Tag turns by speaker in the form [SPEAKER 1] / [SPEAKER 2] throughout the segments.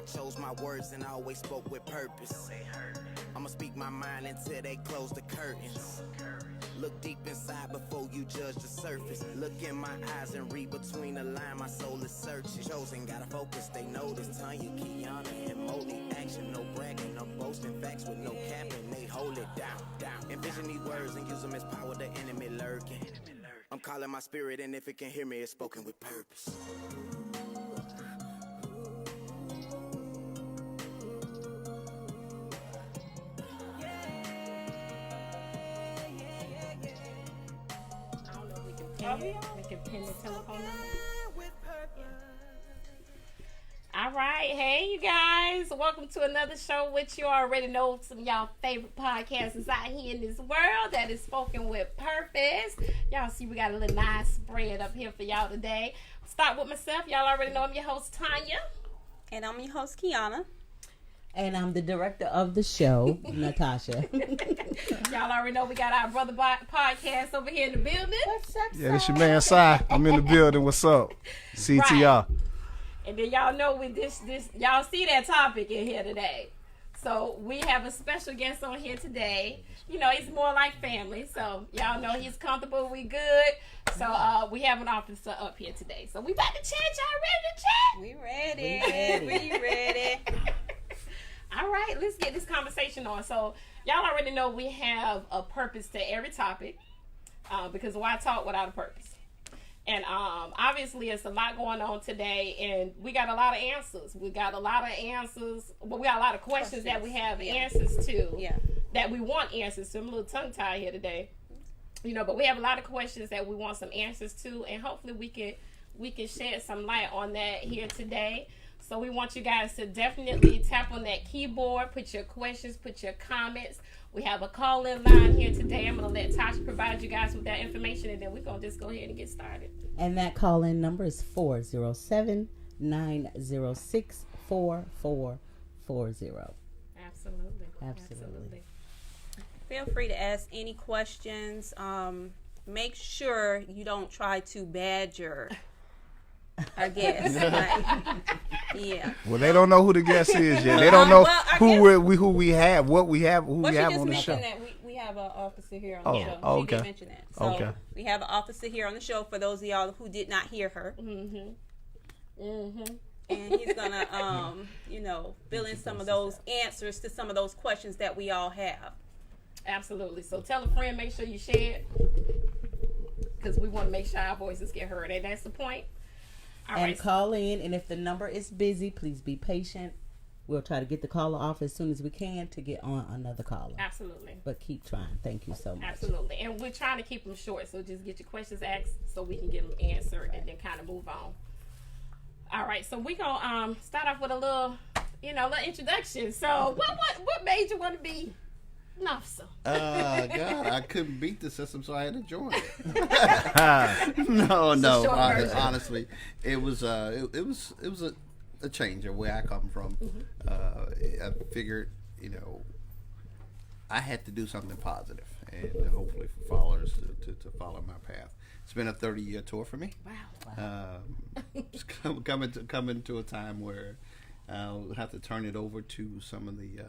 [SPEAKER 1] chose my words and I always spoke with purpose. I'ma speak my mind until they close the curtains. Look deep inside before you judge the surface. Look in my eyes and read between the lines. My soul is searching. Chosen, gotta focus. They notice. Tanya, Kiana, and Modi. Action, no bragging, no boasting. Facts with no capping. They hold it down. Envision these words and use them as power. The enemy lurking. I'm calling my spirit, and if it can hear me, it's spoken with purpose.
[SPEAKER 2] We can pin the telephone number. All right, hey you guys, welcome to another show. Which you already know some of y'all favorite podcasts is out here in this world that is spoken with purpose. Y'all see we got a little nice spread up here for y'all today. Start with myself. Y'all already know I'm your host Tanya,
[SPEAKER 3] and I'm your host Kiana.
[SPEAKER 4] And I'm the director of the show, Natasha.
[SPEAKER 2] Y'all already know we got our brother podcast over here in the building.
[SPEAKER 4] What's up,
[SPEAKER 5] yeah, this your man, Si. I'm in the building. What's up? CTR.
[SPEAKER 2] Right. And then y'all know with this y'all see that topic in here today. So we have a special guest on here today. You know, he's more like family. So y'all know he's comfortable. We good. So we have an officer up here today. So we about to chat. Y'all ready to chat?
[SPEAKER 3] We ready.
[SPEAKER 2] All right, let's get this conversation on. So y'all already know we have a purpose to every topic because why talk without a purpose? And obviously it's a lot going on today, and we got a lot of answers. But we got a lot of questions that we have answers to.
[SPEAKER 3] Yeah.
[SPEAKER 2] That we want answers to. I'm a little tongue-tied here today. You know, but we have a lot of questions that we want some answers to, and hopefully we can shed some light on that here today. So we want you guys to definitely tap on that keyboard, put your questions, put your comments. We have a call-in line here today. I'm going to let Tasha provide you guys with that information, and then we're going to just go ahead and get started.
[SPEAKER 4] And that call-in number is 407-906-4440.
[SPEAKER 2] Absolutely.
[SPEAKER 3] Feel free to ask any questions. Make sure you don't try to badger our guest. Yeah.
[SPEAKER 5] Well, they don't know who the guest is yet. They don't know who we have on the show.
[SPEAKER 3] That we have an officer here on the show.
[SPEAKER 5] Oh,
[SPEAKER 3] She
[SPEAKER 5] okay.
[SPEAKER 3] did mention that. So
[SPEAKER 5] Okay.
[SPEAKER 3] we have an officer here on the show for those of y'all who did not hear her.
[SPEAKER 2] Mm-hmm.
[SPEAKER 3] And he's gonna, fill in some of those answers to some of those questions that we all have.
[SPEAKER 2] Absolutely. So tell a friend, make sure you share it, because we want to make sure our voices get heard. And that's the point. All
[SPEAKER 4] and
[SPEAKER 2] right.
[SPEAKER 4] call in, and if the number is busy, please be patient. We'll try to get the caller off as soon as we can to get on another caller.
[SPEAKER 2] Absolutely.
[SPEAKER 4] But keep trying. Thank you so much.
[SPEAKER 2] Absolutely. And we're trying to keep them short, so just get your questions asked so we can get them answered and then kind of move on. All right, so we're going to start off with a little introduction. So what made you want to be an officer?
[SPEAKER 6] God, I couldn't beat the system, so I had to join it. No. Honestly, it was a change of where I come from.
[SPEAKER 2] Mm-hmm.
[SPEAKER 6] I figured, I had to do something positive, and hopefully for followers to follow my path. It's been a 30-year tour for me.
[SPEAKER 2] Wow.
[SPEAKER 6] It's coming to a time where I'll have to turn it over to some of the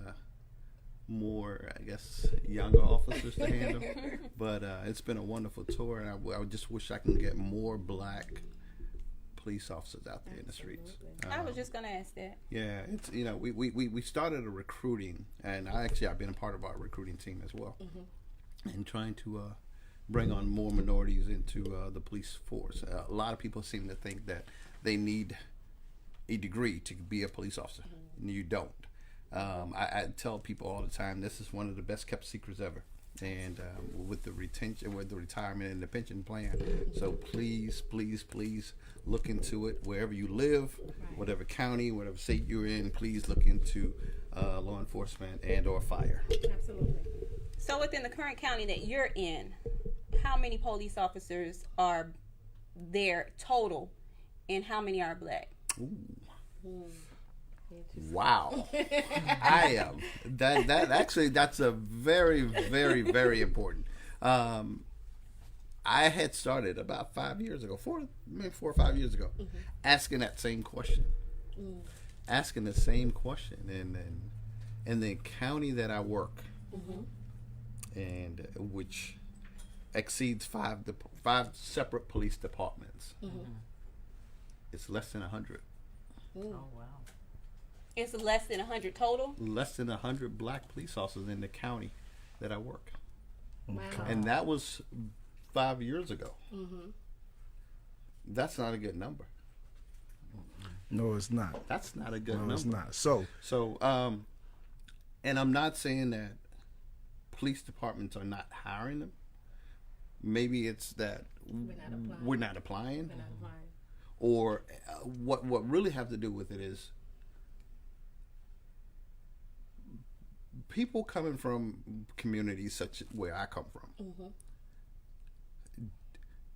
[SPEAKER 6] more, I guess, younger officers to handle. But it's been a wonderful tour, and I just wish I can get more black police officers out there in the streets.
[SPEAKER 3] I was just gonna ask that.
[SPEAKER 6] Yeah, it's we started a recruiting, and I've been a part of our recruiting team as well, and trying to bring on more minorities into the police force. A lot of people seem to think that they need a degree to be a police officer, and you don't. I tell people all the time, this is one of the best kept secrets ever. And with the retention, with the retirement and the pension plan. So please look into it wherever you live, whatever county, whatever state you're in. Please look into law enforcement and or fire.
[SPEAKER 2] Absolutely.
[SPEAKER 3] So within the current county that you're in, how many police officers are there total, and how many are black?
[SPEAKER 6] Ooh. Wow. I am. That's a very, very, very important. I had started about 5 years ago, 4 or 5 years ago, asking that same question. asking the same question, and in the county that I work, and which exceeds five separate police departments, it's less than 100.
[SPEAKER 4] Oh wow.
[SPEAKER 3] It's less than 100 total.
[SPEAKER 6] Less than 100 black police officers in the county that I work,
[SPEAKER 2] Wow.
[SPEAKER 6] and that was 5 years ago. That's not a good number.
[SPEAKER 5] No, it's not.
[SPEAKER 6] That's not a good
[SPEAKER 5] No,
[SPEAKER 6] number.
[SPEAKER 5] it's not. So,
[SPEAKER 6] And I'm not saying that police departments are not hiring them. Maybe it's that we're not applying. Or what really have to do with it is people coming from communities such where I come from.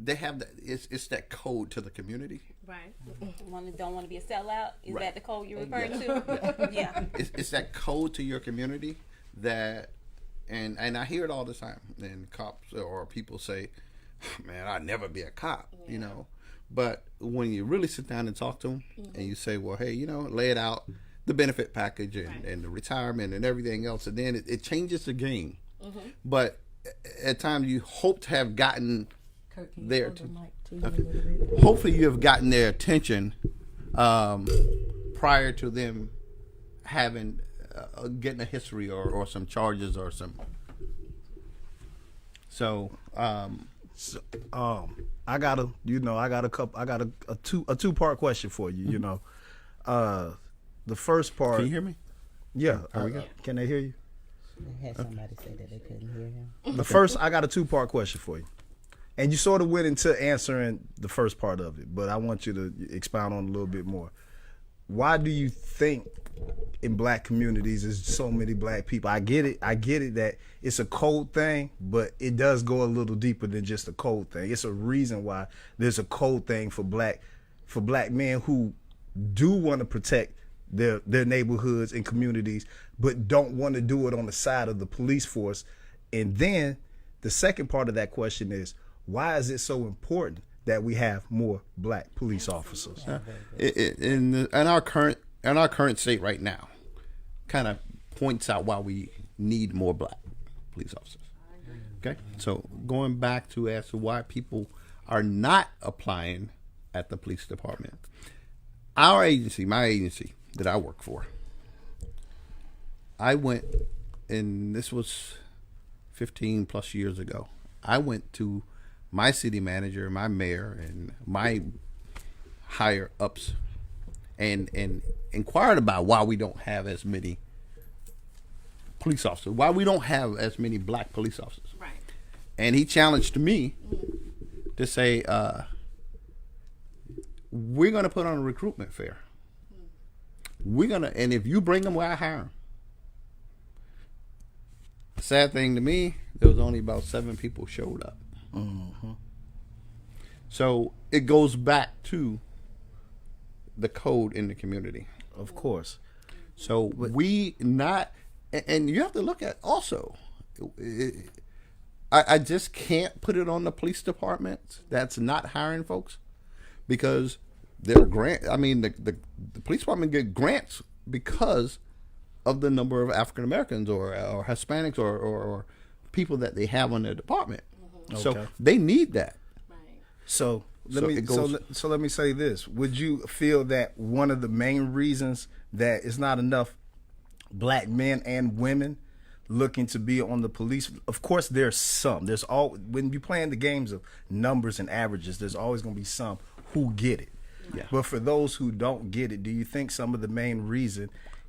[SPEAKER 6] They have that. It's that code to the community.
[SPEAKER 2] Right.
[SPEAKER 3] Don't want to be a sellout. Is
[SPEAKER 6] Right.
[SPEAKER 3] that the code you're referring
[SPEAKER 6] Yeah.
[SPEAKER 3] to? Yeah.
[SPEAKER 6] It's that code to your community that, and I hear it all the time. And cops or people say, "Man, I'd never be a cop," you know. But when you really sit down and talk to them, and you say, "Well, hey, lay it out, the benefit package and the retirement and everything else," and then it changes the game. But at times you hope to have gotten there to. Hopefully you have gotten their attention prior to them having getting a history or some charges or some. So
[SPEAKER 5] I got a two-part question for you. You know, the first part.
[SPEAKER 6] can you hear me?
[SPEAKER 5] Yeah.
[SPEAKER 6] Are we good?
[SPEAKER 5] Can they hear you?
[SPEAKER 4] They had somebody say that they couldn't hear him.
[SPEAKER 5] The first, I got a two-part question for you. And you sort of went into answering the first part of it, but I want you to expound on it a little bit more. Why do you think in black communities there's so many black people? I get it that it's a code thing, but it does go a little deeper than just a code thing. It's a reason why there's a code thing for black men who do want to protect their neighborhoods and communities, but don't want to do it on the side of the police force. And then the second part of that question is, why is it so important that we have more black police officers?
[SPEAKER 6] In our current state right now, kind of points out why we need more black police officers. Okay, so going back to as to why people are not applying at the police department, our agency, my agency that I work for, I went, and this was 15 plus years ago. I went to my city manager, my mayor, and my higher ups, and inquired about why we don't have as many police officers, why we don't have as many black police officers.
[SPEAKER 2] Right.
[SPEAKER 6] And he challenged me to say, we're going to put on a recruitment fair. And if you bring them, I hire them. Sad thing to me, there was only about 7 people showed up. So it goes back to the code in the community.
[SPEAKER 5] Of course.
[SPEAKER 6] So we not, and you have to look at also, I just can't put it on the police department that's not hiring folks, because they're the police department get grants because of the number of African Americans or Hispanics or people that they have on their department. So they need that.
[SPEAKER 2] Right.
[SPEAKER 5] So let me say this. Would you feel that one of the main reasons that it's not enough black men and women looking to be on the police, of course there's some. When you're playing the games of numbers and averages, there's always going to be some who get it.
[SPEAKER 6] Yeah.
[SPEAKER 5] But for those who don't get it, do you think some of the main reason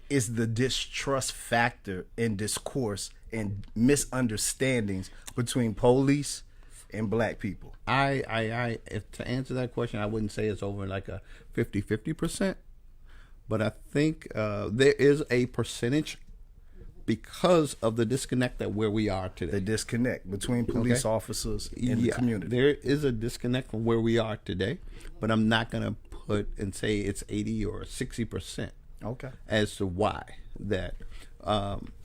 [SPEAKER 5] is the distrust factor in discourse and misunderstandings between police and black people?
[SPEAKER 6] If to answer that question, I wouldn't say it's over like a 50%, but I think there is a percentage because of the disconnect that where we are today.
[SPEAKER 5] The disconnect between police officers and the community.
[SPEAKER 6] There is a disconnect from where we are today, but I'm not going to put and say it's 80 or 60%.
[SPEAKER 5] Okay.
[SPEAKER 6] As to why that.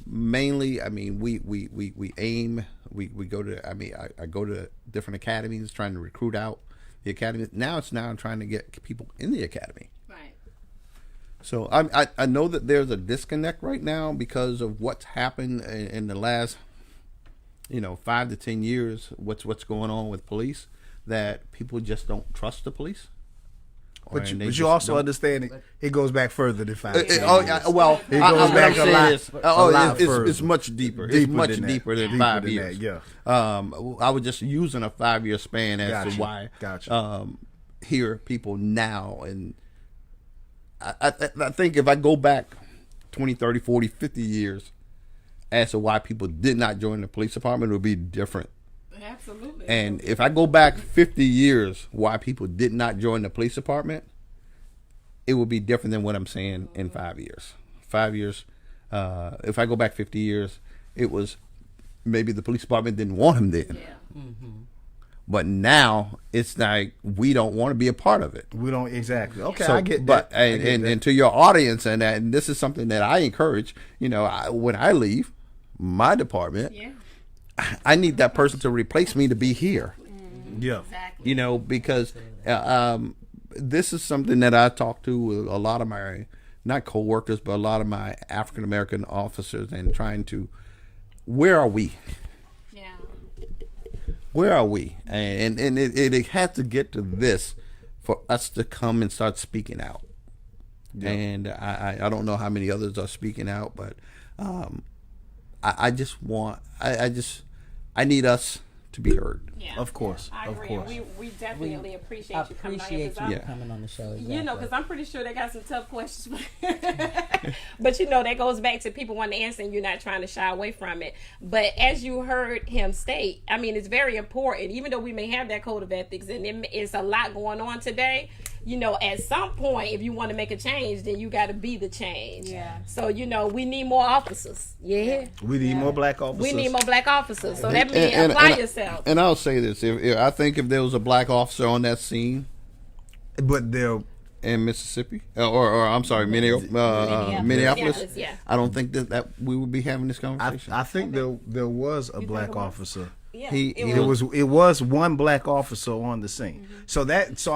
[SPEAKER 6] Mainly, we aim. We go to. I go to different academies trying to recruit out the academies. Now I'm trying to get people in the academy.
[SPEAKER 2] Right.
[SPEAKER 6] So I know that there's a disconnect right now because of what's happened in the last 5 to 10 years. What's going on with police, that people just don't trust the police.
[SPEAKER 5] But you also understand it goes back further than 5 years.
[SPEAKER 6] It goes back a lot. It's much deeper. It's much deeper than 5 years.
[SPEAKER 5] Yeah.
[SPEAKER 6] I was just using a 5-year span as to why. Hear people now, and I think if I go back 20, 30, 40, 50 years as to why people did not join the police department, it would be different.
[SPEAKER 2] Absolutely.
[SPEAKER 6] And if I go back 50 years why people did not join the police department, it would be different than what I'm saying in 5 years. 5 years, if I go back 50 years, it was maybe the police department didn't want him then.
[SPEAKER 2] Yeah.
[SPEAKER 4] Mm-hmm.
[SPEAKER 6] But now it's like we don't want to be a part of it.
[SPEAKER 5] We don't exactly. Okay,
[SPEAKER 6] So,
[SPEAKER 5] I get
[SPEAKER 6] but
[SPEAKER 5] that.
[SPEAKER 6] and to your audience, and this is something that I encourage. When I leave my department,
[SPEAKER 2] Yeah.
[SPEAKER 6] I need that person to replace me to be here.
[SPEAKER 5] Yeah.
[SPEAKER 2] Exactly.
[SPEAKER 6] Because this is something that I talk to with a lot of my, not coworkers, but a lot of my African American officers, and trying to, where are we?
[SPEAKER 2] Yeah.
[SPEAKER 6] Where are we? And it has to get to this for us to come and start speaking out. Yeah. And I don't know how many others are speaking out, but I just want, I need us to be heard.
[SPEAKER 2] Yeah.
[SPEAKER 5] Of course.
[SPEAKER 2] I agree.
[SPEAKER 5] Of course.
[SPEAKER 2] We definitely appreciate you coming on
[SPEAKER 4] Appreciate
[SPEAKER 2] here. 'cause
[SPEAKER 4] you coming on the show.
[SPEAKER 2] Because I'm pretty sure they got some tough questions. But that goes back to people wanting to answer, and you're not trying to shy away from it. But as you heard him state, I mean, it's very important, even though we may have that code of ethics, and it's a lot going on today. At some point, if you want to make a change, then you got to be the change.
[SPEAKER 3] Yeah.
[SPEAKER 2] So, we need more officers. Yeah.
[SPEAKER 5] We need more black officers.
[SPEAKER 2] We need more black officers. So that means apply yourself.
[SPEAKER 6] And I'll say this: I think if there was a black officer on that scene,
[SPEAKER 5] But they're
[SPEAKER 6] in Mississippi, or I'm sorry, Minneapolis,
[SPEAKER 2] yeah.
[SPEAKER 6] I don't think that we would be having this conversation.
[SPEAKER 5] I think there was a black officer.
[SPEAKER 3] Yeah,
[SPEAKER 5] It was one black officer on the scene. So that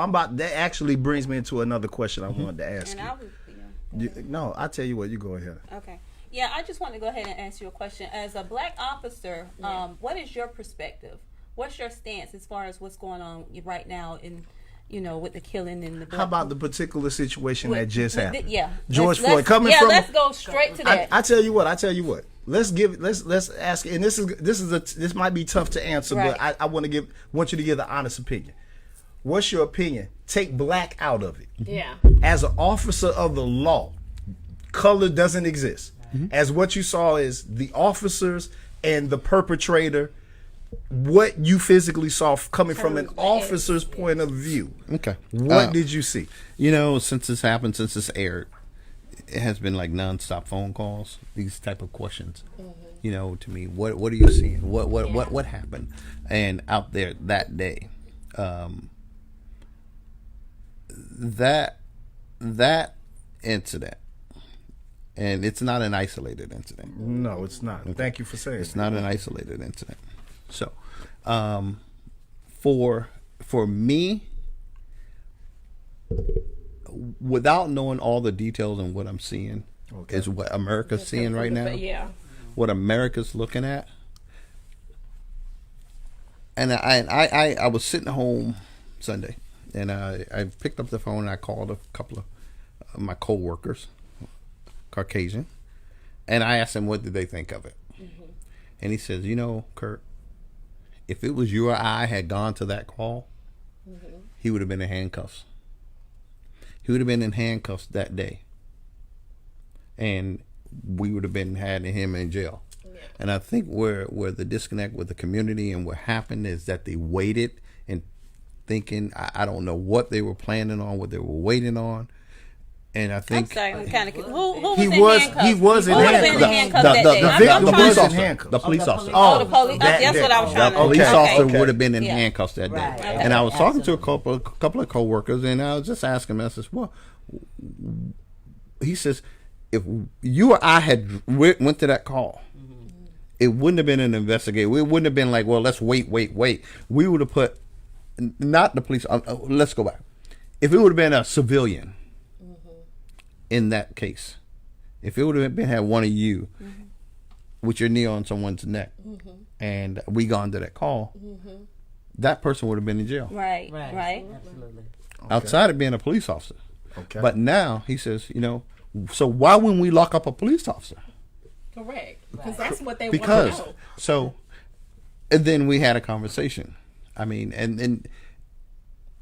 [SPEAKER 5] actually brings me into another question I wanted to ask
[SPEAKER 3] And
[SPEAKER 5] you.
[SPEAKER 3] I was,
[SPEAKER 5] No, I tell you what, you go ahead.
[SPEAKER 3] okay. Yeah, I just want to go ahead and answer your question. As a black officer, what is your perspective? What's your stance as far as what's going on right now in, with the killing and the black
[SPEAKER 5] How about the particular situation that just happened?
[SPEAKER 3] Yeah.
[SPEAKER 5] George
[SPEAKER 3] Let's-
[SPEAKER 5] Floyd coming
[SPEAKER 3] yeah,
[SPEAKER 5] from.
[SPEAKER 3] let's go straight to that.
[SPEAKER 5] I tell you what. Let's ask, and this might be tough to answer,
[SPEAKER 3] Right.
[SPEAKER 5] but I want you to give the honest opinion. What's your opinion? Take black out of it.
[SPEAKER 2] Yeah.
[SPEAKER 5] As an officer of the law, color doesn't exist. As what you saw is the officers and the perpetrator, what you physically saw coming from an officer's point of view.
[SPEAKER 6] Okay.
[SPEAKER 5] What did you see?
[SPEAKER 6] Since this happened, since this aired, it has been like nonstop phone calls, these type of questions. To me, what are you seeing? What happened? And out there that day, that incident, and it's not an isolated incident.
[SPEAKER 5] No, it's not. Thank you for saying
[SPEAKER 6] It's
[SPEAKER 5] that.
[SPEAKER 6] not an isolated incident. So, for me, without knowing all the details and what I'm seeing, is what America's seeing right now.
[SPEAKER 2] Yeah.
[SPEAKER 6] What America's looking at. And I was sitting home Sunday, and I picked up the phone and I called a couple of my coworkers, Caucasian, and I asked them what did they think of it. And he says, Kurt, if it was you or I had gone to that call, he would have been in handcuffs. He would have been in handcuffs that day. And we would have been having him in jail. Yeah. And I think where the disconnect with the community and what happened is that they waited and thinking, I don't know what they were planning on, what they were waiting on. And I think
[SPEAKER 3] I'm sorry, I'm kind of. Who was
[SPEAKER 5] He
[SPEAKER 3] in
[SPEAKER 5] was-
[SPEAKER 3] handcuffs?
[SPEAKER 5] he was in
[SPEAKER 3] Who
[SPEAKER 5] handcuffs.
[SPEAKER 3] handcuffs that day?
[SPEAKER 6] the
[SPEAKER 3] I'm
[SPEAKER 6] victim
[SPEAKER 3] trying
[SPEAKER 6] police
[SPEAKER 3] to-
[SPEAKER 6] officer.
[SPEAKER 5] handcuffs.
[SPEAKER 6] The police officer.
[SPEAKER 3] Oh, the police. That's what I was
[SPEAKER 6] The
[SPEAKER 3] trying to.
[SPEAKER 6] police officer
[SPEAKER 3] Okay.
[SPEAKER 6] would have been in
[SPEAKER 3] Yeah.
[SPEAKER 6] handcuffs that day.
[SPEAKER 4] Right. Okay.
[SPEAKER 6] And I was talking to a
[SPEAKER 4] Absolutely.
[SPEAKER 6] couple of coworkers, and I was just asking them, I says, well, he says, if you or I had went to that call, it wouldn't have been an investigation. It wouldn't have been like, well, let's wait. We would have put, not the police, let's go back. If it would have been a civilian, in that case, if it would have been had one of you with your knee on someone's neck, and we gone to that call, that person would have been in jail.
[SPEAKER 3] Right.
[SPEAKER 4] Absolutely.
[SPEAKER 6] Outside of being a police officer.
[SPEAKER 5] Okay.
[SPEAKER 6] But now he says, so why wouldn't we lock up a police officer?
[SPEAKER 2] Correct. Because that's what they want
[SPEAKER 6] Because
[SPEAKER 2] to know.
[SPEAKER 6] so, and then we had a conversation. I mean, and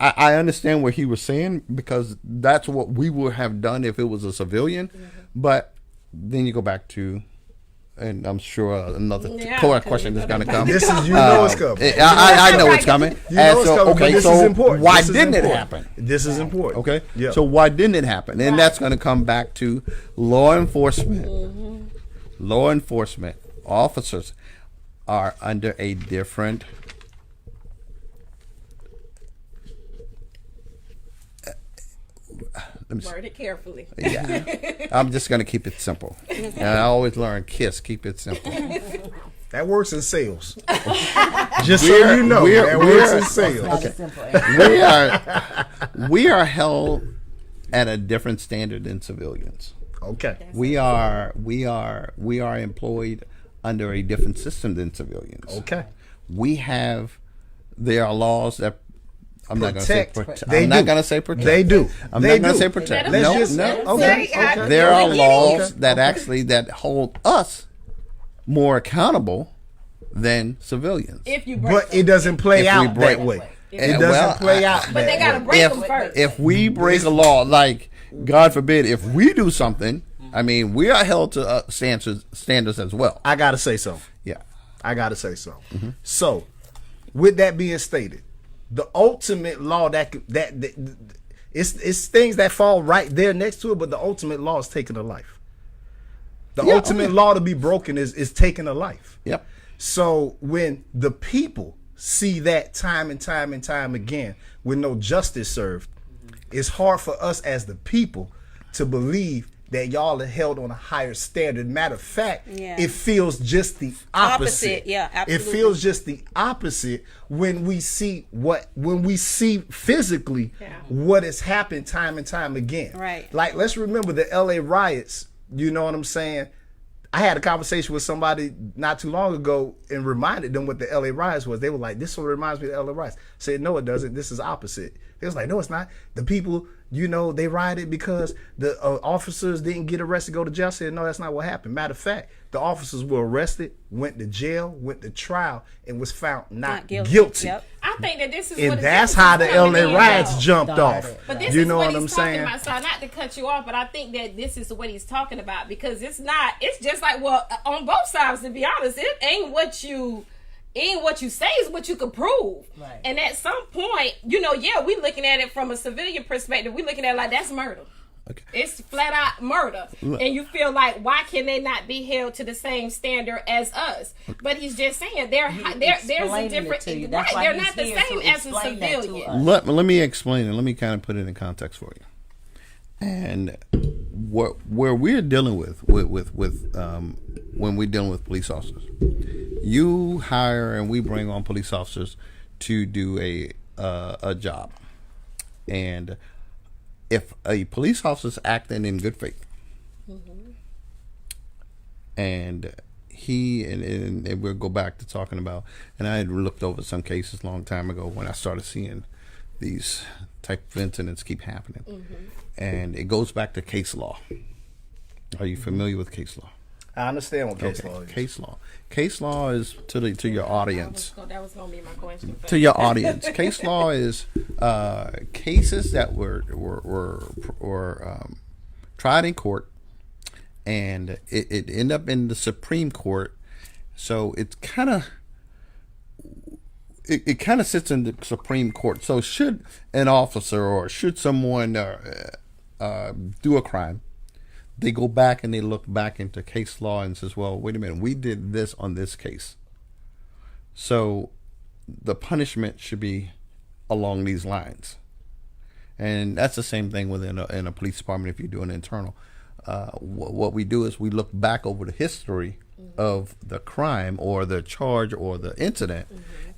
[SPEAKER 6] I understand what he was saying, because that's what we would have done if it was a civilian. But then you go back to, and I'm sure another question is going to come.
[SPEAKER 5] This is it's coming.
[SPEAKER 6] I know it's coming.
[SPEAKER 5] It's coming.
[SPEAKER 6] Okay,
[SPEAKER 5] this
[SPEAKER 6] so
[SPEAKER 5] is important.
[SPEAKER 6] why
[SPEAKER 5] This is
[SPEAKER 6] didn't
[SPEAKER 5] important.
[SPEAKER 6] it happen?
[SPEAKER 5] This is important.
[SPEAKER 6] Okay,
[SPEAKER 5] Yeah.
[SPEAKER 6] so why didn't it happen? And that's going to come back to law enforcement. Law enforcement officers are under a different
[SPEAKER 2] Word it carefully.
[SPEAKER 6] yeah. I'm just going to keep it simple. And I always learn keep it simple.
[SPEAKER 5] That works in sales. Just so you know, that works in sales.
[SPEAKER 6] We are held at a different standard than civilians.
[SPEAKER 5] Okay.
[SPEAKER 6] We are employed under a different system than civilians.
[SPEAKER 5] Okay.
[SPEAKER 6] There are laws that I'm not going to say protect.
[SPEAKER 5] They
[SPEAKER 6] I'm
[SPEAKER 5] do.
[SPEAKER 6] not going to say protect.
[SPEAKER 5] They do.
[SPEAKER 6] I'm
[SPEAKER 5] They
[SPEAKER 6] not going to
[SPEAKER 5] do.
[SPEAKER 6] say protect.
[SPEAKER 2] Let's
[SPEAKER 6] No,
[SPEAKER 2] just-
[SPEAKER 6] no.
[SPEAKER 5] Okay.
[SPEAKER 2] Okay.
[SPEAKER 6] There are laws
[SPEAKER 5] Okay.
[SPEAKER 6] that actually that hold us more accountable than civilians.
[SPEAKER 2] If you break
[SPEAKER 5] But
[SPEAKER 2] them.
[SPEAKER 5] it doesn't play
[SPEAKER 6] If we
[SPEAKER 5] out
[SPEAKER 6] break-
[SPEAKER 5] that way.
[SPEAKER 6] Yeah,
[SPEAKER 5] It doesn't
[SPEAKER 6] well,
[SPEAKER 5] play out
[SPEAKER 2] But they
[SPEAKER 5] that
[SPEAKER 2] got to
[SPEAKER 5] way.
[SPEAKER 2] break them first.
[SPEAKER 6] If we break a law, like God forbid, if we do something, I mean, we are held to standards as well.
[SPEAKER 5] I got to say so.
[SPEAKER 6] Yeah.
[SPEAKER 5] I got to say so. So, with that being stated, the ultimate law that it's things that fall right there next to it, but the ultimate law is taking a life. The ultimate law to be broken is taking a life.
[SPEAKER 6] Yep.
[SPEAKER 5] So when the people see that time and time and time again with no justice served, it's hard for us as the people to believe that y'all are held on a higher standard. Matter of fact, it feels just the opposite.
[SPEAKER 3] Yeah, absolutely.
[SPEAKER 5] It feels just the opposite when we see physically what has happened time and time again.
[SPEAKER 3] Right.
[SPEAKER 5] Like, let's remember the LA riots. You know what I'm saying? I had a conversation with somebody not too long ago and reminded them what the LA riots was. They were like, this one reminds me of the LA riots. I said, no, it doesn't. This is opposite. They was like, no, it's not. The people, they rioted because the officers didn't get arrested, go to jail. I said, no, that's not what happened. Matter of fact, the officers were arrested, went to jail, went to trial, and was found not guilty.
[SPEAKER 3] Yep.
[SPEAKER 2] I think that this is
[SPEAKER 5] And
[SPEAKER 2] what
[SPEAKER 5] that's
[SPEAKER 2] this
[SPEAKER 5] how
[SPEAKER 2] is
[SPEAKER 5] the
[SPEAKER 2] coming
[SPEAKER 5] LA
[SPEAKER 2] in,
[SPEAKER 5] riots
[SPEAKER 2] though.
[SPEAKER 5] jumped off.
[SPEAKER 2] But this
[SPEAKER 5] You
[SPEAKER 2] is
[SPEAKER 5] know
[SPEAKER 2] what
[SPEAKER 5] what
[SPEAKER 2] he's
[SPEAKER 5] I'm
[SPEAKER 2] talking
[SPEAKER 5] saying?
[SPEAKER 2] about. So not to cut you off, but I think that this is what he's talking about, because it's just like, well, on both sides, to be honest, it ain't what you say, is what you can prove.
[SPEAKER 4] Right.
[SPEAKER 2] And at some point, we looking at it from a civilian perspective. We looking at it like that's murder.
[SPEAKER 6] Okay.
[SPEAKER 2] It's flat out murder. And you feel like, why can they not be held to the same standard as us? But he's just saying there's a different, right, they're not the same as a civilian.
[SPEAKER 6] Let me explain it. Let me kind of put it in context for you. And where we're dealing with when we're dealing with police officers, you hire and we bring on police officers to do a job, and if a police officer is acting in good faith, and and we'll go back to talking about, and I had looked over some cases a long time ago when I started seeing these type of incidents keep happening, and it goes back to case law. Are you familiar with case law?
[SPEAKER 5] I understand what case law is.
[SPEAKER 6] Case law. Case law is to your audience.
[SPEAKER 2] That was going to be my question.
[SPEAKER 6] To your audience, case law is cases that were tried in court, and it ended up in the Supreme Court. So it's kind of it kind of sits in the Supreme Court. So should an officer or should someone do a crime, they go back and they look back into case law and says, well, wait a minute, we did this on this case. So the punishment should be along these lines. And that's the same thing within a police department if you do an internal. What we do is we look back over the history of the crime or the charge or the incident,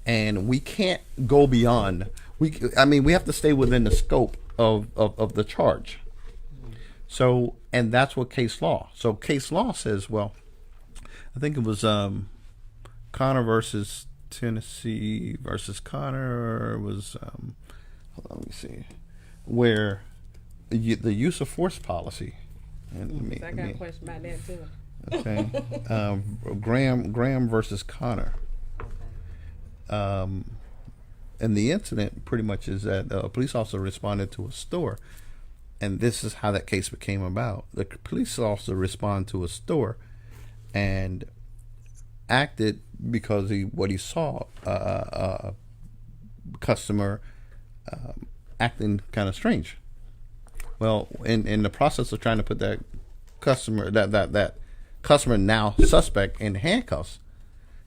[SPEAKER 6] and we can't go beyond. We have to stay within the scope of the charge. So And that's what case law. So case law says, well, I think it was Connor versus Tennessee versus Connor was, hold on, let me see, where the use of force policy. And
[SPEAKER 2] I got a question about that too.
[SPEAKER 6] Okay, Graham versus Connor. And the incident pretty much is that a police officer responded to a store, and this is how that case became about. The police officer responded to a store and acted because what he saw a customer acting kind of strange. Well, in the process of trying to put that customer that customer, now suspect, in handcuffs,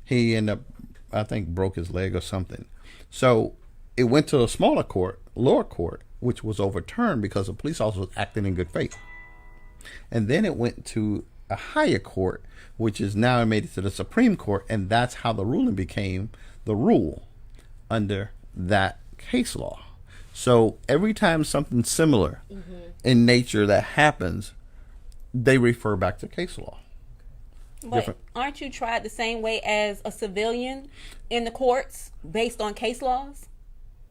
[SPEAKER 6] he ended up, I think, broke his leg or something. So it went to a smaller court, lower court, which was overturned because the police officer was acting in good faith. And then it went to a higher court, which is now made it to the Supreme Court, and that's how the ruling became the rule under that case law. So every time something similar in nature that happens, they refer back to case law.
[SPEAKER 3] But aren't you tried the same way as a civilian in the courts based on case laws?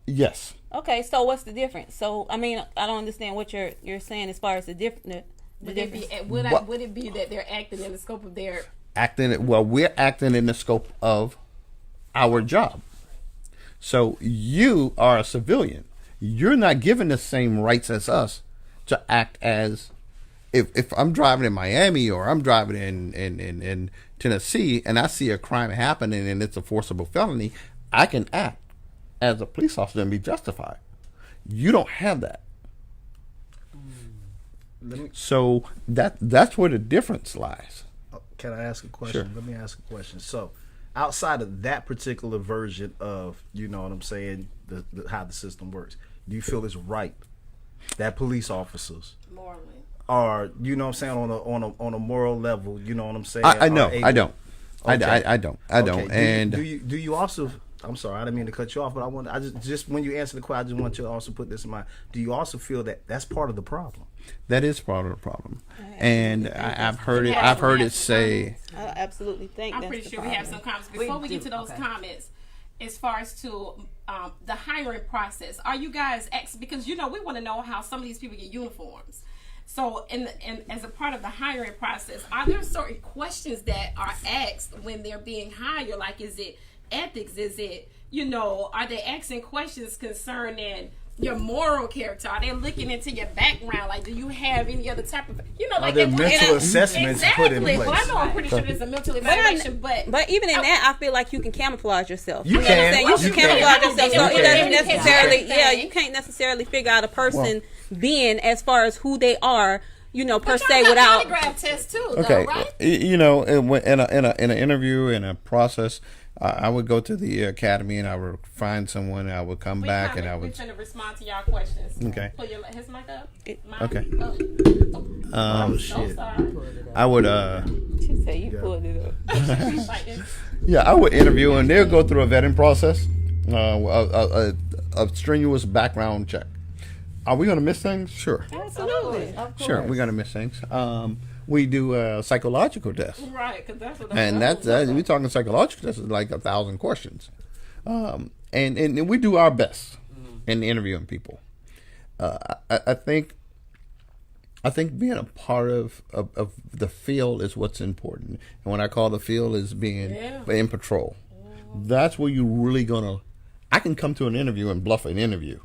[SPEAKER 6] Yes.
[SPEAKER 3] Okay, so what's the difference? So, I mean, I don't understand what you're saying as far as the difference.
[SPEAKER 2] Would it be that they're acting in the scope of their
[SPEAKER 6] we're acting in the scope of our job. So you are a civilian. You're not given the same rights as us to act as if I'm driving in Miami or I'm driving in Tennessee and I see a crime happening and it's a forcible felony, I can act as a police officer and be justified. You don't have that. So that's where the difference lies.
[SPEAKER 5] Can I ask a question?
[SPEAKER 6] Sure.
[SPEAKER 5] Let me ask a question. So, outside of that particular version of, you know what I'm saying, the how the system works, do you feel it's right that police officers
[SPEAKER 2] morally
[SPEAKER 5] are, you know what I'm saying, on a moral level, you know what I'm saying?
[SPEAKER 6] I know. I don't.
[SPEAKER 5] Okay.
[SPEAKER 6] I don't.
[SPEAKER 5] Okay.
[SPEAKER 6] And
[SPEAKER 5] do you also? I'm sorry, I didn't mean to cut you off, but I just when you answer the question, I just want you to also put this in mind. Do you also feel that that's part of the problem?
[SPEAKER 6] that is part of the problem. And I've heard it say.
[SPEAKER 3] I absolutely think
[SPEAKER 2] I'm
[SPEAKER 3] that's
[SPEAKER 2] pretty
[SPEAKER 3] the
[SPEAKER 2] sure we
[SPEAKER 3] problem.
[SPEAKER 2] have some comments before we get to those comments. As far as to the hiring process, are you guys because we want to know how some of these people get uniforms. So, and as a part of the hiring process, are there certain questions that are asked when they're being hired? Like, is it ethics? Is it, are they asking questions concerning your moral character? Are they looking into your background? Like, do you have any other type of,
[SPEAKER 5] are
[SPEAKER 2] like
[SPEAKER 5] there mental assessments put in place?
[SPEAKER 2] Well, I know I'm pretty sure there's a mental evaluation, but
[SPEAKER 3] even in that, I feel like you can camouflage yourself.
[SPEAKER 5] You can.
[SPEAKER 3] You can camouflage yourself. So it doesn't necessarily,
[SPEAKER 2] can.
[SPEAKER 3] you can't necessarily figure out a person being as far as who they are, per se, without.
[SPEAKER 2] Polygraph test too,
[SPEAKER 6] Okay,
[SPEAKER 2] though, right?
[SPEAKER 6] in an interview, in a process, I would go to the academy and I would find someone. I would come back and I would.
[SPEAKER 2] We're going to respond to y'all questions.
[SPEAKER 6] Okay.
[SPEAKER 2] Pull his mic up.
[SPEAKER 6] Okay.
[SPEAKER 2] Oh,
[SPEAKER 5] shit.
[SPEAKER 2] sorry.
[SPEAKER 6] I would.
[SPEAKER 3] She said you pulled it up.
[SPEAKER 2] Like this.
[SPEAKER 6] Yeah, I would interview and they'll go through a vetting process, a strenuous background check. Are we going to miss things? Sure.
[SPEAKER 3] Absolutely.
[SPEAKER 6] Sure, we're going to miss things. We do a psychological test.
[SPEAKER 2] Right, because that's what
[SPEAKER 6] And that's we're talking psychological tests is like 1,000 questions, and we do our best in interviewing people. I think being a part of the field is what's important, and what I call the field is being in patrol. That's where you're really gonna. I can come to an interview and bluff an interview.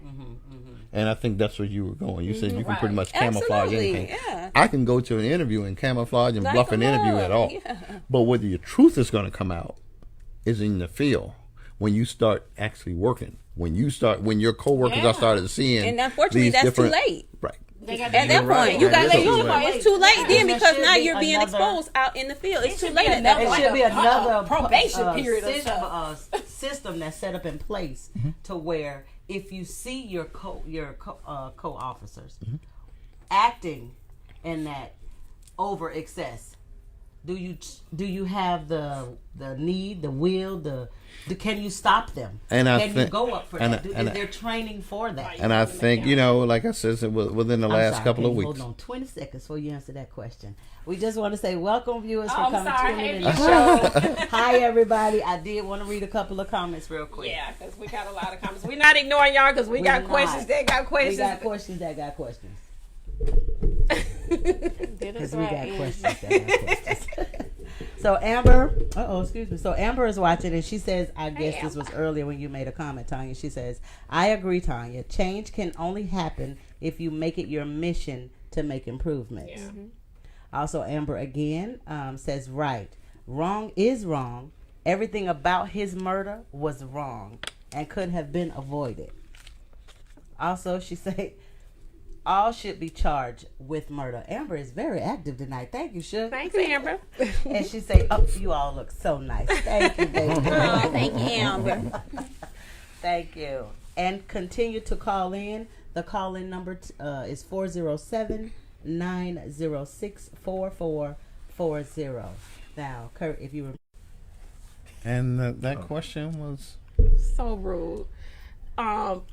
[SPEAKER 6] And I think that's where you were going. You said you can pretty much camouflage
[SPEAKER 3] Absolutely,
[SPEAKER 6] anything.
[SPEAKER 3] yeah.
[SPEAKER 6] I can go to an interview and camouflage and bluff an interview at all.
[SPEAKER 3] Yeah.
[SPEAKER 6] But whether your truth is going to come out is in the field when you start actually working. When your coworkers are started seeing.
[SPEAKER 3] And unfortunately, that's too late.
[SPEAKER 6] Right.
[SPEAKER 3] At that point, you got that uniform. It's too late then because now you're being exposed out in the field. It's too late at that
[SPEAKER 4] It
[SPEAKER 3] point.
[SPEAKER 4] should be another
[SPEAKER 2] probation period or
[SPEAKER 4] system that's set up in place to where if you see your co-officers acting in that over excess, Do you have the need, the will, can you stop them?
[SPEAKER 6] And
[SPEAKER 4] can you go up for that? Is there training for that?
[SPEAKER 6] And I think, like I said, within the last couple of weeks.
[SPEAKER 4] Hold on 20 seconds before you answer that question. We just want to say welcome, viewers, for
[SPEAKER 2] I'm
[SPEAKER 4] coming
[SPEAKER 2] sorry.
[SPEAKER 4] tuning in the show. Hi, everybody. I did want to read a couple of comments real quick.
[SPEAKER 2] Yeah, because we got a lot of comments. We're not ignoring y'all because we got questions. They got questions.
[SPEAKER 4] We got questions that got questions. Because we got questions that got questions. So Amber, excuse me. So Amber is watching and she says, I guess this was earlier when you made a comment, Tanya. She says, I agree, Tanya. Change can only happen if you make it your mission to make improvements. Yeah. Mm-hmm. Also, Amber again says, right. Wrong is wrong. Everything about his murder was wrong and could have been avoided. Also, she said, all should be charged with murder. Amber is very active tonight. Thank you, Suge.
[SPEAKER 2] Thanks, Amber.
[SPEAKER 4] And she say, you all look so nice. Thank you, baby.
[SPEAKER 3] Oh, thank you, Amber.
[SPEAKER 4] Thank you. And continue to call in. The call-in number is 407-906-4440. Now, Kurt, if you were...
[SPEAKER 6] And that question was...
[SPEAKER 2] So rude.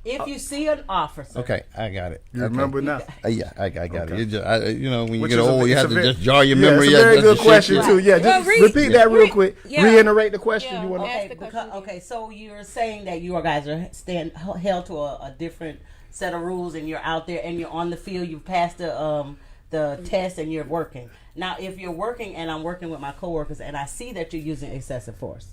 [SPEAKER 4] If you see an officer.
[SPEAKER 6] Okay, I got it.
[SPEAKER 5] You remember now?
[SPEAKER 6] Yeah, I got
[SPEAKER 5] Okay.
[SPEAKER 6] it. When you
[SPEAKER 5] Which
[SPEAKER 6] get
[SPEAKER 5] is
[SPEAKER 6] old, you have to just jar your
[SPEAKER 5] Yeah,
[SPEAKER 6] memory.
[SPEAKER 5] it's a very good question,
[SPEAKER 6] shit.
[SPEAKER 5] too. Yeah, just repeat that real quick.
[SPEAKER 3] Yeah.
[SPEAKER 5] Reiterate the question.
[SPEAKER 3] Yeah.
[SPEAKER 5] You want to?
[SPEAKER 4] Okay, so you're saying that you guys are held to a different set of rules, and you're out there and you're on the field. You've passed the test and you're working. Now, if you're working and I'm working with my coworkers and I see that you're using excessive force,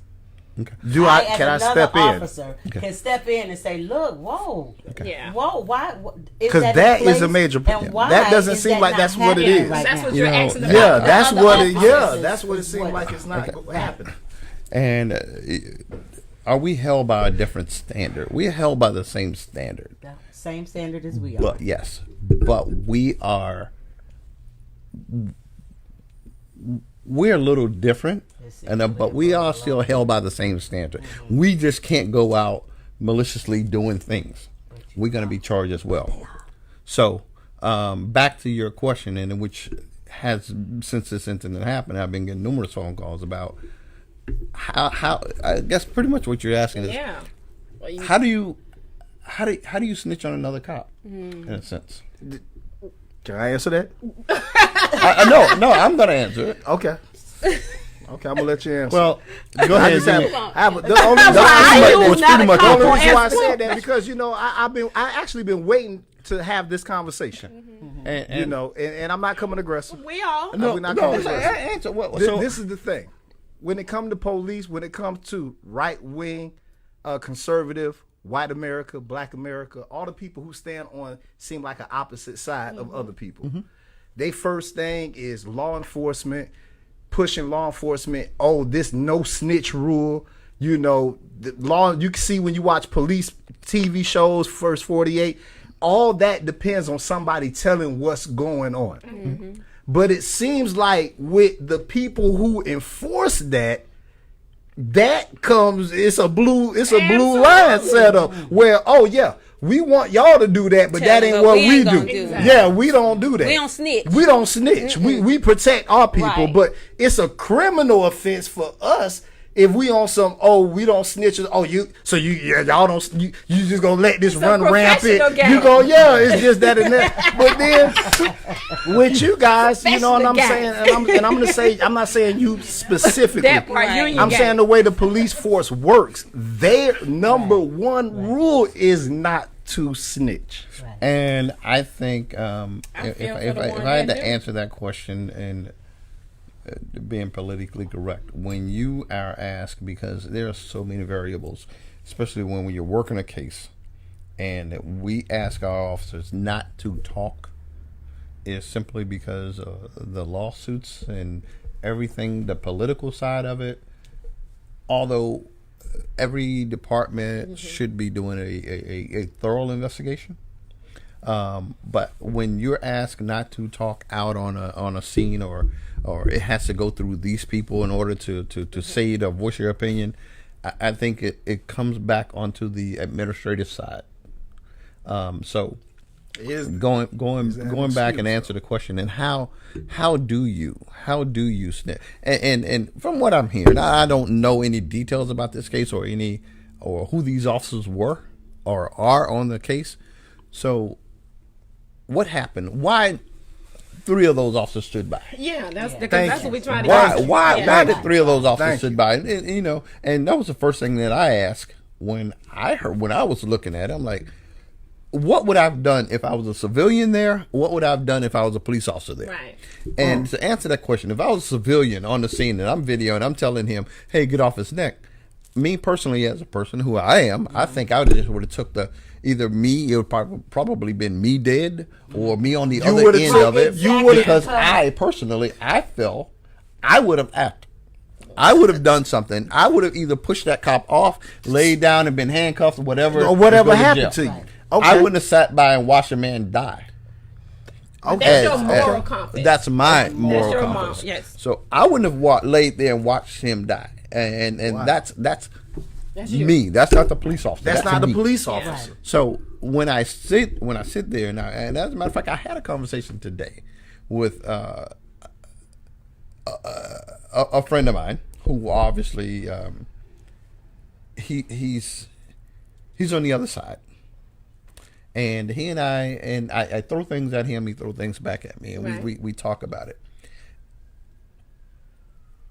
[SPEAKER 6] Okay.
[SPEAKER 5] Can I step in?
[SPEAKER 4] Officer can step in and say, "Look, whoa,
[SPEAKER 2] Yeah.
[SPEAKER 4] whoa, why?"
[SPEAKER 5] Because that is a major problem. That doesn't seem like that's what it is.
[SPEAKER 4] Right
[SPEAKER 2] That's
[SPEAKER 4] now?
[SPEAKER 2] what you're asking about.
[SPEAKER 5] Yeah, that's
[SPEAKER 4] Other
[SPEAKER 5] what it. Yeah,
[SPEAKER 4] officers
[SPEAKER 5] that's what it
[SPEAKER 4] is
[SPEAKER 5] seems
[SPEAKER 4] what-
[SPEAKER 5] like. It's not happening.
[SPEAKER 6] And are we held by a different standard? We are held by the same standard.
[SPEAKER 4] The same standard as we are.
[SPEAKER 6] But yes, but we're a little different, but we are still held by the same standard. Mm-hmm. We just can't go out maliciously doing things. We're going to be charged as well. So back to your question, and which has, since this incident happened, I've been getting numerous phone calls about how I guess pretty much what you're asking is,
[SPEAKER 2] Well,
[SPEAKER 6] how do you snitch on another cop in a sense?
[SPEAKER 5] Can I answer that?
[SPEAKER 6] No, I'm going to answer it.
[SPEAKER 5] Okay. Okay, I'm gonna let you answer.
[SPEAKER 6] Well, go ahead.
[SPEAKER 5] The only reason why I said that because I actually been waiting to have this conversation.
[SPEAKER 6] And
[SPEAKER 5] And I'm not coming aggressive.
[SPEAKER 2] we all.
[SPEAKER 5] We're not coming aggressive.
[SPEAKER 6] answer what?
[SPEAKER 5] This is the thing. When it comes to police, when it comes to right wing, conservative, white America, black America, all the people who stand on seem like an opposite side of other people. They first thing is law enforcement, pushing law enforcement. Oh, this no snitch rule. The law you can see when you watch police TV shows, First 48. All that depends on somebody telling what's going on. But it seems like with the people who enforce that comes, it's a blue line setup where, we want y'all to do that, but that ain't what we do. Yeah, we don't do that.
[SPEAKER 3] We don't snitch.
[SPEAKER 5] We don't snitch. We protect our people,
[SPEAKER 3] Right.
[SPEAKER 5] but it's a criminal offense for us if we on some, we don't snitch. Y'all don't, you just gonna let this run rampant. You go, it's just that and that. But then with you guys, you know what I'm saying? And I'm gonna say, I'm not saying you specifically.
[SPEAKER 2] That part, you and your
[SPEAKER 5] I'm
[SPEAKER 2] gang.
[SPEAKER 5] saying the way the police force works, their number one rule is not to snitch.
[SPEAKER 6] And I think if
[SPEAKER 2] feel
[SPEAKER 6] I
[SPEAKER 2] for the one
[SPEAKER 6] had
[SPEAKER 2] that
[SPEAKER 6] to
[SPEAKER 2] do.
[SPEAKER 6] answer that question and being politically correct, when you are asked, because there are so many variables, especially when you're working a case, and we ask our officers not to talk, is simply because the lawsuits and everything, the political side of it. Although every department should be doing a thorough investigation. But when you're asked not to talk out on a scene, or it has to go through these people in order to say it or voice your opinion, I think it comes back onto the administrative side. So Going back and answer the question, and how do you snitch? And from what I'm hearing, I don't know any details about this case or who these officers were or are on the case. So what happened? Why 3 of those officers stood by?
[SPEAKER 2] Yeah, that's what we trying to
[SPEAKER 6] Why?
[SPEAKER 2] get.
[SPEAKER 6] Why did 3 of those officers stood by? And, and that was the first thing that I asked when I was looking at it. I'm like, what would I have done if I was a civilian there? What would I have done if I was a police officer there?
[SPEAKER 2] Right.
[SPEAKER 6] And to answer that question, if I was a civilian on the scene and I'm videoing, I'm telling him, hey, get off his neck. Me personally, as a person who I am, I think I would have took either me, it would probably been me dead or me on the other end of it. Because I felt I would have acted. I would have done something. I would have either pushed that cop off, laid down and been handcuffed or whatever.
[SPEAKER 5] Or whatever happened to you. Okay.
[SPEAKER 6] I wouldn't have sat by and watched a man die.
[SPEAKER 2] Okay. That's your moral compass.
[SPEAKER 6] That's my moral compass.
[SPEAKER 2] Yes.
[SPEAKER 6] So I wouldn't have laid there and watched him die. And wow. That's me. That's not the police officer.
[SPEAKER 5] That's not the
[SPEAKER 6] me.
[SPEAKER 5] Police officer.
[SPEAKER 2] Yeah.
[SPEAKER 6] So when I sit there now, and as a matter of fact, I had a conversation today with a friend of mine who obviously he's on the other side, and he and I throw things at him, he throws things back at me, and right. we talk about it.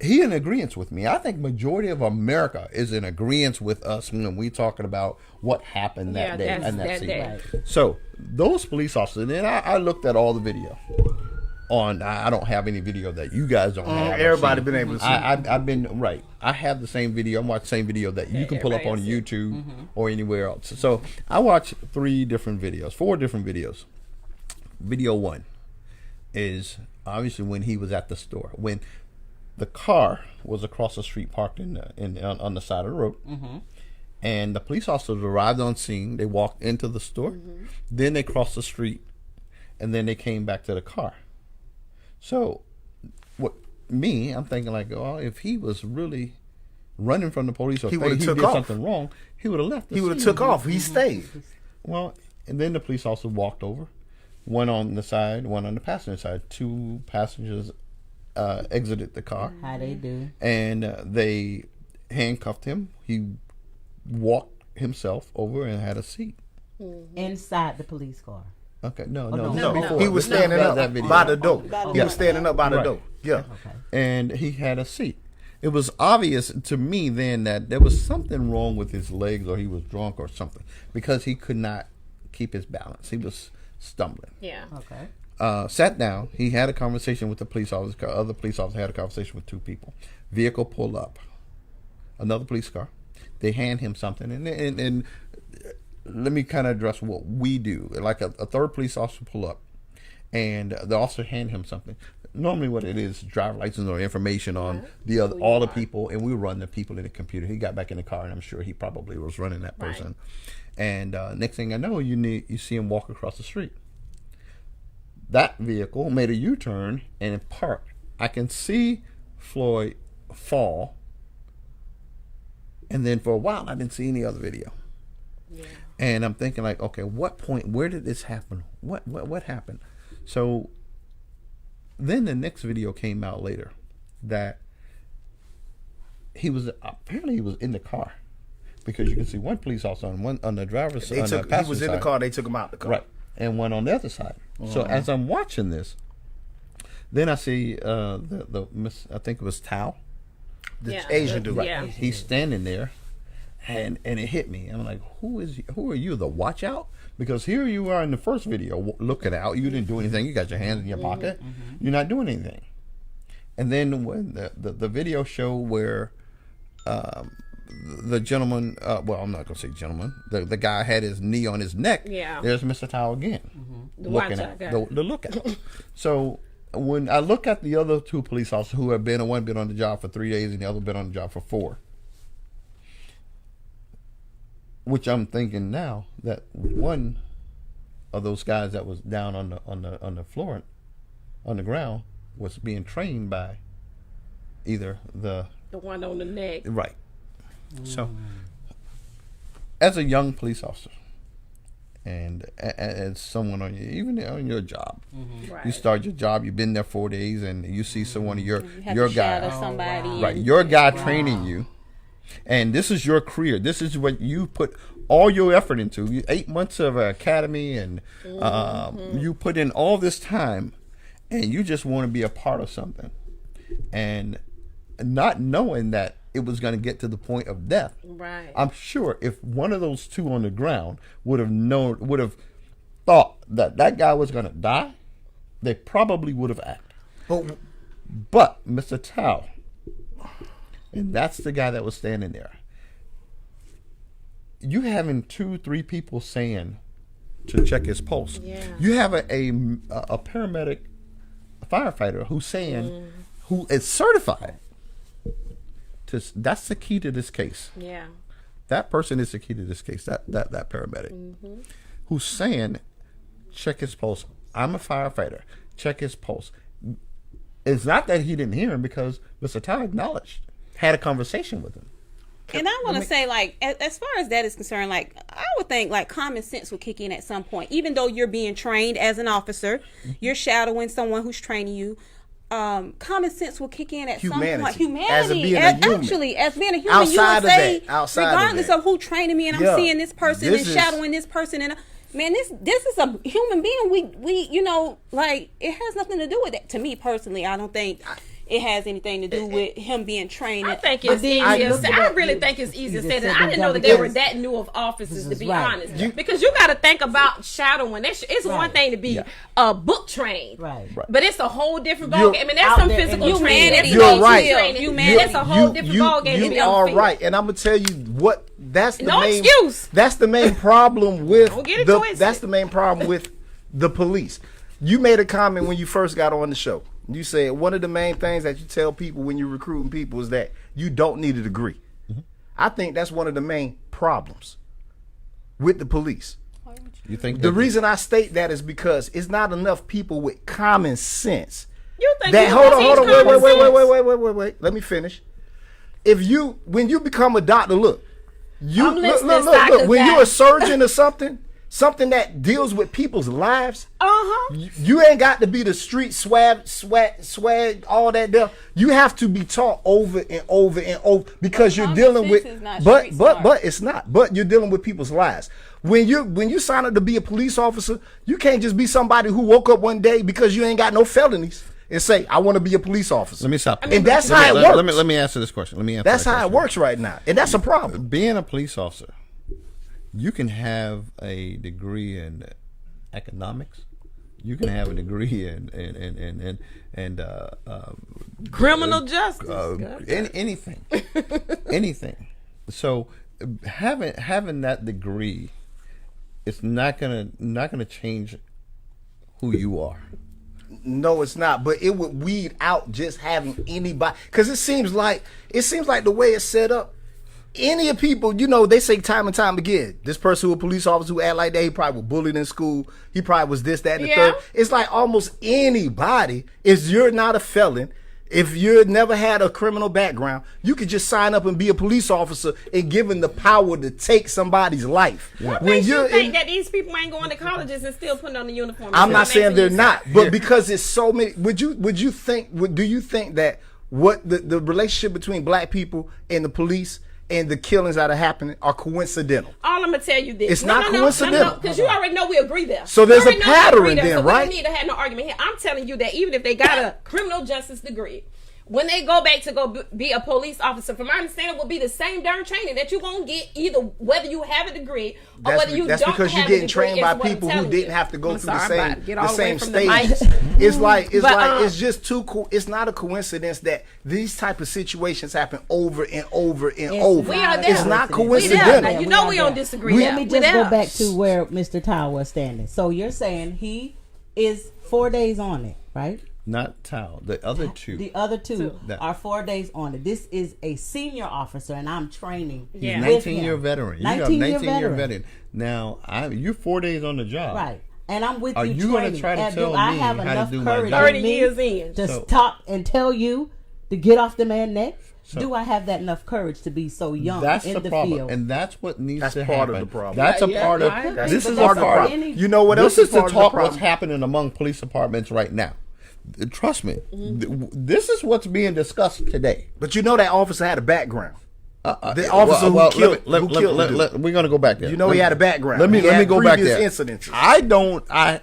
[SPEAKER 6] He in agreement with me. I think majority of America is in agreement with us when we talking about what happened that day and that scene. Right. So those police officers, and I looked at all the video. I don't have any video that you guys don't have.
[SPEAKER 5] Everybody been able to see.
[SPEAKER 6] I've been right. I have the same video. I'm watching the same video that you can pull up on YouTube or anywhere else. So I watched 4 different videos. Video 1 is obviously when he was at the store, when the car was across the street parked on the side of the road, and the police officers arrived on scene. They walked into the store, then they crossed the street, and then they came back to the car. So, I'm thinking like, oh, if he was really running from the police or he did something wrong, he would have left.
[SPEAKER 5] He would have took off. He stayed.
[SPEAKER 6] Well, and then the police officer walked over, one on the side, one on the passenger side. 2 passengers exited the car.
[SPEAKER 4] How they do?
[SPEAKER 6] And they handcuffed him. He walked himself over and had a seat
[SPEAKER 4] inside the police car.
[SPEAKER 6] Okay, no.
[SPEAKER 5] Before. He was standing up by the door. He was standing up by the door. Yeah.
[SPEAKER 4] Okay.
[SPEAKER 6] And he had a seat. It was obvious to me then that there was something wrong with his legs, or he was drunk or something, because he could not keep his balance. He was stumbling.
[SPEAKER 2] Yeah.
[SPEAKER 4] Okay.
[SPEAKER 6] Sat down. He had a conversation with the police officer. Other police officer had a conversation with 2 people. Vehicle pulled up. Another police car. They hand him something, and let me kind of address what we do. Like a 3rd police officer pull up, and the officer hand him something. Normally, what it is, driver license or information on all the people, and we run the people in the computer. He got back in the car, and I'm sure he probably was running that person. Right. And next thing I know, you see him walk across the street. That vehicle made a U-turn and it parked. I can see Floyd fall, and then for a while I didn't see any other video. Yeah. And I'm thinking like, okay, what point? Where did this happen? What happened? So then the next video came out later that he was in the car, because you can see one police officer on the driver's side.
[SPEAKER 5] He was in the car. They took him out the car.
[SPEAKER 6] Right. And one on the other side. So as I'm watching this, then I see I think it was Tao,
[SPEAKER 5] the Asian dude.
[SPEAKER 6] Right.
[SPEAKER 2] Yeah.
[SPEAKER 6] He's standing there, and it hit me. I'm like, who are you? The watch out? Because here you are in the first video looking out. You didn't do anything. You got your hands in your pocket. You're not doing anything. And then when the video show where the gentleman, well, I'm not gonna say gentleman. The guy had his knee on his neck.
[SPEAKER 2] Yeah.
[SPEAKER 6] There's Mr. Tao again, looking at
[SPEAKER 2] guy.
[SPEAKER 6] the lookout. So when I look at the other 2 police officers who have one been on the job for 3 days and the other been on the job for 4, which I'm thinking now that one of those guys that was down on the floor, on the ground, was being trained by either the
[SPEAKER 2] one on the neck.
[SPEAKER 6] Right. So, as a young police officer, and as someone on even on your job,
[SPEAKER 2] Right.
[SPEAKER 6] you start your job, you've been there 4 days, and you see someone of your
[SPEAKER 3] have
[SPEAKER 6] your
[SPEAKER 3] to
[SPEAKER 6] guy,
[SPEAKER 3] shadow somebody.
[SPEAKER 6] right?
[SPEAKER 3] and-
[SPEAKER 6] Your guy training you, and this is your career. This is what you put all your effort into. 8 months of academy, and you put in all this time, and you just want to be a part of something, and not knowing that it was going to get to the point of death.
[SPEAKER 2] Right.
[SPEAKER 6] I'm sure if one of those two on the ground would have thought that that guy was going to die, they probably would have acted. But Mr. Tao, and that's the guy that was standing there. You having 2-3 people saying to check his pulse.
[SPEAKER 2] Yeah.
[SPEAKER 6] You have a paramedic, a firefighter who's saying, who is certified. That's the key to this case.
[SPEAKER 2] Yeah.
[SPEAKER 6] That person is the key to this case. That paramedic who's saying, check his pulse. I'm a firefighter. Check his pulse. It's not that he didn't hear him, because Mr. Tao acknowledged, had a conversation with him.
[SPEAKER 3] And I want to say, like, as far as that is concerned, like, I would think, like, common sense would kick in at some point. Even though you're being trained as an officer, you're shadowing someone who's training you. Common sense will kick in at some point. Humanity,
[SPEAKER 5] as being a human.
[SPEAKER 3] Actually, as being a human,
[SPEAKER 5] Outside
[SPEAKER 3] you
[SPEAKER 5] of
[SPEAKER 3] would say,
[SPEAKER 5] that, outside of
[SPEAKER 3] regardless
[SPEAKER 5] that.
[SPEAKER 3] of who training me, and I'm
[SPEAKER 5] Yeah.
[SPEAKER 3] seeing this person
[SPEAKER 5] This
[SPEAKER 3] and
[SPEAKER 5] is-
[SPEAKER 3] shadowing this person, and man, this is a human being. We you know, like, it has nothing to do with that. To me personally, I don't think it has anything to do with him being trained.
[SPEAKER 2] I think it's easier. I really think it's easier said than I didn't know that they were that new of officers, to be honest. Because you got to think about shadowing. It's one thing to be book trained,
[SPEAKER 4] Right.
[SPEAKER 2] but it's a whole different
[SPEAKER 5] You're
[SPEAKER 2] ballgame. I mean, there's
[SPEAKER 4] out
[SPEAKER 2] some
[SPEAKER 4] there in
[SPEAKER 2] physical
[SPEAKER 4] humanity.
[SPEAKER 2] training. That's
[SPEAKER 5] You're
[SPEAKER 2] emotional
[SPEAKER 5] right.
[SPEAKER 2] training.
[SPEAKER 3] Humanity.
[SPEAKER 2] It's a whole different ballgame. to be
[SPEAKER 5] You
[SPEAKER 2] on
[SPEAKER 5] are
[SPEAKER 2] the field.
[SPEAKER 5] right, and I'm gonna tell you what. That's the
[SPEAKER 2] No
[SPEAKER 5] main
[SPEAKER 2] excuse.
[SPEAKER 5] That's the main problem with
[SPEAKER 2] Don't get it
[SPEAKER 5] the.
[SPEAKER 2] twisted.
[SPEAKER 5] That's the main problem with the police. You made a comment when you first got on the show. You said one of the main things that you tell people when you're recruiting people is that you don't need a degree. I think that's one of the main problems with the police.
[SPEAKER 6] You think
[SPEAKER 5] The reason I state that is because it's not enough people with common sense.
[SPEAKER 2] You think
[SPEAKER 5] That
[SPEAKER 2] you
[SPEAKER 5] hold
[SPEAKER 2] gonna
[SPEAKER 5] on,
[SPEAKER 2] teach common sense?
[SPEAKER 5] wait. Let me finish. When you become a doctor, look.
[SPEAKER 2] I'm listening, Dr.
[SPEAKER 5] When
[SPEAKER 2] Zach.
[SPEAKER 5] you're a surgeon or something that deals with people's lives,
[SPEAKER 2] Uh-huh.
[SPEAKER 5] you ain't got to be the street swag, all that there. You have to be taught over and over and over, because you're
[SPEAKER 3] common
[SPEAKER 5] dealing with.
[SPEAKER 3] sense is not
[SPEAKER 5] But
[SPEAKER 3] street smart.
[SPEAKER 5] it's not. But you're dealing with people's lives. When you sign up to be a police officer, you can't just be somebody who woke up one day because you ain't got no felonies and say, I want to be a police officer.
[SPEAKER 6] Let me stop.
[SPEAKER 5] And that's how it works.
[SPEAKER 6] Let me answer this question.
[SPEAKER 5] That's how it works right now, and that's a problem.
[SPEAKER 6] Being a police officer, you can have a degree in economics. You can have a degree in
[SPEAKER 2] Criminal justice.
[SPEAKER 6] anything, anything. So having that degree, it's not gonna change who you are.
[SPEAKER 5] No, it's not. But it would weed out just having anybody, because it seems like the way it's set up. Any of people, they say time and time again, this person who a police officer who act like that, he probably was bullied in school. He probably was this, that, and the third. It's like almost anybody, if you're not a felon, if you never had a criminal background, you could just sign up and be a police officer and given the power to take somebody's life.
[SPEAKER 2] What makes you think that these people ain't going to colleges and still putting on the uniform?
[SPEAKER 5] I'm not saying they're not, but because it's so many. Do you think that what the relationship between black people and the police and the killings that are happening are coincidental?
[SPEAKER 2] All I'm gonna tell you this:
[SPEAKER 5] It's not coincidental.
[SPEAKER 2] because you already know we agree there.
[SPEAKER 5] So there's
[SPEAKER 2] We already
[SPEAKER 5] a
[SPEAKER 2] know we
[SPEAKER 5] pattern
[SPEAKER 2] agree there,
[SPEAKER 5] then,
[SPEAKER 2] so
[SPEAKER 5] right?
[SPEAKER 2] We don't need to have no argument here. I'm telling you that even if they got a criminal justice degree, when they go back to go be a police officer, from my understanding, will be the same darn training that you're gonna get, either whether you have a degree or whether you
[SPEAKER 5] That's
[SPEAKER 2] don't
[SPEAKER 5] because you're
[SPEAKER 2] have
[SPEAKER 5] getting
[SPEAKER 2] a degree,
[SPEAKER 5] trained
[SPEAKER 2] is
[SPEAKER 5] by
[SPEAKER 2] what I'm
[SPEAKER 5] people who
[SPEAKER 2] telling
[SPEAKER 5] didn't
[SPEAKER 2] you.
[SPEAKER 5] have to go
[SPEAKER 2] I'm
[SPEAKER 5] through the
[SPEAKER 2] sorry, I'm about
[SPEAKER 5] same
[SPEAKER 2] to get all
[SPEAKER 5] the
[SPEAKER 2] way
[SPEAKER 5] same
[SPEAKER 2] from the
[SPEAKER 5] stage.
[SPEAKER 2] mic.
[SPEAKER 5] It's just too. It's not a coincidence that these type of situations happen over and over and over.
[SPEAKER 2] We are there.
[SPEAKER 5] It's not
[SPEAKER 2] We there.
[SPEAKER 5] coincidental.
[SPEAKER 2] Now, you know we don't disagree.
[SPEAKER 4] Let me
[SPEAKER 2] We
[SPEAKER 4] just
[SPEAKER 2] there.
[SPEAKER 4] go back to where Mr. Tao was standing. So you're saying he is 4 days on it, right?
[SPEAKER 6] Not Tao. The other two.
[SPEAKER 4] The other two
[SPEAKER 6] That-
[SPEAKER 4] are 4 days on it. This is a senior officer, and I'm training.
[SPEAKER 2] Yeah.
[SPEAKER 4] with
[SPEAKER 6] 19-year
[SPEAKER 4] him.
[SPEAKER 6] veteran. You got a 19-year veteran. Now, you're 4 days on the job.
[SPEAKER 4] Right. And I'm with
[SPEAKER 6] Are
[SPEAKER 4] you
[SPEAKER 6] you gonna
[SPEAKER 4] training.
[SPEAKER 6] try to
[SPEAKER 4] And
[SPEAKER 6] tell
[SPEAKER 4] do I
[SPEAKER 6] me
[SPEAKER 4] have
[SPEAKER 6] how to
[SPEAKER 4] enough
[SPEAKER 6] do my
[SPEAKER 4] courage
[SPEAKER 6] job?
[SPEAKER 4] in
[SPEAKER 2] 30
[SPEAKER 4] me
[SPEAKER 2] years in.
[SPEAKER 4] to
[SPEAKER 6] So-
[SPEAKER 4] stop and tell you to get off the man's neck? Do I have that enough courage to be so young
[SPEAKER 6] That's
[SPEAKER 4] in
[SPEAKER 6] the
[SPEAKER 4] the
[SPEAKER 6] problem,
[SPEAKER 4] field?
[SPEAKER 6] and that's what needs to
[SPEAKER 5] part
[SPEAKER 6] happen.
[SPEAKER 5] of the problem.
[SPEAKER 6] That's a
[SPEAKER 2] Yeah,
[SPEAKER 6] part of.
[SPEAKER 2] I agree.
[SPEAKER 6] This is
[SPEAKER 4] But
[SPEAKER 6] a
[SPEAKER 4] that's
[SPEAKER 6] part
[SPEAKER 4] for
[SPEAKER 6] of.
[SPEAKER 4] any-
[SPEAKER 5] You know what else
[SPEAKER 6] This is
[SPEAKER 5] part
[SPEAKER 6] to
[SPEAKER 5] of the
[SPEAKER 6] talk
[SPEAKER 5] problem?
[SPEAKER 6] what's happening among police departments right now. Trust me,
[SPEAKER 2] Mm-hmm.
[SPEAKER 6] this is what's being discussed today.
[SPEAKER 5] But you know that officer had a background. The officer who killed the dude.
[SPEAKER 6] we're going to go back there.
[SPEAKER 5] You know he had a background.
[SPEAKER 6] Let me
[SPEAKER 5] He had
[SPEAKER 6] go back
[SPEAKER 5] previous
[SPEAKER 6] there.
[SPEAKER 5] incidents.
[SPEAKER 6] I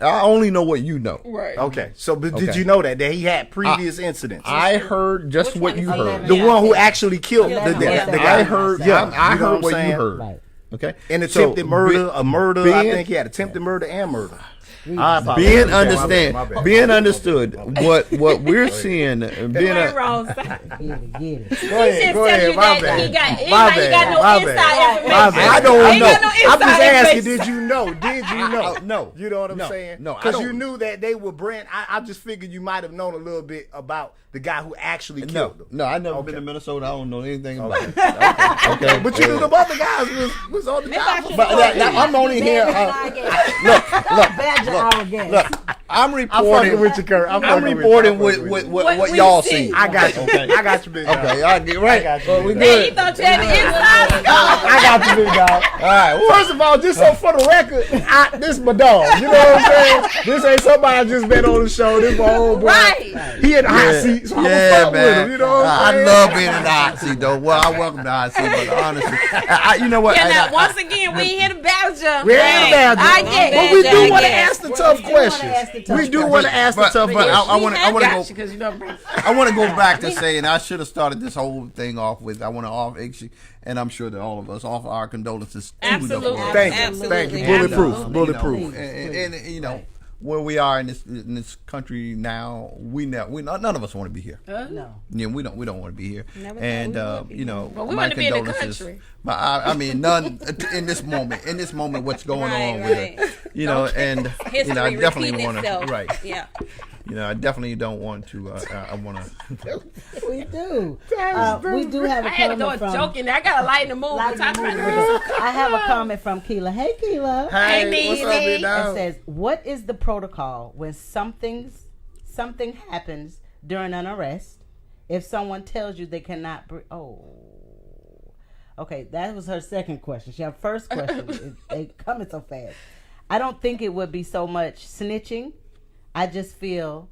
[SPEAKER 6] only know what you know.
[SPEAKER 2] Right.
[SPEAKER 5] Okay, so but did
[SPEAKER 6] Okay.
[SPEAKER 5] you know that he had previous incidents?
[SPEAKER 6] I heard just
[SPEAKER 3] Which
[SPEAKER 6] what
[SPEAKER 3] one
[SPEAKER 6] you
[SPEAKER 3] is
[SPEAKER 6] heard.
[SPEAKER 5] The
[SPEAKER 3] Yeah.
[SPEAKER 5] one who actually killed
[SPEAKER 3] Yeah.
[SPEAKER 5] the
[SPEAKER 3] Yeah.
[SPEAKER 5] guy.
[SPEAKER 6] I heard.
[SPEAKER 5] Yeah,
[SPEAKER 6] I
[SPEAKER 5] you know
[SPEAKER 6] heard
[SPEAKER 5] what
[SPEAKER 6] what
[SPEAKER 5] I'm
[SPEAKER 6] you
[SPEAKER 5] saying?
[SPEAKER 6] heard.
[SPEAKER 4] Right.
[SPEAKER 6] Okay.
[SPEAKER 5] An attempted murder, a murder. I
[SPEAKER 6] being-
[SPEAKER 5] think he had attempted murder and murder. I apologize.
[SPEAKER 6] Being
[SPEAKER 5] My bad,
[SPEAKER 6] understand,
[SPEAKER 5] my bad.
[SPEAKER 6] being understood, what we're seeing, being
[SPEAKER 2] Wait,
[SPEAKER 6] a,
[SPEAKER 2] Rose.
[SPEAKER 4] Get it.
[SPEAKER 5] Go ahead, go ahead. My bad.
[SPEAKER 2] He got,
[SPEAKER 5] My
[SPEAKER 2] he got no
[SPEAKER 5] bad,
[SPEAKER 2] inside
[SPEAKER 5] my
[SPEAKER 2] information.
[SPEAKER 5] bad.
[SPEAKER 6] I don't
[SPEAKER 2] Ain't
[SPEAKER 6] know.
[SPEAKER 2] got no
[SPEAKER 5] I'm just
[SPEAKER 2] inside
[SPEAKER 5] asking,
[SPEAKER 2] information.
[SPEAKER 5] did you know? Did you know?
[SPEAKER 6] No.
[SPEAKER 5] You know what I'm
[SPEAKER 6] No.
[SPEAKER 5] saying?
[SPEAKER 6] No, I
[SPEAKER 5] Because you
[SPEAKER 6] don't.
[SPEAKER 5] knew that they were brand. I just figured you might have known a little bit about the guy who actually
[SPEAKER 6] no,
[SPEAKER 5] killed them.
[SPEAKER 6] no. I never
[SPEAKER 5] Okay.
[SPEAKER 6] been to Minnesota. I don't know anything about it. Okay,
[SPEAKER 5] But you knew the other guys was on the
[SPEAKER 3] Maybe I
[SPEAKER 5] job.
[SPEAKER 3] should
[SPEAKER 6] But
[SPEAKER 3] have
[SPEAKER 6] that- I'm only here.
[SPEAKER 4] Badger our guest.
[SPEAKER 6] Look, I'm
[SPEAKER 5] I'm
[SPEAKER 6] reporting.
[SPEAKER 5] fucking with you, Kurt.
[SPEAKER 6] I'm reporting with what
[SPEAKER 2] we
[SPEAKER 6] y'all
[SPEAKER 2] see.
[SPEAKER 6] see.
[SPEAKER 5] I got you.
[SPEAKER 6] Okay.
[SPEAKER 5] I got you, big dog.
[SPEAKER 6] Okay, I get right.
[SPEAKER 5] I got you,
[SPEAKER 6] Well, we
[SPEAKER 5] big
[SPEAKER 2] Man, you
[SPEAKER 6] good.
[SPEAKER 2] thought you had the inside scoop.
[SPEAKER 5] I got you, big dog.
[SPEAKER 6] All right. well,
[SPEAKER 5] First of all, just so for the record, this is my dog. You know what I'm saying? This ain't somebody I just been on the show. This my old boy.
[SPEAKER 2] Right.
[SPEAKER 5] He in the hot seat, so I'm gonna fuck with him. You know what I'm
[SPEAKER 6] I
[SPEAKER 5] saying?
[SPEAKER 6] love being in the hot seat, though. Well, I welcome the hot seat, but honestly, you know what?
[SPEAKER 2] Yeah,
[SPEAKER 6] I-
[SPEAKER 2] now,
[SPEAKER 6] I-
[SPEAKER 2] once again, we ain't here to badger.
[SPEAKER 5] We ain't
[SPEAKER 2] Hey,
[SPEAKER 5] bad,
[SPEAKER 2] I get
[SPEAKER 5] but
[SPEAKER 2] it.
[SPEAKER 5] we do
[SPEAKER 3] I
[SPEAKER 5] want to
[SPEAKER 3] guess.
[SPEAKER 5] ask the tough questions. We do want to ask the tough
[SPEAKER 6] but
[SPEAKER 5] questions.
[SPEAKER 6] I want to go.
[SPEAKER 2] because you know.
[SPEAKER 6] I want to go back to saying I should have started this whole thing off with I want to offer, and I'm sure that all of us offer our condolences. to the
[SPEAKER 2] Absolutely.
[SPEAKER 6] world.
[SPEAKER 5] Thank you,
[SPEAKER 3] Absolutely.
[SPEAKER 5] thank you.
[SPEAKER 3] Absolutely.
[SPEAKER 5] Bulletproof,
[SPEAKER 6] You
[SPEAKER 5] bulletproof.
[SPEAKER 6] know, and you know where we are in this country now. None of us want to be here.
[SPEAKER 4] No.
[SPEAKER 6] Yeah, we don't want to be here.
[SPEAKER 3] Never
[SPEAKER 6] And
[SPEAKER 3] thought we would be
[SPEAKER 6] you know,
[SPEAKER 2] Well, we
[SPEAKER 6] my
[SPEAKER 2] want to be in the
[SPEAKER 6] condolences.
[SPEAKER 2] country.
[SPEAKER 6] But I mean, none in this moment. In this moment, what's going
[SPEAKER 3] Right,
[SPEAKER 6] on
[SPEAKER 3] right.
[SPEAKER 6] with it? You know, and
[SPEAKER 3] History
[SPEAKER 6] you know, I definitely
[SPEAKER 3] repeating
[SPEAKER 6] want to.
[SPEAKER 3] itself.
[SPEAKER 6] Right.
[SPEAKER 3] Yeah.
[SPEAKER 6] You know, I definitely don't want to. I want to.
[SPEAKER 4] We do. We do have a
[SPEAKER 2] I had to
[SPEAKER 4] comment
[SPEAKER 2] go
[SPEAKER 4] from.
[SPEAKER 2] joking. I got to lighten the mood.
[SPEAKER 4] Lighten
[SPEAKER 2] Talk
[SPEAKER 4] the
[SPEAKER 2] about
[SPEAKER 4] mood.
[SPEAKER 2] this.
[SPEAKER 4] I have a comment from Keela. Hey, Keela.
[SPEAKER 5] Hey, what's up,
[SPEAKER 2] Neely.
[SPEAKER 5] big
[SPEAKER 4] It
[SPEAKER 5] dog?
[SPEAKER 4] says, "What is the protocol when something happens during an arrest? If someone tells you they cannot breathe." Oh, okay. That was her second question. She had first question. They coming so fast. I don't think it would be so much snitching. I just feel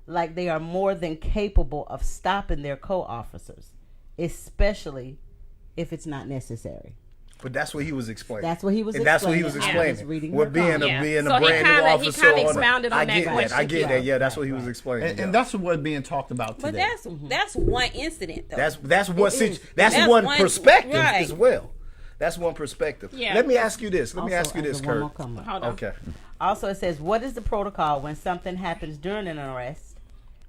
[SPEAKER 4] like they are more than capable of stopping their co-officers, especially if it's not necessary.
[SPEAKER 5] But that's what he was explaining.
[SPEAKER 4] That's what he was
[SPEAKER 5] And that's what he was
[SPEAKER 4] explaining. I was
[SPEAKER 5] explaining.
[SPEAKER 4] reading
[SPEAKER 5] With
[SPEAKER 4] her
[SPEAKER 5] being
[SPEAKER 4] comment.
[SPEAKER 2] Yeah.
[SPEAKER 5] being
[SPEAKER 2] So
[SPEAKER 5] a
[SPEAKER 2] he
[SPEAKER 5] brand
[SPEAKER 2] kinda-
[SPEAKER 5] new
[SPEAKER 2] he
[SPEAKER 5] officer.
[SPEAKER 2] kinda
[SPEAKER 5] on the-
[SPEAKER 2] expounded on
[SPEAKER 5] I
[SPEAKER 2] that
[SPEAKER 5] get that. I
[SPEAKER 2] question.
[SPEAKER 5] get that. Yeah, that's what he was explaining.
[SPEAKER 6] And,
[SPEAKER 5] yeah.
[SPEAKER 6] and that's what's being talked about
[SPEAKER 3] But
[SPEAKER 6] today.
[SPEAKER 3] that's one incident though.
[SPEAKER 5] That's one that's
[SPEAKER 3] That's
[SPEAKER 5] one
[SPEAKER 3] one-
[SPEAKER 5] perspective
[SPEAKER 3] right.
[SPEAKER 5] as well. That's one perspective.
[SPEAKER 2] Yeah.
[SPEAKER 5] Let me ask you this. Let me
[SPEAKER 4] Also,
[SPEAKER 5] ask you this,
[SPEAKER 4] as a one more
[SPEAKER 5] Kurt.
[SPEAKER 4] comment.
[SPEAKER 2] Hold on.
[SPEAKER 5] Okay.
[SPEAKER 4] Also, it says, what is the protocol when something happens during an arrest?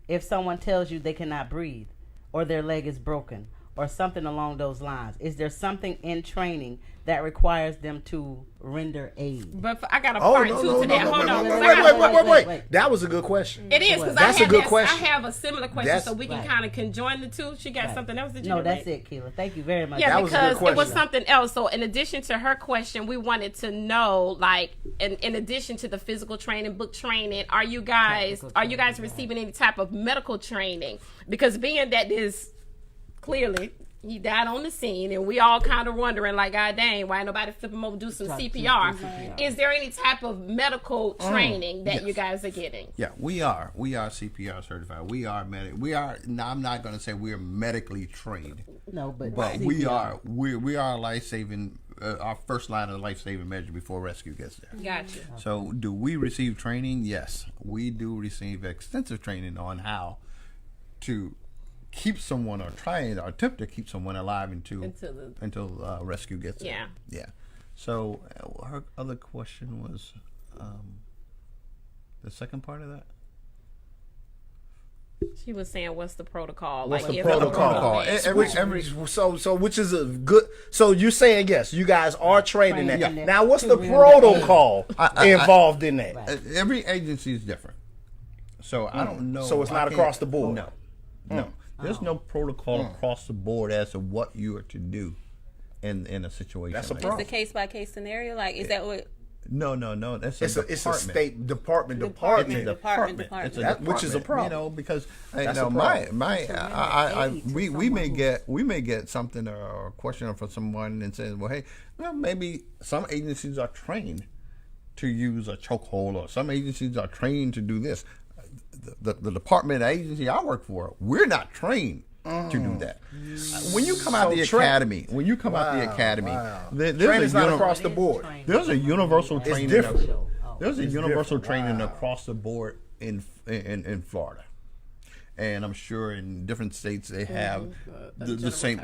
[SPEAKER 4] If someone tells you they cannot breathe, or their leg is broken, or something along those lines, is there something in training that requires them to render aid?
[SPEAKER 2] But I got a
[SPEAKER 5] Oh,
[SPEAKER 2] part
[SPEAKER 5] no,
[SPEAKER 2] two
[SPEAKER 5] no,
[SPEAKER 2] to
[SPEAKER 5] no,
[SPEAKER 2] that.
[SPEAKER 5] no,
[SPEAKER 2] Hold
[SPEAKER 5] no,
[SPEAKER 2] on.
[SPEAKER 5] no,
[SPEAKER 2] 'cause
[SPEAKER 5] wait,
[SPEAKER 2] I got-
[SPEAKER 4] wait.
[SPEAKER 5] That was a good question.
[SPEAKER 2] It is because
[SPEAKER 5] That's
[SPEAKER 2] I
[SPEAKER 5] a good
[SPEAKER 2] have
[SPEAKER 5] question.
[SPEAKER 2] I have a similar question,
[SPEAKER 5] That's-
[SPEAKER 2] so we can
[SPEAKER 4] Right.
[SPEAKER 2] kind of conjoin the two. She got
[SPEAKER 4] Right.
[SPEAKER 2] something else. Did you?
[SPEAKER 4] No,
[SPEAKER 2] do,
[SPEAKER 4] that's
[SPEAKER 2] Rick?
[SPEAKER 4] it, Keela. Thank you very much.
[SPEAKER 2] Yeah,
[SPEAKER 5] That was a good
[SPEAKER 2] because it was
[SPEAKER 5] question.
[SPEAKER 2] something else. So, in addition to her question, we wanted to know, like, in addition to the physical training, book training, are you guys receiving any type of medical training? Because being that this clearly he died on the scene, and we all kind of wondering, like, God dang, why nobody flip him over, do some CPR? Is there any type of medical training that you guys are getting?
[SPEAKER 6] Yeah, we are CPR certified. We are now, I'm not going to say we're medically trained,
[SPEAKER 4] No, but
[SPEAKER 6] but we are life saving. Our first line of life saving measure before rescue gets there.
[SPEAKER 2] Gotcha.
[SPEAKER 6] So, do we receive training? Yes, we do receive extensive training on how to keep someone or attempt to keep someone alive until rescue gets there. Yeah. So her other question was the second part of that.
[SPEAKER 2] She was saying, "What's the protocol?"
[SPEAKER 5] What's the
[SPEAKER 2] if
[SPEAKER 5] protocol?
[SPEAKER 6] Every
[SPEAKER 5] So which is a good. So you're saying yes, you guys are training that.
[SPEAKER 4] Training
[SPEAKER 5] Now, what's
[SPEAKER 4] to
[SPEAKER 5] the
[SPEAKER 4] render
[SPEAKER 5] protocol involved in that?
[SPEAKER 6] every agency is different. So I don't know.
[SPEAKER 5] So it's
[SPEAKER 6] I
[SPEAKER 5] not
[SPEAKER 6] can't-
[SPEAKER 5] across the board?
[SPEAKER 6] No. There's no protocol across the board as to what you are to do in a situation.
[SPEAKER 5] That's a
[SPEAKER 6] like
[SPEAKER 5] problem.
[SPEAKER 3] It's a case by case scenario. Like, is that what?
[SPEAKER 6] No. That's
[SPEAKER 5] It's a state department.
[SPEAKER 6] It's a
[SPEAKER 3] Department.
[SPEAKER 6] It's a
[SPEAKER 5] That- which is a
[SPEAKER 6] department,
[SPEAKER 5] problem.
[SPEAKER 6] You know, because
[SPEAKER 5] That's
[SPEAKER 6] you know,
[SPEAKER 5] a problem.
[SPEAKER 6] we may get something or a question from someone and says, well, hey, well, maybe some agencies are trained to use a chokehold, or some agencies are trained to do this. The department agency I work for, we're not trained to do that. When you come out the academy,
[SPEAKER 5] Training's not across the board.
[SPEAKER 6] there's a universal training.
[SPEAKER 5] different.
[SPEAKER 6] There's a universal
[SPEAKER 5] different.
[SPEAKER 6] training
[SPEAKER 5] Wow.
[SPEAKER 6] across the board in Florida, and I'm sure in different states they have the same.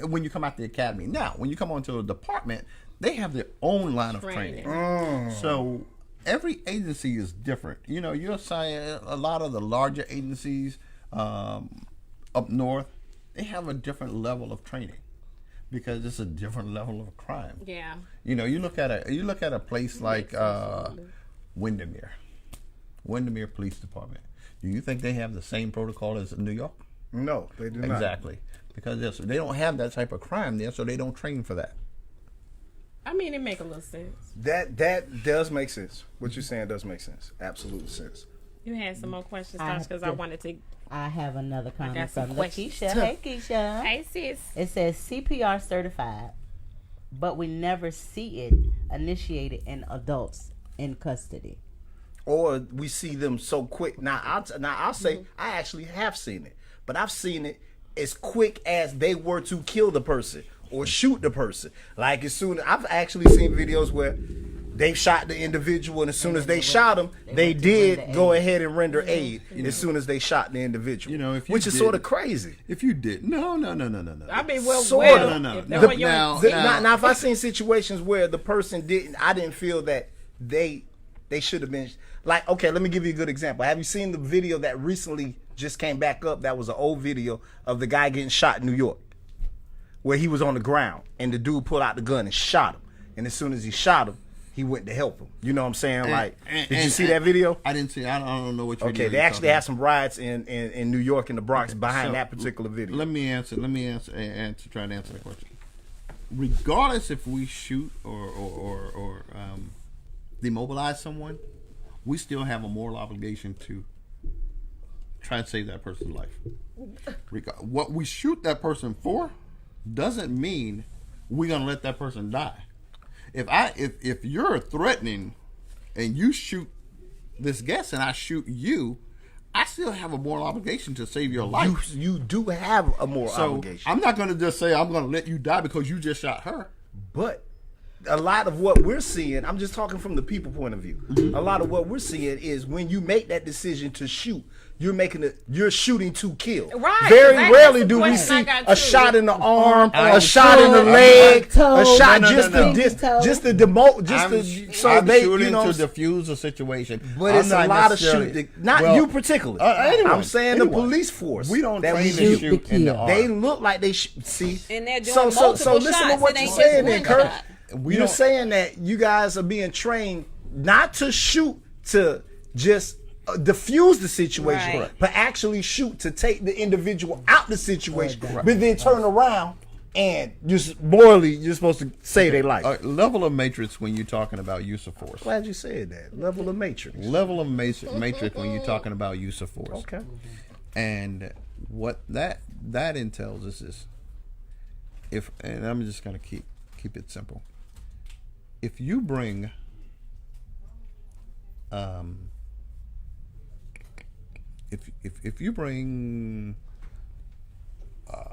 [SPEAKER 6] When you come out the academy, now when you come onto a department, they have their own line of training. So every agency is different. You know, you'll say a lot of the larger agencies up north, they have a different level of training because it's a different level of crime.
[SPEAKER 2] Yeah.
[SPEAKER 6] You know, you look at a place like Windermere Police Department. Do you think they have the same protocol as New York?
[SPEAKER 5] No, they do not.
[SPEAKER 6] Exactly, because they don't have that type of crime there, so they don't train for that.
[SPEAKER 2] I mean, it make a little sense.
[SPEAKER 5] That does make sense. What you're saying does make sense. Absolute sense.
[SPEAKER 2] You had some more questions,
[SPEAKER 4] I
[SPEAKER 2] because I
[SPEAKER 4] have-
[SPEAKER 2] wanted to.
[SPEAKER 4] I have another comment
[SPEAKER 2] got some
[SPEAKER 4] from
[SPEAKER 2] questions,
[SPEAKER 4] Lakeisha.
[SPEAKER 2] too.
[SPEAKER 4] Hey, Keisha.
[SPEAKER 2] Hey, sis.
[SPEAKER 4] It says CPR certified, but we never see it initiated in adults in custody.
[SPEAKER 5] Or we see them so quick. Now I'll say I actually have seen it, but I've seen it as quick as they were to kill the person or shoot the person. Like as soon I've actually seen videos where they shot the individual, and as soon as they shot him, they did go ahead and render aid as soon as they shot the individual.
[SPEAKER 6] You know, if you
[SPEAKER 5] which is sort of crazy.
[SPEAKER 6] If you did, no.
[SPEAKER 2] I mean, well,
[SPEAKER 5] Sort
[SPEAKER 2] well,
[SPEAKER 5] of.
[SPEAKER 6] No.
[SPEAKER 2] if that were your-
[SPEAKER 5] Now, if I seen situations where the person I didn't feel that they should have been like. Okay, let me give you a good example. Have you seen the video that recently just came back up? That was an old video of the guy getting shot in New York, where he was on the ground and the dude pulled out the gun and shot him. And as soon as he shot him, he went to help him. You know what I'm saying? Did you see that video?
[SPEAKER 6] I didn't see. I don't know which video.
[SPEAKER 5] Okay, they actually had some riots in New York and the Bronx behind that particular video.
[SPEAKER 6] Let me answer. Try and answer the question. Regardless if we shoot or demobilize someone, we still have a moral obligation to try and save that person's life. What we shoot that person for doesn't mean we're gonna let that person die. If you're threatening and you shoot this guest and I shoot you, I still have a moral obligation to save your life.
[SPEAKER 5] You do have a moral obligation.
[SPEAKER 6] I'm not going to just say I'm going to let you die because you just shot her.
[SPEAKER 5] But a lot of what we're seeing, I'm just talking from the people point of view. A lot of what we're seeing is when you make that decision to shoot, you're shooting to kill.
[SPEAKER 2] Right,
[SPEAKER 5] Very
[SPEAKER 2] exactly.
[SPEAKER 5] rarely
[SPEAKER 2] That's
[SPEAKER 5] do
[SPEAKER 2] the
[SPEAKER 5] we
[SPEAKER 2] question I
[SPEAKER 5] see
[SPEAKER 2] got
[SPEAKER 5] a
[SPEAKER 2] too.
[SPEAKER 5] shot in the arm,
[SPEAKER 6] I'm
[SPEAKER 5] a shot in the
[SPEAKER 4] sure-
[SPEAKER 5] leg,
[SPEAKER 4] toe.
[SPEAKER 5] a shot
[SPEAKER 6] No,
[SPEAKER 5] just
[SPEAKER 6] no.
[SPEAKER 5] to demote,
[SPEAKER 6] I'm shooting to defuse the situation.
[SPEAKER 5] But
[SPEAKER 6] I'm
[SPEAKER 5] it's a
[SPEAKER 6] not
[SPEAKER 5] lot of
[SPEAKER 6] necessarily-
[SPEAKER 5] shooting. Not
[SPEAKER 6] Well,
[SPEAKER 5] you particularly.
[SPEAKER 6] anyone,
[SPEAKER 5] I'm saying
[SPEAKER 6] anyone.
[SPEAKER 5] the police force.
[SPEAKER 6] We don't
[SPEAKER 5] that
[SPEAKER 6] train
[SPEAKER 5] we
[SPEAKER 6] to
[SPEAKER 5] use.
[SPEAKER 6] shoot in the
[SPEAKER 4] kill.
[SPEAKER 6] arm.
[SPEAKER 5] They look like they see.
[SPEAKER 3] And they're doing
[SPEAKER 5] so
[SPEAKER 3] multiple
[SPEAKER 5] listen to
[SPEAKER 3] shots.
[SPEAKER 5] what
[SPEAKER 3] It
[SPEAKER 5] you're
[SPEAKER 3] ain't
[SPEAKER 5] saying,
[SPEAKER 3] just
[SPEAKER 5] then,
[SPEAKER 3] one
[SPEAKER 5] Kurt.
[SPEAKER 3] shot.
[SPEAKER 5] You're saying that you guys are being trained not to shoot to just diffuse the situation,
[SPEAKER 3] Right.
[SPEAKER 5] but actually shoot to take the individual out the situation,
[SPEAKER 4] Right.
[SPEAKER 5] but then turn around and just morally you're supposed to save their life.
[SPEAKER 6] Level of matrix when you're talking about use of force.
[SPEAKER 5] Glad you said that. Level of matrix.
[SPEAKER 6] Level of matrix when you're talking about use of force.
[SPEAKER 5] Okay.
[SPEAKER 6] And what that entails is this. And I'm just gonna keep it simple. If you bring if you bring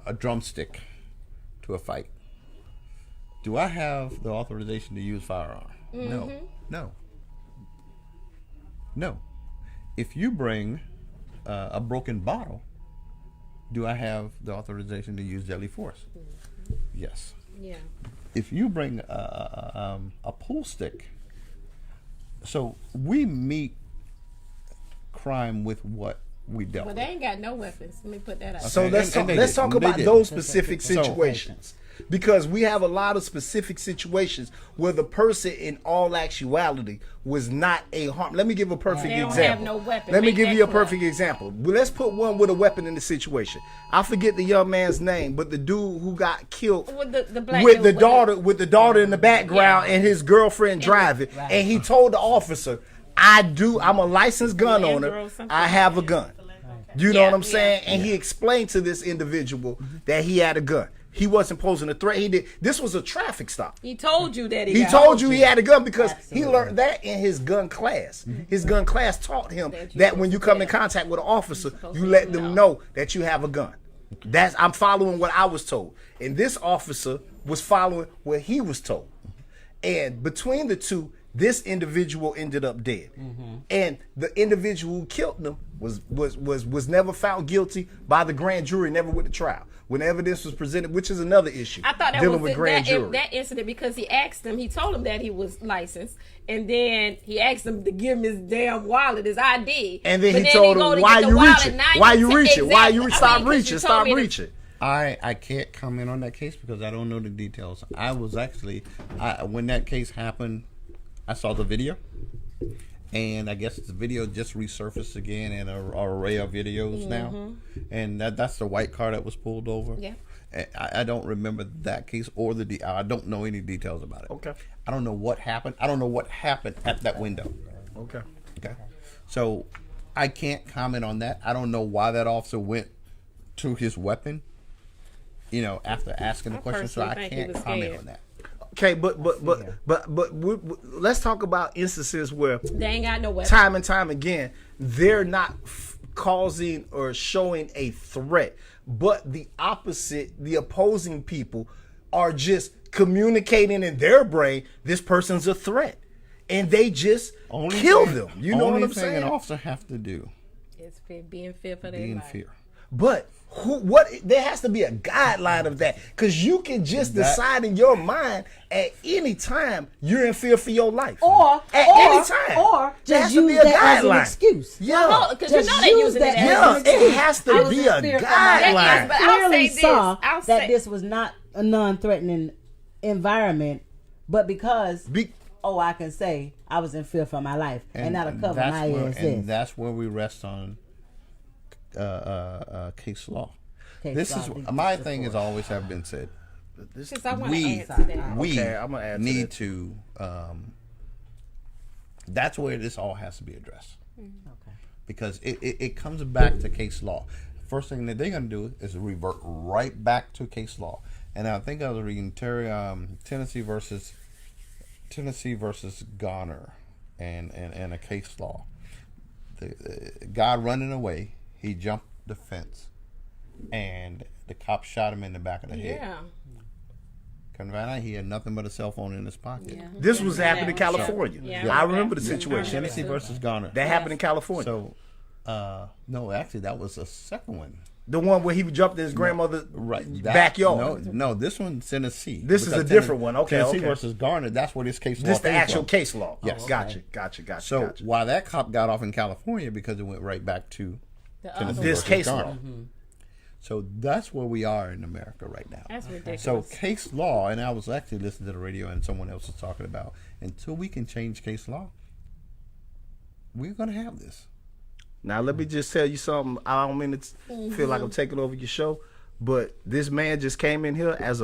[SPEAKER 6] a drumstick to a fight, do I have the authorization to use firearm? No. If you bring a broken bottle, do I have the authorization to use deadly force? Yes.
[SPEAKER 2] Yeah.
[SPEAKER 6] If you bring a pool stick, so we meet crime with what we dealt
[SPEAKER 2] Well,
[SPEAKER 6] with.
[SPEAKER 2] they ain't got no weapons. Let me put that out.
[SPEAKER 5] So
[SPEAKER 6] And-
[SPEAKER 5] let's
[SPEAKER 6] and they
[SPEAKER 5] let's
[SPEAKER 6] did.
[SPEAKER 5] talk
[SPEAKER 6] They
[SPEAKER 5] about
[SPEAKER 6] did.
[SPEAKER 5] those specific
[SPEAKER 6] So-
[SPEAKER 5] situations, because we have a lot of specific situations where the person, in all actuality, was not a harm. Let me give a perfect
[SPEAKER 2] They don't
[SPEAKER 5] example.
[SPEAKER 2] have no weapon.
[SPEAKER 5] Let me
[SPEAKER 2] Make
[SPEAKER 5] give
[SPEAKER 2] that
[SPEAKER 5] you a
[SPEAKER 2] clear.
[SPEAKER 5] perfect example. Well, let's put one with a weapon in the situation. I forget the young man's name, but the dude who got killed
[SPEAKER 2] With the black
[SPEAKER 5] with
[SPEAKER 2] dude
[SPEAKER 5] the daughter, with the daughter in the background,
[SPEAKER 2] Yeah.
[SPEAKER 5] and his girlfriend driving, and he told the officer, I'm a licensed gun
[SPEAKER 2] Landro
[SPEAKER 5] owner.
[SPEAKER 2] or something.
[SPEAKER 5] I have a gun. You know
[SPEAKER 2] Yeah,
[SPEAKER 5] what I'm
[SPEAKER 2] yeah.
[SPEAKER 5] saying? And he explained to this individual that he had a gun. He wasn't posing a threat. He did. This was a traffic stop.
[SPEAKER 2] He told you that
[SPEAKER 5] He
[SPEAKER 2] got
[SPEAKER 5] told you he had a gun because he
[SPEAKER 4] Absolutely.
[SPEAKER 5] learned that in his gun class. His gun class taught him
[SPEAKER 2] That you
[SPEAKER 5] that when you come in
[SPEAKER 2] supposed to
[SPEAKER 5] contact with an officer,
[SPEAKER 2] supposed
[SPEAKER 5] you
[SPEAKER 2] to
[SPEAKER 5] let them
[SPEAKER 2] know.
[SPEAKER 5] know that you have a gun. I'm following what I was told. And this officer was following what he was told. And between the two, this individual ended up dead. And the individual who killed them was never found guilty by the grand jury, never went to trial. When evidence was presented, which is another issue.
[SPEAKER 2] I thought that
[SPEAKER 5] dealing
[SPEAKER 2] was
[SPEAKER 5] with grand jury.
[SPEAKER 2] that incident because he asked him. He told him that he was licensed, and then he asked him to give him his damn wallet, his ID.
[SPEAKER 5] And then
[SPEAKER 2] But
[SPEAKER 5] he told
[SPEAKER 2] go
[SPEAKER 5] him,
[SPEAKER 2] to
[SPEAKER 5] "Why
[SPEAKER 2] get the
[SPEAKER 5] you
[SPEAKER 2] wallet,
[SPEAKER 5] reaching?
[SPEAKER 2] now
[SPEAKER 5] Why you
[SPEAKER 2] ta-
[SPEAKER 5] reaching? Why you
[SPEAKER 2] exactly.
[SPEAKER 5] stop
[SPEAKER 2] 'Cause you
[SPEAKER 5] reaching?
[SPEAKER 2] told
[SPEAKER 5] Stop
[SPEAKER 2] me to-
[SPEAKER 5] reaching."
[SPEAKER 6] I can't comment on that case because I don't know the details. I was actually when that case happened, I saw the video, and I guess the video just resurfaced again in an array of videos now, and that's the white car that was pulled over.
[SPEAKER 2] Yeah.
[SPEAKER 6] I don't remember that case or I don't know any details about it.
[SPEAKER 5] Okay.
[SPEAKER 6] I don't know what happened. I don't know what happened at that window.
[SPEAKER 5] Okay.
[SPEAKER 6] Okay. So I can't comment on that. I don't know why that officer went to his weapon, after asking the question. So I
[SPEAKER 2] personally think he
[SPEAKER 6] can't
[SPEAKER 2] was
[SPEAKER 6] comment
[SPEAKER 2] scared.
[SPEAKER 6] on that.
[SPEAKER 5] Okay, but let's talk about instances where
[SPEAKER 2] They ain't got no weapon.
[SPEAKER 5] time and time again they're not causing or showing a threat, but the opposite, the opposing people are just communicating in their brain this person's a threat, and they just kill them. You know what I'm saying?
[SPEAKER 6] An officer have to do
[SPEAKER 2] It's being fear for their
[SPEAKER 6] be in
[SPEAKER 2] life.
[SPEAKER 6] fear.
[SPEAKER 5] But there has to be a guideline of that, because you can just decide in your mind at any time you're in fear for your life.
[SPEAKER 4] Or
[SPEAKER 5] any time.
[SPEAKER 4] or
[SPEAKER 5] There has
[SPEAKER 4] just
[SPEAKER 5] to
[SPEAKER 4] use
[SPEAKER 5] be a
[SPEAKER 4] that as an
[SPEAKER 5] guideline.
[SPEAKER 4] excuse.
[SPEAKER 5] Yeah.
[SPEAKER 2] Because you
[SPEAKER 4] Just
[SPEAKER 2] know they're
[SPEAKER 4] use
[SPEAKER 2] using
[SPEAKER 4] that
[SPEAKER 2] it as
[SPEAKER 5] Yeah,
[SPEAKER 4] as an excuse.
[SPEAKER 5] it has
[SPEAKER 4] I
[SPEAKER 5] to
[SPEAKER 4] was
[SPEAKER 5] be
[SPEAKER 4] in
[SPEAKER 5] a
[SPEAKER 4] fear for my
[SPEAKER 5] guideline.
[SPEAKER 4] life.
[SPEAKER 2] But I'll
[SPEAKER 4] Clearly
[SPEAKER 2] say this.
[SPEAKER 4] saw
[SPEAKER 2] I'll
[SPEAKER 4] that
[SPEAKER 2] say-
[SPEAKER 4] this was not a non-threatening environment, but because I can say I was in fear for my life, and that'll cover
[SPEAKER 6] that's
[SPEAKER 4] my
[SPEAKER 6] where,
[SPEAKER 4] ass.
[SPEAKER 6] and that's where we rest on case law.
[SPEAKER 4] Case
[SPEAKER 6] This
[SPEAKER 4] law,
[SPEAKER 6] is
[SPEAKER 4] these
[SPEAKER 6] my
[SPEAKER 4] are
[SPEAKER 6] thing has always have been said.
[SPEAKER 2] Since I want to
[SPEAKER 6] We
[SPEAKER 2] add to that.
[SPEAKER 6] we
[SPEAKER 5] Okay, I'm gonna add to
[SPEAKER 6] need
[SPEAKER 5] that.
[SPEAKER 6] to. That's where this all has to be addressed.
[SPEAKER 4] Okay.
[SPEAKER 6] Because it comes back to case law. First thing that they're going to do is revert right back to case law. And I think I was reading Tennessee versus Garner and a case law. The guy running away, he jumped the fence, and the cop shot him in the back of the head.
[SPEAKER 2] Yeah.
[SPEAKER 6] Come to find out, he had nothing but a cell phone in his pocket.
[SPEAKER 2] Yeah.
[SPEAKER 5] This was happening in California.
[SPEAKER 2] Yeah.
[SPEAKER 5] I remember the
[SPEAKER 2] Yeah.
[SPEAKER 5] situation.
[SPEAKER 6] Tennessee versus Garner.
[SPEAKER 5] That happened in California.
[SPEAKER 6] So, no, actually, that was the second one.
[SPEAKER 5] The one where he jumped in his grandmother's
[SPEAKER 6] That-
[SPEAKER 5] backyard.
[SPEAKER 6] No, this one's Tennessee.
[SPEAKER 5] This is
[SPEAKER 6] Because
[SPEAKER 5] a different one. Okay,
[SPEAKER 6] Tennessee
[SPEAKER 5] okay.
[SPEAKER 6] versus Garner. That's where this case law
[SPEAKER 5] This the
[SPEAKER 6] came
[SPEAKER 5] actual
[SPEAKER 6] from.
[SPEAKER 5] case law.
[SPEAKER 6] Yes.
[SPEAKER 5] Gotcha.
[SPEAKER 6] So while that cop got off in California because it went right back to
[SPEAKER 2] The
[SPEAKER 6] Tennessee
[SPEAKER 2] other
[SPEAKER 5] This
[SPEAKER 6] versus
[SPEAKER 5] case
[SPEAKER 6] Garner.
[SPEAKER 5] law.
[SPEAKER 6] So that's where we are in America right now.
[SPEAKER 2] That's ridiculous.
[SPEAKER 6] So case law, and I was actually listening to the radio and someone else was talking about, until we can change case law, we're going to have this.
[SPEAKER 5] Now let me just tell you something. I don't mean to feel like I'm taking over your show, but this man just came in here as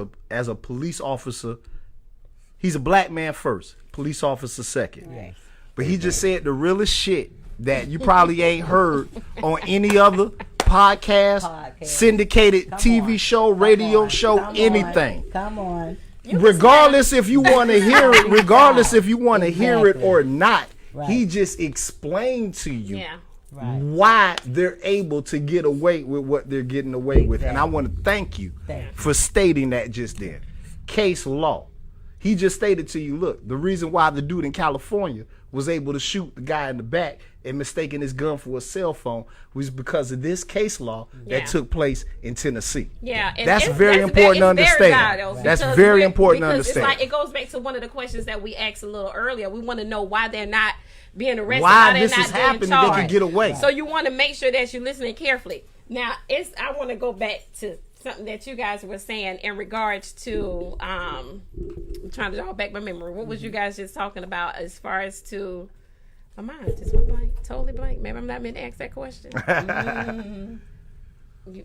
[SPEAKER 5] a police officer. He's a black man first, police officer second.
[SPEAKER 4] Yes.
[SPEAKER 5] But he just said the realest shit that you probably ain't heard on any other podcast, syndicated
[SPEAKER 4] Come
[SPEAKER 5] TV
[SPEAKER 4] on.
[SPEAKER 5] show,
[SPEAKER 4] Come
[SPEAKER 5] radio
[SPEAKER 4] on.
[SPEAKER 5] show,
[SPEAKER 4] Come
[SPEAKER 5] anything.
[SPEAKER 4] on. Come on.
[SPEAKER 5] Regardless if you want to hear it, regardless if you want to hear it or not,
[SPEAKER 4] Right.
[SPEAKER 5] he just explained to you
[SPEAKER 2] Yeah.
[SPEAKER 4] Right.
[SPEAKER 5] why they're able to get away with what they're getting away with. And I
[SPEAKER 4] Exactly.
[SPEAKER 5] want to thank you
[SPEAKER 4] Thank you.
[SPEAKER 5] for stating that just then. Case law. He just stated to you, look, the reason why the dude in California was able to shoot the guy in the back and mistaking his gun for a cell phone was because of this case law
[SPEAKER 2] Yeah.
[SPEAKER 5] that took place in Tennessee.
[SPEAKER 2] Yeah, and
[SPEAKER 5] That's
[SPEAKER 2] it's-
[SPEAKER 5] very important to
[SPEAKER 2] it's very
[SPEAKER 5] understand.
[SPEAKER 2] vital
[SPEAKER 5] That's
[SPEAKER 2] because
[SPEAKER 5] very
[SPEAKER 2] we're-
[SPEAKER 5] important to
[SPEAKER 2] because
[SPEAKER 5] understand.
[SPEAKER 2] It's like it goes back to one of the questions that we asked a little earlier. We want to know why they're not being arrested.
[SPEAKER 5] Why
[SPEAKER 2] they're
[SPEAKER 5] this
[SPEAKER 2] not
[SPEAKER 5] is
[SPEAKER 2] being
[SPEAKER 5] happening, they
[SPEAKER 2] charged.
[SPEAKER 5] can get away.
[SPEAKER 2] So you want to make sure that you're listening carefully. Now, I want to go back to something that you guys were saying in regards to, I'm trying to draw back my memory. What was you guys just talking about as far as to, my mind just went blank, totally blank. Maybe I'm not meant to ask that question.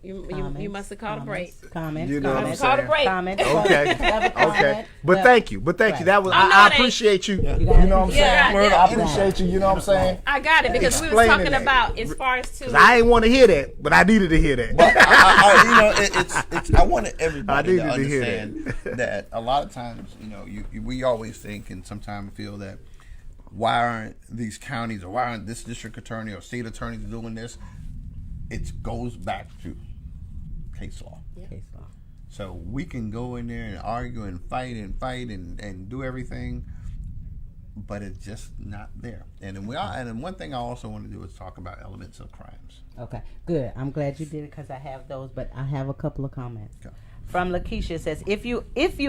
[SPEAKER 2] You must have called a break.
[SPEAKER 4] Comments.
[SPEAKER 5] You know what I'm
[SPEAKER 2] Must have called a
[SPEAKER 5] saying?
[SPEAKER 2] break.
[SPEAKER 4] Comments.
[SPEAKER 5] Okay.
[SPEAKER 4] Have a
[SPEAKER 5] Okay.
[SPEAKER 4] comment.
[SPEAKER 5] But thank you. That was I appreciate you. You know what I'm saying?
[SPEAKER 2] Yeah.
[SPEAKER 5] I appreciate you. You know what I'm saying?
[SPEAKER 2] I got it because we were
[SPEAKER 5] Explaining
[SPEAKER 2] talking
[SPEAKER 5] that.
[SPEAKER 2] about as far as to.
[SPEAKER 5] I ain't want to hear that, but I needed to hear that.
[SPEAKER 6] I wanted everybody to
[SPEAKER 5] I needed to hear
[SPEAKER 6] understand that a lot of times, we always think and sometimes feel that why aren't these counties or why aren't this district attorney or state attorneys doing this? It goes back to case law.
[SPEAKER 2] Yeah.
[SPEAKER 4] Case law.
[SPEAKER 6] So we can go in there and argue and fight and do everything, but it's just not there. And then one thing I also want to do is talk about elements of crimes.
[SPEAKER 4] Okay, good. I'm glad you did it because I have those, but I have a couple of comments.
[SPEAKER 6] Okay.
[SPEAKER 4] From Lakeisha says, if you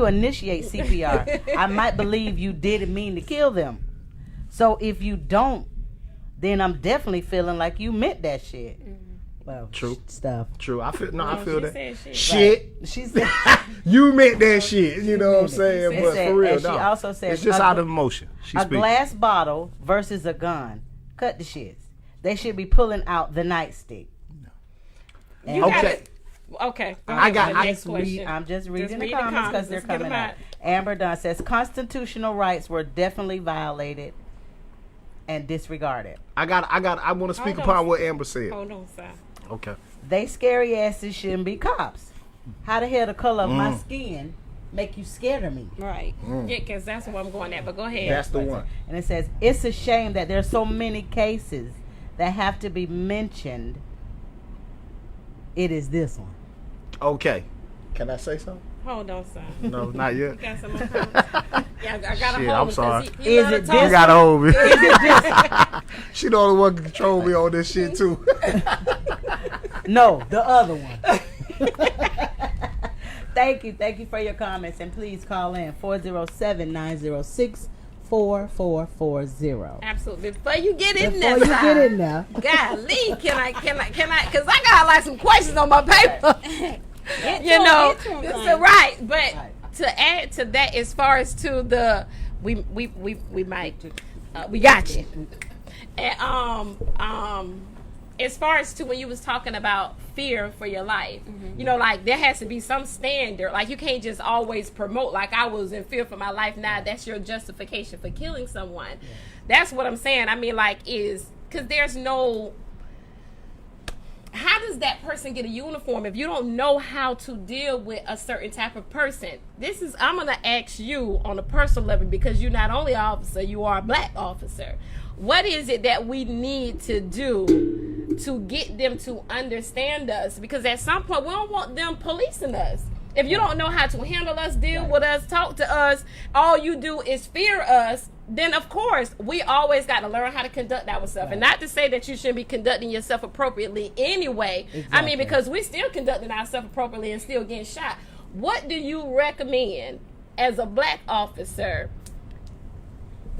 [SPEAKER 4] initiate CPR, I might believe you didn't mean to kill them. So if you don't, then I'm definitely feeling like you meant that shit. Well,
[SPEAKER 5] True.
[SPEAKER 4] stuff.
[SPEAKER 5] True. I feel that.
[SPEAKER 2] Said shit.
[SPEAKER 5] Shit.
[SPEAKER 4] She said,
[SPEAKER 5] You meant that shit. You know what I'm saying?
[SPEAKER 4] It
[SPEAKER 5] But
[SPEAKER 4] said-
[SPEAKER 5] for real,
[SPEAKER 4] and she
[SPEAKER 5] no.
[SPEAKER 4] also said
[SPEAKER 5] It's just
[SPEAKER 4] a-
[SPEAKER 5] out of emotion. She
[SPEAKER 4] a
[SPEAKER 5] speaks.
[SPEAKER 4] glass bottle versus a gun. Cut the shits. They should be pulling out the nightstick.
[SPEAKER 2] You
[SPEAKER 5] Okay.
[SPEAKER 2] gotta- Okay.
[SPEAKER 5] I got-
[SPEAKER 2] for the
[SPEAKER 5] I
[SPEAKER 2] next question.
[SPEAKER 4] I'm just reading the
[SPEAKER 2] read the
[SPEAKER 4] comments because
[SPEAKER 2] comments.
[SPEAKER 4] they're
[SPEAKER 2] Let's get
[SPEAKER 4] coming
[SPEAKER 2] them
[SPEAKER 4] out.
[SPEAKER 2] out.
[SPEAKER 4] Amber Dunn says constitutional rights were definitely violated and disregarded.
[SPEAKER 5] I want to speak
[SPEAKER 2] Hold on.
[SPEAKER 5] upon what Amber said.
[SPEAKER 2] Hold on, sir.
[SPEAKER 5] Okay.
[SPEAKER 4] They scary asses shouldn't be cops. How the hell the color of my skin make you scared of me?
[SPEAKER 3] Right.
[SPEAKER 2] Yeah, because that's what I'm going at. But go ahead.
[SPEAKER 5] That's the one.
[SPEAKER 4] And it says it's a shame that there's so many cases that have to be mentioned. It is this one.
[SPEAKER 5] Okay. Can I say something?
[SPEAKER 2] Hold on, sir.
[SPEAKER 5] No, not yet.
[SPEAKER 2] You got some more comments? Yeah, I got to
[SPEAKER 5] Shit,
[SPEAKER 2] hold
[SPEAKER 5] I'm
[SPEAKER 2] him
[SPEAKER 5] sorry.
[SPEAKER 2] 'cause he
[SPEAKER 4] Is
[SPEAKER 2] love to
[SPEAKER 4] it
[SPEAKER 2] talk.
[SPEAKER 5] You gotta hold me. She the only one can control me on this shit too.
[SPEAKER 4] No, the other one. Thank you for your comments, and please call in 407-906-4440.
[SPEAKER 2] Absolutely. Before you get in
[SPEAKER 4] Before
[SPEAKER 2] there,
[SPEAKER 4] you
[SPEAKER 2] sir.
[SPEAKER 4] get in there,
[SPEAKER 2] Golly, can I? Because I got like some questions on my paper. You know, so, right. But
[SPEAKER 4] Right.
[SPEAKER 2] to add to that, as far as to the, we got you. And as far as to when you was talking about fear for your life, you know, like there has to be some standard. Like you can't just always promote like I was in fear for my life. Now that's your justification for killing someone. That's what I'm saying. I mean, like is because there's no. How does that person get a uniform if you don't know how to deal with a certain type of person? I'm going to ask you on a personal level because you're not only an officer, you are a black officer. What is it that we need to do to get them to understand us? Because at some point, we don't want them policing us. If you don't know how to handle us, deal with us, talk to us, all you do is fear us, then of course we always got to learn how to conduct ourselves. And not to say that you shouldn't be conducting yourself appropriately anyway. I mean, because we still conducting ourselves appropriately and still getting shot. What do you recommend as a black officer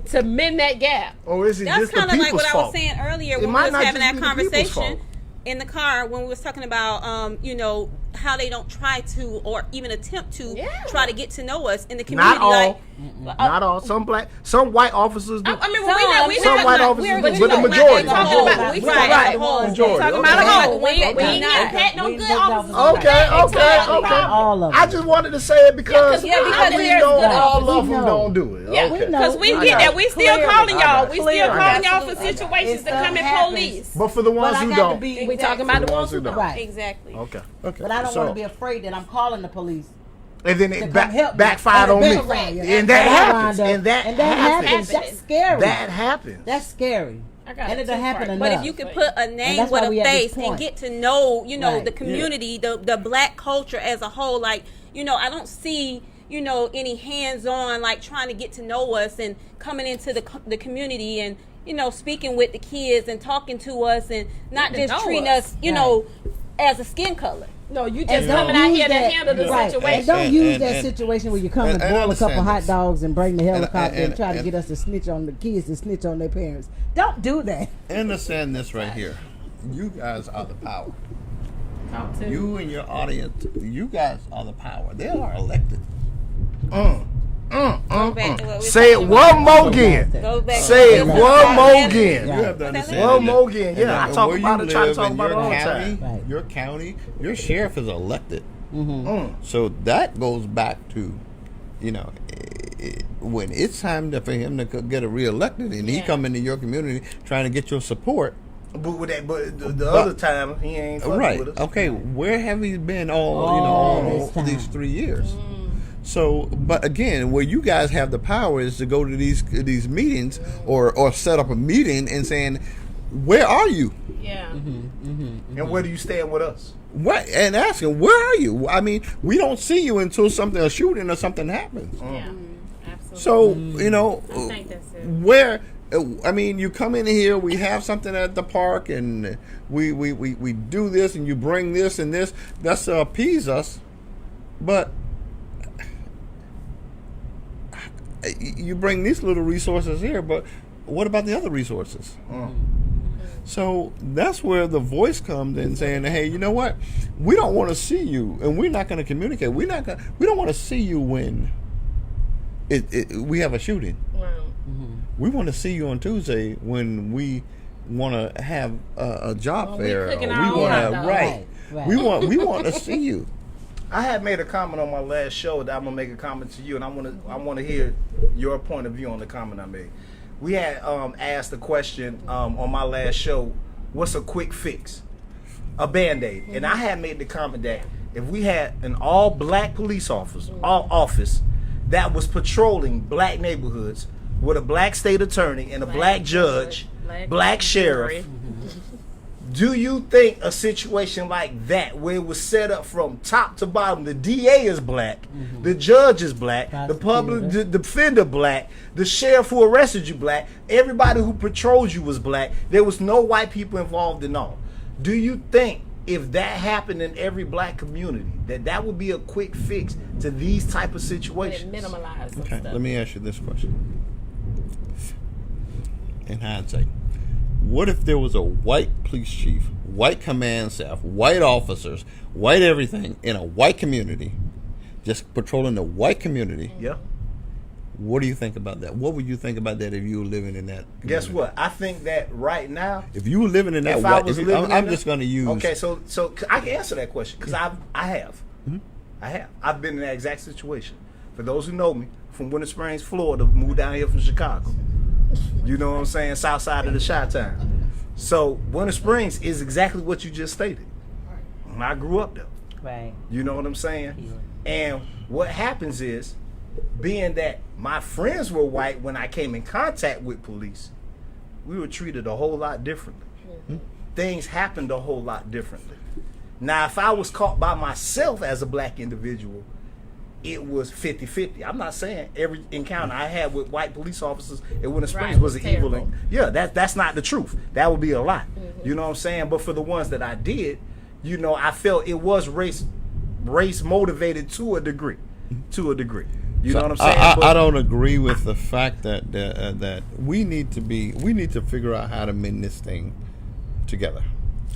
[SPEAKER 2] to mend that gap?
[SPEAKER 5] Or is it
[SPEAKER 3] That's
[SPEAKER 5] just the
[SPEAKER 3] kind of like
[SPEAKER 5] people's
[SPEAKER 3] what
[SPEAKER 5] fault?
[SPEAKER 3] I was saying earlier
[SPEAKER 5] It
[SPEAKER 3] when we
[SPEAKER 5] might
[SPEAKER 3] was
[SPEAKER 5] not
[SPEAKER 3] having
[SPEAKER 5] just
[SPEAKER 3] that
[SPEAKER 5] be the people's
[SPEAKER 3] conversation
[SPEAKER 5] fault.
[SPEAKER 3] in the car when we was talking about, you know, how they don't try to or even attempt to try to get to know us in the community.
[SPEAKER 5] Not all.
[SPEAKER 3] Like,
[SPEAKER 5] Not all. Some white officers do.
[SPEAKER 2] I mean,
[SPEAKER 5] Some white officers do, but the majority.
[SPEAKER 2] Right.
[SPEAKER 5] Majority.
[SPEAKER 2] Talking
[SPEAKER 5] Okay.
[SPEAKER 2] about a whole. We
[SPEAKER 4] Okay.
[SPEAKER 2] ain't not pat no
[SPEAKER 4] We
[SPEAKER 2] good
[SPEAKER 4] good
[SPEAKER 2] officers.
[SPEAKER 4] officers.
[SPEAKER 5] Okay.
[SPEAKER 4] all of
[SPEAKER 5] I
[SPEAKER 4] them.
[SPEAKER 5] just wanted to say it because
[SPEAKER 2] Yeah, because
[SPEAKER 5] I
[SPEAKER 2] there's
[SPEAKER 5] know
[SPEAKER 2] good
[SPEAKER 5] all
[SPEAKER 4] officers.
[SPEAKER 5] of them
[SPEAKER 4] We
[SPEAKER 5] don't do it.
[SPEAKER 2] Yeah,
[SPEAKER 5] Okay.
[SPEAKER 2] because we
[SPEAKER 5] I
[SPEAKER 2] get
[SPEAKER 5] got
[SPEAKER 2] that.
[SPEAKER 5] it.
[SPEAKER 2] We still
[SPEAKER 4] Clearly.
[SPEAKER 2] calling
[SPEAKER 5] I
[SPEAKER 2] y'all.
[SPEAKER 5] got
[SPEAKER 2] We
[SPEAKER 5] it.
[SPEAKER 2] still
[SPEAKER 4] Clearly.
[SPEAKER 2] calling y'all for
[SPEAKER 4] Absolutely.
[SPEAKER 2] situations to
[SPEAKER 4] It
[SPEAKER 2] come in
[SPEAKER 4] happens.
[SPEAKER 2] police.
[SPEAKER 5] But for the
[SPEAKER 4] But
[SPEAKER 5] ones
[SPEAKER 4] I
[SPEAKER 5] who
[SPEAKER 4] got to
[SPEAKER 5] don't,
[SPEAKER 4] be
[SPEAKER 2] We talking about the ones who don't.
[SPEAKER 4] Right.
[SPEAKER 3] exactly.
[SPEAKER 5] okay.
[SPEAKER 4] But I don't want to be afraid that I'm calling the police.
[SPEAKER 5] And then
[SPEAKER 4] to
[SPEAKER 5] it
[SPEAKER 4] come help me.
[SPEAKER 5] backfired on me.
[SPEAKER 2] Correct.
[SPEAKER 5] And that happens. And that
[SPEAKER 4] happens.
[SPEAKER 5] happens.
[SPEAKER 4] That's scary.
[SPEAKER 5] That happens.
[SPEAKER 4] That's scary.
[SPEAKER 2] I got
[SPEAKER 4] And it
[SPEAKER 2] two
[SPEAKER 4] don't happen
[SPEAKER 2] parts.
[SPEAKER 4] enough.
[SPEAKER 3] But if you could put a name
[SPEAKER 4] that's
[SPEAKER 3] with
[SPEAKER 4] why
[SPEAKER 3] a
[SPEAKER 4] we at this
[SPEAKER 3] face and
[SPEAKER 4] point.
[SPEAKER 3] get to know, you know,
[SPEAKER 4] Right.
[SPEAKER 3] the community, the black culture as a whole, like, you know, I don't see, you know, any hands-on, like, trying to get to know us and coming into the community and, you know, speaking with the kids and talking to us and not
[SPEAKER 2] Getting to
[SPEAKER 3] just
[SPEAKER 2] know
[SPEAKER 3] treating
[SPEAKER 2] us.
[SPEAKER 3] us, you know, as a skin color.
[SPEAKER 2] No, you just
[SPEAKER 4] And don't
[SPEAKER 2] coming out
[SPEAKER 4] use
[SPEAKER 2] here to
[SPEAKER 4] that-
[SPEAKER 2] handle the
[SPEAKER 4] right.
[SPEAKER 2] situation.
[SPEAKER 4] And don't use that
[SPEAKER 6] and-
[SPEAKER 4] situation where you come and
[SPEAKER 6] and
[SPEAKER 4] boil a couple
[SPEAKER 6] understand
[SPEAKER 4] hot
[SPEAKER 6] this.
[SPEAKER 4] dogs and bring the helicopter and try to
[SPEAKER 6] and-
[SPEAKER 4] get us to snitch on the kids to snitch on their parents. Don't do that.
[SPEAKER 6] Understand this right here. You guys are the power.
[SPEAKER 2] Talk to
[SPEAKER 6] You and your audience, you guys are the power. They are elected.
[SPEAKER 3] Go back to what we
[SPEAKER 5] Say it
[SPEAKER 3] talking
[SPEAKER 5] one
[SPEAKER 3] about.
[SPEAKER 5] more again.
[SPEAKER 3] Go back
[SPEAKER 5] Say
[SPEAKER 3] to
[SPEAKER 5] it
[SPEAKER 3] what we
[SPEAKER 5] one
[SPEAKER 3] talking
[SPEAKER 5] more
[SPEAKER 3] about.
[SPEAKER 5] again.
[SPEAKER 6] You have to understand.
[SPEAKER 5] One more again.
[SPEAKER 6] and
[SPEAKER 5] Yeah, I
[SPEAKER 6] that
[SPEAKER 5] talk
[SPEAKER 6] where
[SPEAKER 5] about
[SPEAKER 6] you
[SPEAKER 5] it, try to
[SPEAKER 6] live
[SPEAKER 5] talk
[SPEAKER 6] in
[SPEAKER 5] about it
[SPEAKER 6] your
[SPEAKER 5] all the
[SPEAKER 6] county,
[SPEAKER 5] time.
[SPEAKER 4] Right.
[SPEAKER 6] your county, your sheriff is elected.
[SPEAKER 5] Mm.
[SPEAKER 6] So that goes back to, when it's time for him to get reelected, and he
[SPEAKER 2] Yeah.
[SPEAKER 6] come into your community trying to get your support.
[SPEAKER 5] But with that, but the other time he ain't fucking
[SPEAKER 6] Right.
[SPEAKER 5] with us.
[SPEAKER 6] Okay. Where have you been all
[SPEAKER 4] All this time.
[SPEAKER 6] these 3 years? So, but again, where you guys have the power is to go to these meetings or set up a meeting and saying, where are you?
[SPEAKER 2] Yeah.
[SPEAKER 5] And where do you stand with us?
[SPEAKER 6] What? And asking, where are you? I mean, we don't see you until a shooting or something happens.
[SPEAKER 2] Yeah. Absolutely.
[SPEAKER 6] So,
[SPEAKER 2] I think that's it.
[SPEAKER 6] where? I mean, you come in here, we have something at the park, and we do this, and you bring this and this. That's to appease us, but you bring these little resources here. But what about the other resources? So that's where the voice comes in, saying, "Hey, you know what? We don't want to see you, and we're not going to communicate. We don't want to see you when we have a shooting.
[SPEAKER 2] Wow.
[SPEAKER 6] We want to see you on Tuesday when we want to have a job
[SPEAKER 2] When we
[SPEAKER 6] fair.
[SPEAKER 2] cooking
[SPEAKER 6] or
[SPEAKER 2] our
[SPEAKER 6] we
[SPEAKER 2] own hot
[SPEAKER 6] want
[SPEAKER 2] dogs.
[SPEAKER 6] right.
[SPEAKER 4] Right.
[SPEAKER 6] We want to see you.
[SPEAKER 5] I had made a comment on my last show that I'm gonna make a comment to you, and I want to hear your point of view on the comment I made. We had asked the question on my last show, what's a quick fix? A Band-Aid. And I had made the comment that if we had an all-black police office that was patrolling black neighborhoods with a black state attorney and a black judge, black sheriff, do you think a situation like that, where it was set up from top to bottom, the DA is black, the judge is black, the public the defender black, the sheriff who arrested you black, everybody who patrolled you was black, there was no white people involved in all. Do you think if that happened in every black community, that would be a quick fix to these type of situations?
[SPEAKER 2] Minimalize some
[SPEAKER 6] Okay,
[SPEAKER 2] stuff.
[SPEAKER 6] let me ask you this question. In hindsight, what if there was a white police chief, white command staff, white officers, white everything in a white community, just patrolling the white community?
[SPEAKER 5] Yeah.
[SPEAKER 6] What do you think about that? What would you think about that if you were living in that community?
[SPEAKER 5] Guess what? I think that right now,
[SPEAKER 6] If you were living in that
[SPEAKER 5] if I
[SPEAKER 6] white,
[SPEAKER 5] was living
[SPEAKER 6] I'm
[SPEAKER 5] in
[SPEAKER 6] just
[SPEAKER 5] that-
[SPEAKER 6] going to use.
[SPEAKER 5] Okay, so I can answer that question because I have. I have. I've been in that exact situation. For those who know me, from Winter Springs, Florida, moved down here from Chicago. You know what I'm saying? South side of the Chi-Town. So Winter Springs is exactly what you just stated. I grew up there.
[SPEAKER 4] Right.
[SPEAKER 5] You know what I'm saying? And what happens is, being that my friends were white when I came in contact with police, we were treated a whole lot differently. Things happened a whole lot differently. Now, if I was caught by myself as a black individual, it was 50-50. I'm not saying every encounter I had with white police officers in Winter Springs
[SPEAKER 2] Right,
[SPEAKER 5] was an evil
[SPEAKER 2] terrible.
[SPEAKER 5] thing. Yeah, that's not the truth. That would be a lie. You know what I'm saying? But for the ones that I did, I felt it was race motivated to a degree. You know what I'm saying?
[SPEAKER 6] I don't agree with the fact that that we need to figure out how to mend this thing together.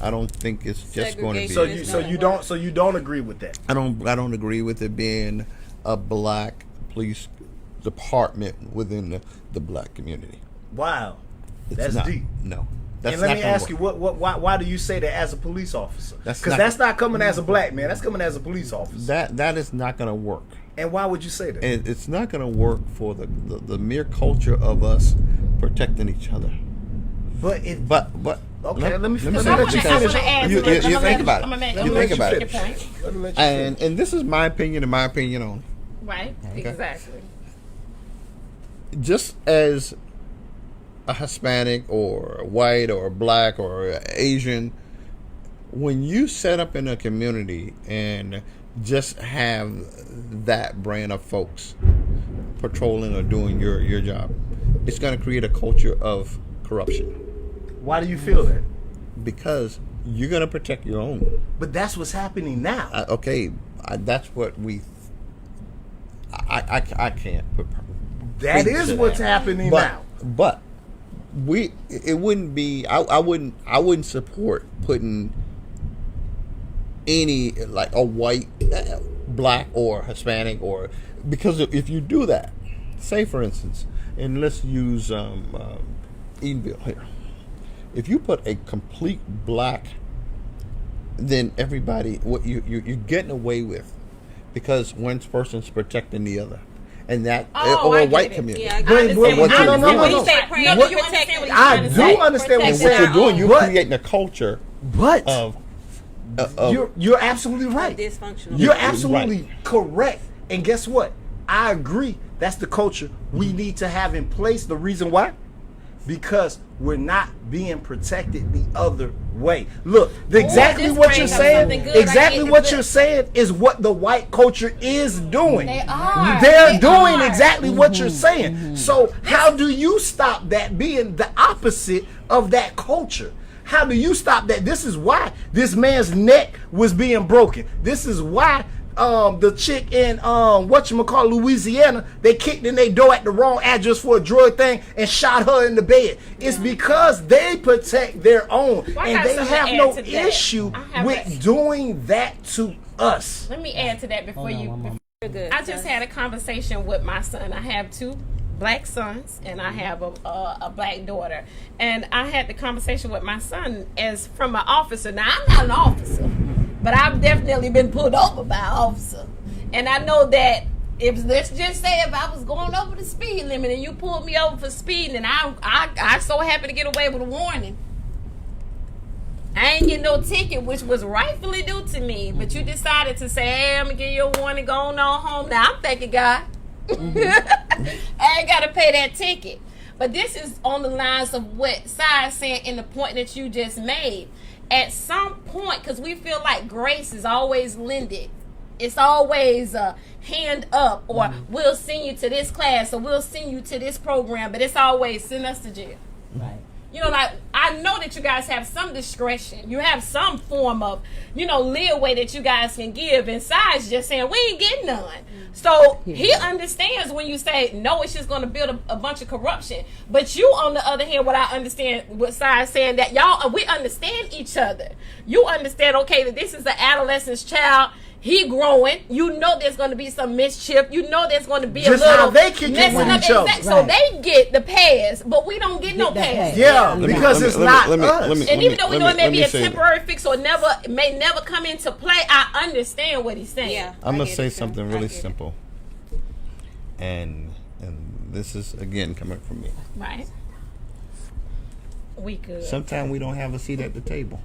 [SPEAKER 6] I don't think it's just going to be.
[SPEAKER 5] So you don't agree with that?
[SPEAKER 6] I don't agree with it being a black police department within the black community.
[SPEAKER 5] Wow,
[SPEAKER 6] It's
[SPEAKER 5] that's
[SPEAKER 6] not,
[SPEAKER 5] deep.
[SPEAKER 6] No, that's
[SPEAKER 5] And let
[SPEAKER 6] not
[SPEAKER 5] me
[SPEAKER 6] gonna
[SPEAKER 5] ask you,
[SPEAKER 6] work.
[SPEAKER 5] why do you say that as a police officer?
[SPEAKER 6] That's
[SPEAKER 5] Because
[SPEAKER 6] not-
[SPEAKER 5] that's not coming as a black man. That's coming as a police officer.
[SPEAKER 6] That is not going to work.
[SPEAKER 5] And why would you say that?
[SPEAKER 6] And it's not going to work for the mere culture of us protecting each other.
[SPEAKER 5] But it.
[SPEAKER 6] But
[SPEAKER 5] Okay, let me finish.
[SPEAKER 2] I
[SPEAKER 5] Let
[SPEAKER 2] want
[SPEAKER 5] you
[SPEAKER 2] to
[SPEAKER 5] finish.
[SPEAKER 2] add
[SPEAKER 6] You
[SPEAKER 2] to this.
[SPEAKER 6] think
[SPEAKER 2] I'm gonna
[SPEAKER 6] about it.
[SPEAKER 2] make
[SPEAKER 6] You
[SPEAKER 2] you
[SPEAKER 6] think
[SPEAKER 2] make
[SPEAKER 6] about
[SPEAKER 2] your
[SPEAKER 6] it.
[SPEAKER 2] point.
[SPEAKER 5] Let me let you finish.
[SPEAKER 6] and this is my opinion and my opinion only.
[SPEAKER 2] Right? Exactly.
[SPEAKER 6] Just as a Hispanic or a white or a black or a Asian, when you set up in a community and just have that brand of folks patrolling or doing your job, it's going to create a culture of corruption.
[SPEAKER 5] Why do you feel that?
[SPEAKER 6] Because
[SPEAKER 7] you're gonna protect your own.
[SPEAKER 5] But that's what's happening now.
[SPEAKER 7] That's what we. I can't.
[SPEAKER 5] That
[SPEAKER 7] speak
[SPEAKER 5] is
[SPEAKER 7] to
[SPEAKER 5] what's
[SPEAKER 7] that.
[SPEAKER 5] happening
[SPEAKER 7] But,
[SPEAKER 5] now.
[SPEAKER 7] But it wouldn't be. I wouldn't support putting any like a white, black or Hispanic or because if you do that, say for instance, and let's use Edenville here. If you put a complete black, then everybody what you're getting away with, because one person's protecting the other, and that or
[SPEAKER 2] I
[SPEAKER 7] a
[SPEAKER 2] get
[SPEAKER 7] white
[SPEAKER 2] it.
[SPEAKER 7] community.
[SPEAKER 3] Yeah, I
[SPEAKER 5] But-
[SPEAKER 3] understand
[SPEAKER 5] but-
[SPEAKER 3] what
[SPEAKER 5] no,
[SPEAKER 3] you're
[SPEAKER 5] no, no,
[SPEAKER 3] doing.
[SPEAKER 5] no,
[SPEAKER 3] When
[SPEAKER 5] no.
[SPEAKER 3] you say
[SPEAKER 2] No,
[SPEAKER 3] praying,
[SPEAKER 2] but
[SPEAKER 3] you
[SPEAKER 2] you
[SPEAKER 3] protect
[SPEAKER 2] understand what
[SPEAKER 3] what
[SPEAKER 2] you're
[SPEAKER 5] I
[SPEAKER 2] trying to
[SPEAKER 5] do
[SPEAKER 2] say.
[SPEAKER 5] understand what
[SPEAKER 7] And
[SPEAKER 5] you're
[SPEAKER 7] what
[SPEAKER 5] saying.
[SPEAKER 7] you're doing, you're
[SPEAKER 5] But-
[SPEAKER 7] creating a culture
[SPEAKER 5] But
[SPEAKER 7] of
[SPEAKER 5] you're absolutely right.
[SPEAKER 3] dysfunctional.
[SPEAKER 5] You're
[SPEAKER 3] people.
[SPEAKER 5] absolutely correct. And guess what? I agree. That's the culture we need to have in place. The reason why? Because we're not being protected the other way. Look, exactly
[SPEAKER 2] this
[SPEAKER 5] what you're
[SPEAKER 2] brings up
[SPEAKER 5] saying,
[SPEAKER 2] something good. I
[SPEAKER 5] exactly
[SPEAKER 2] get
[SPEAKER 5] what
[SPEAKER 2] it.
[SPEAKER 5] you're saying is what the white culture is doing.
[SPEAKER 2] They are.
[SPEAKER 5] They're
[SPEAKER 2] They
[SPEAKER 5] doing
[SPEAKER 2] are.
[SPEAKER 5] exactly what you're saying. So how do you stop that being the opposite of that culture? How do you stop that? This is why this man's neck was being broken. This is why the chick in whatchamacallit, Louisiana, they kicked in their door at the wrong address for a drug thing and shot her in the bed. It's because they protect their own,
[SPEAKER 2] Well, I
[SPEAKER 5] and
[SPEAKER 2] got
[SPEAKER 5] they
[SPEAKER 2] something to
[SPEAKER 5] have
[SPEAKER 2] add
[SPEAKER 5] no
[SPEAKER 2] to that.
[SPEAKER 5] issue
[SPEAKER 2] I have
[SPEAKER 5] with
[SPEAKER 2] that.
[SPEAKER 5] doing that to us.
[SPEAKER 2] Let me add to that before
[SPEAKER 4] Hold on
[SPEAKER 2] you.
[SPEAKER 4] one moment.
[SPEAKER 3] You're good.
[SPEAKER 2] I just had a conversation with my son. I have two black sons and I have a black daughter. And I had the conversation with my son as from an officer. Now, I'm not an officer, but I've definitely been pulled over by an officer. And I know that if, let's just say if I was going over the speed limit and you pulled me over for speeding and I so happen to get away with a warning, I ain't get no ticket, which was rightfully due to me. But you decided to say, hey, I'm going to give you a warning, go on home. Now, I'm thinking, God, I ain't got to pay that ticket. But this is on the lines of what Sai said in the point that you just made. At some point, because we feel like grace is always lended. It's always a hand up, or we'll send you to this class, or we'll send you to this program. But it's always send us to jail.
[SPEAKER 4] Right.
[SPEAKER 2] You know, like, I know that you guys have some discretion. You have some form of, leeway that you guys can give. And Sai's just saying, we ain't getting none. So he understands when you say, no, it's just going to build a bunch of corruption. But you, on the other hand, what I understand, what Sai's saying, that we understand each other. You understand, okay, that this is an adolescent's child. He growing. You know there's going to be some mischief. You know there's going to be
[SPEAKER 5] Just
[SPEAKER 2] a little
[SPEAKER 5] how they kick it
[SPEAKER 2] messing
[SPEAKER 5] with
[SPEAKER 2] up.
[SPEAKER 5] each other.
[SPEAKER 2] Exact- So they get the pass, but we don't get no
[SPEAKER 4] the
[SPEAKER 2] pass.
[SPEAKER 4] pass.
[SPEAKER 5] Yeah,
[SPEAKER 4] Let me-
[SPEAKER 5] because it's not us.
[SPEAKER 2] And even though we know it may be a
[SPEAKER 7] say that.
[SPEAKER 2] temporary fix or may never come into play, I understand what he's saying.
[SPEAKER 3] Yeah.
[SPEAKER 7] I'm
[SPEAKER 3] I
[SPEAKER 7] gonna
[SPEAKER 3] get
[SPEAKER 7] say
[SPEAKER 3] it,
[SPEAKER 7] something
[SPEAKER 3] I
[SPEAKER 7] really
[SPEAKER 3] get it.
[SPEAKER 7] simple, and this is again coming from me.
[SPEAKER 2] Right. We could.
[SPEAKER 7] Sometimes we don't have a seat at the table.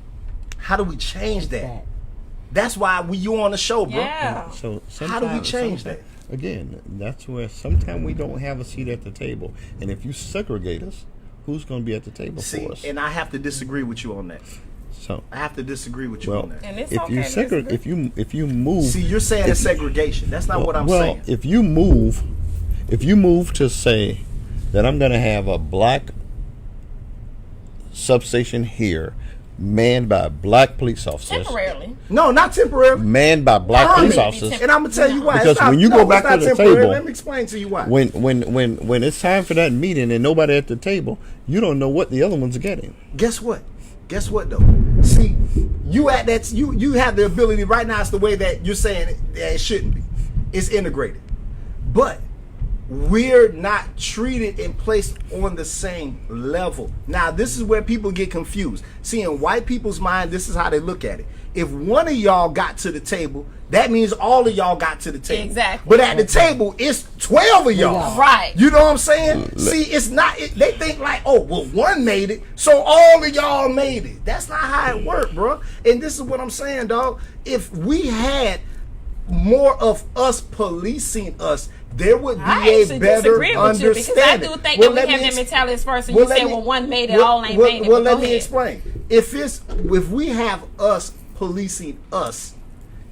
[SPEAKER 5] How do we change that?
[SPEAKER 4] That.
[SPEAKER 5] That's why you on the show, bro.
[SPEAKER 2] Yeah.
[SPEAKER 7] So
[SPEAKER 5] How do we
[SPEAKER 7] sometimes-
[SPEAKER 5] change
[SPEAKER 7] sometimes- Again, that's where sometimes we don't have a seat at the table, and if you segregate us, who's going to be at the table
[SPEAKER 5] See,
[SPEAKER 7] for us?
[SPEAKER 5] and I have to disagree with you on that.
[SPEAKER 7] So,
[SPEAKER 5] I have to disagree with you
[SPEAKER 7] well,
[SPEAKER 5] on that.
[SPEAKER 2] And it's
[SPEAKER 7] if
[SPEAKER 2] okay
[SPEAKER 7] you
[SPEAKER 2] to disagree.
[SPEAKER 7] if you move,
[SPEAKER 5] See, you're saying it's segregation. That's not what I'm
[SPEAKER 7] well,
[SPEAKER 5] saying.
[SPEAKER 7] if you move to say that I'm going to have a black substation here, manned by black police officers,
[SPEAKER 2] Temporarily.
[SPEAKER 5] No, not temporary.
[SPEAKER 7] manned by black police
[SPEAKER 5] Permanent.
[SPEAKER 7] officers.
[SPEAKER 5] And I'm gonna tell you why.
[SPEAKER 7] Because
[SPEAKER 5] It's not-
[SPEAKER 7] when you
[SPEAKER 5] no,
[SPEAKER 7] go
[SPEAKER 5] it's
[SPEAKER 7] back
[SPEAKER 5] not
[SPEAKER 7] to the
[SPEAKER 5] temporary.
[SPEAKER 7] table,
[SPEAKER 5] Let me explain to you why.
[SPEAKER 7] When it's time for that meeting and nobody at the table, you don't know what the other ones are getting.
[SPEAKER 5] Guess what? Guess what though? See, you at that you have the ability right now. It's the way that you're saying that it shouldn't be. It's integrated, but we're not treated and placed on the same level. Now, this is where people get confused. See, in white people's mind, this is how they look at it. If one of y'all got to the table, that means all of y'all got to the table.
[SPEAKER 2] Exactly.
[SPEAKER 5] But at the table, it's 12 of y'all.
[SPEAKER 2] Right.
[SPEAKER 5] You know what I'm saying? See, it's not. They think like, oh, well, one made it, so all of y'all made it. That's not how it worked, bro. And this is what I'm saying, dog. If we had more of us policing us, there would be
[SPEAKER 2] I
[SPEAKER 5] a
[SPEAKER 2] actually
[SPEAKER 5] better
[SPEAKER 2] disagree with you
[SPEAKER 5] understanding.
[SPEAKER 2] because I do think that we have that mentality as first, and you say, well, one made it, all ain't made it.
[SPEAKER 5] Well,
[SPEAKER 2] but
[SPEAKER 5] let
[SPEAKER 2] go
[SPEAKER 5] me
[SPEAKER 2] ahead.
[SPEAKER 5] explain. If we have us policing us,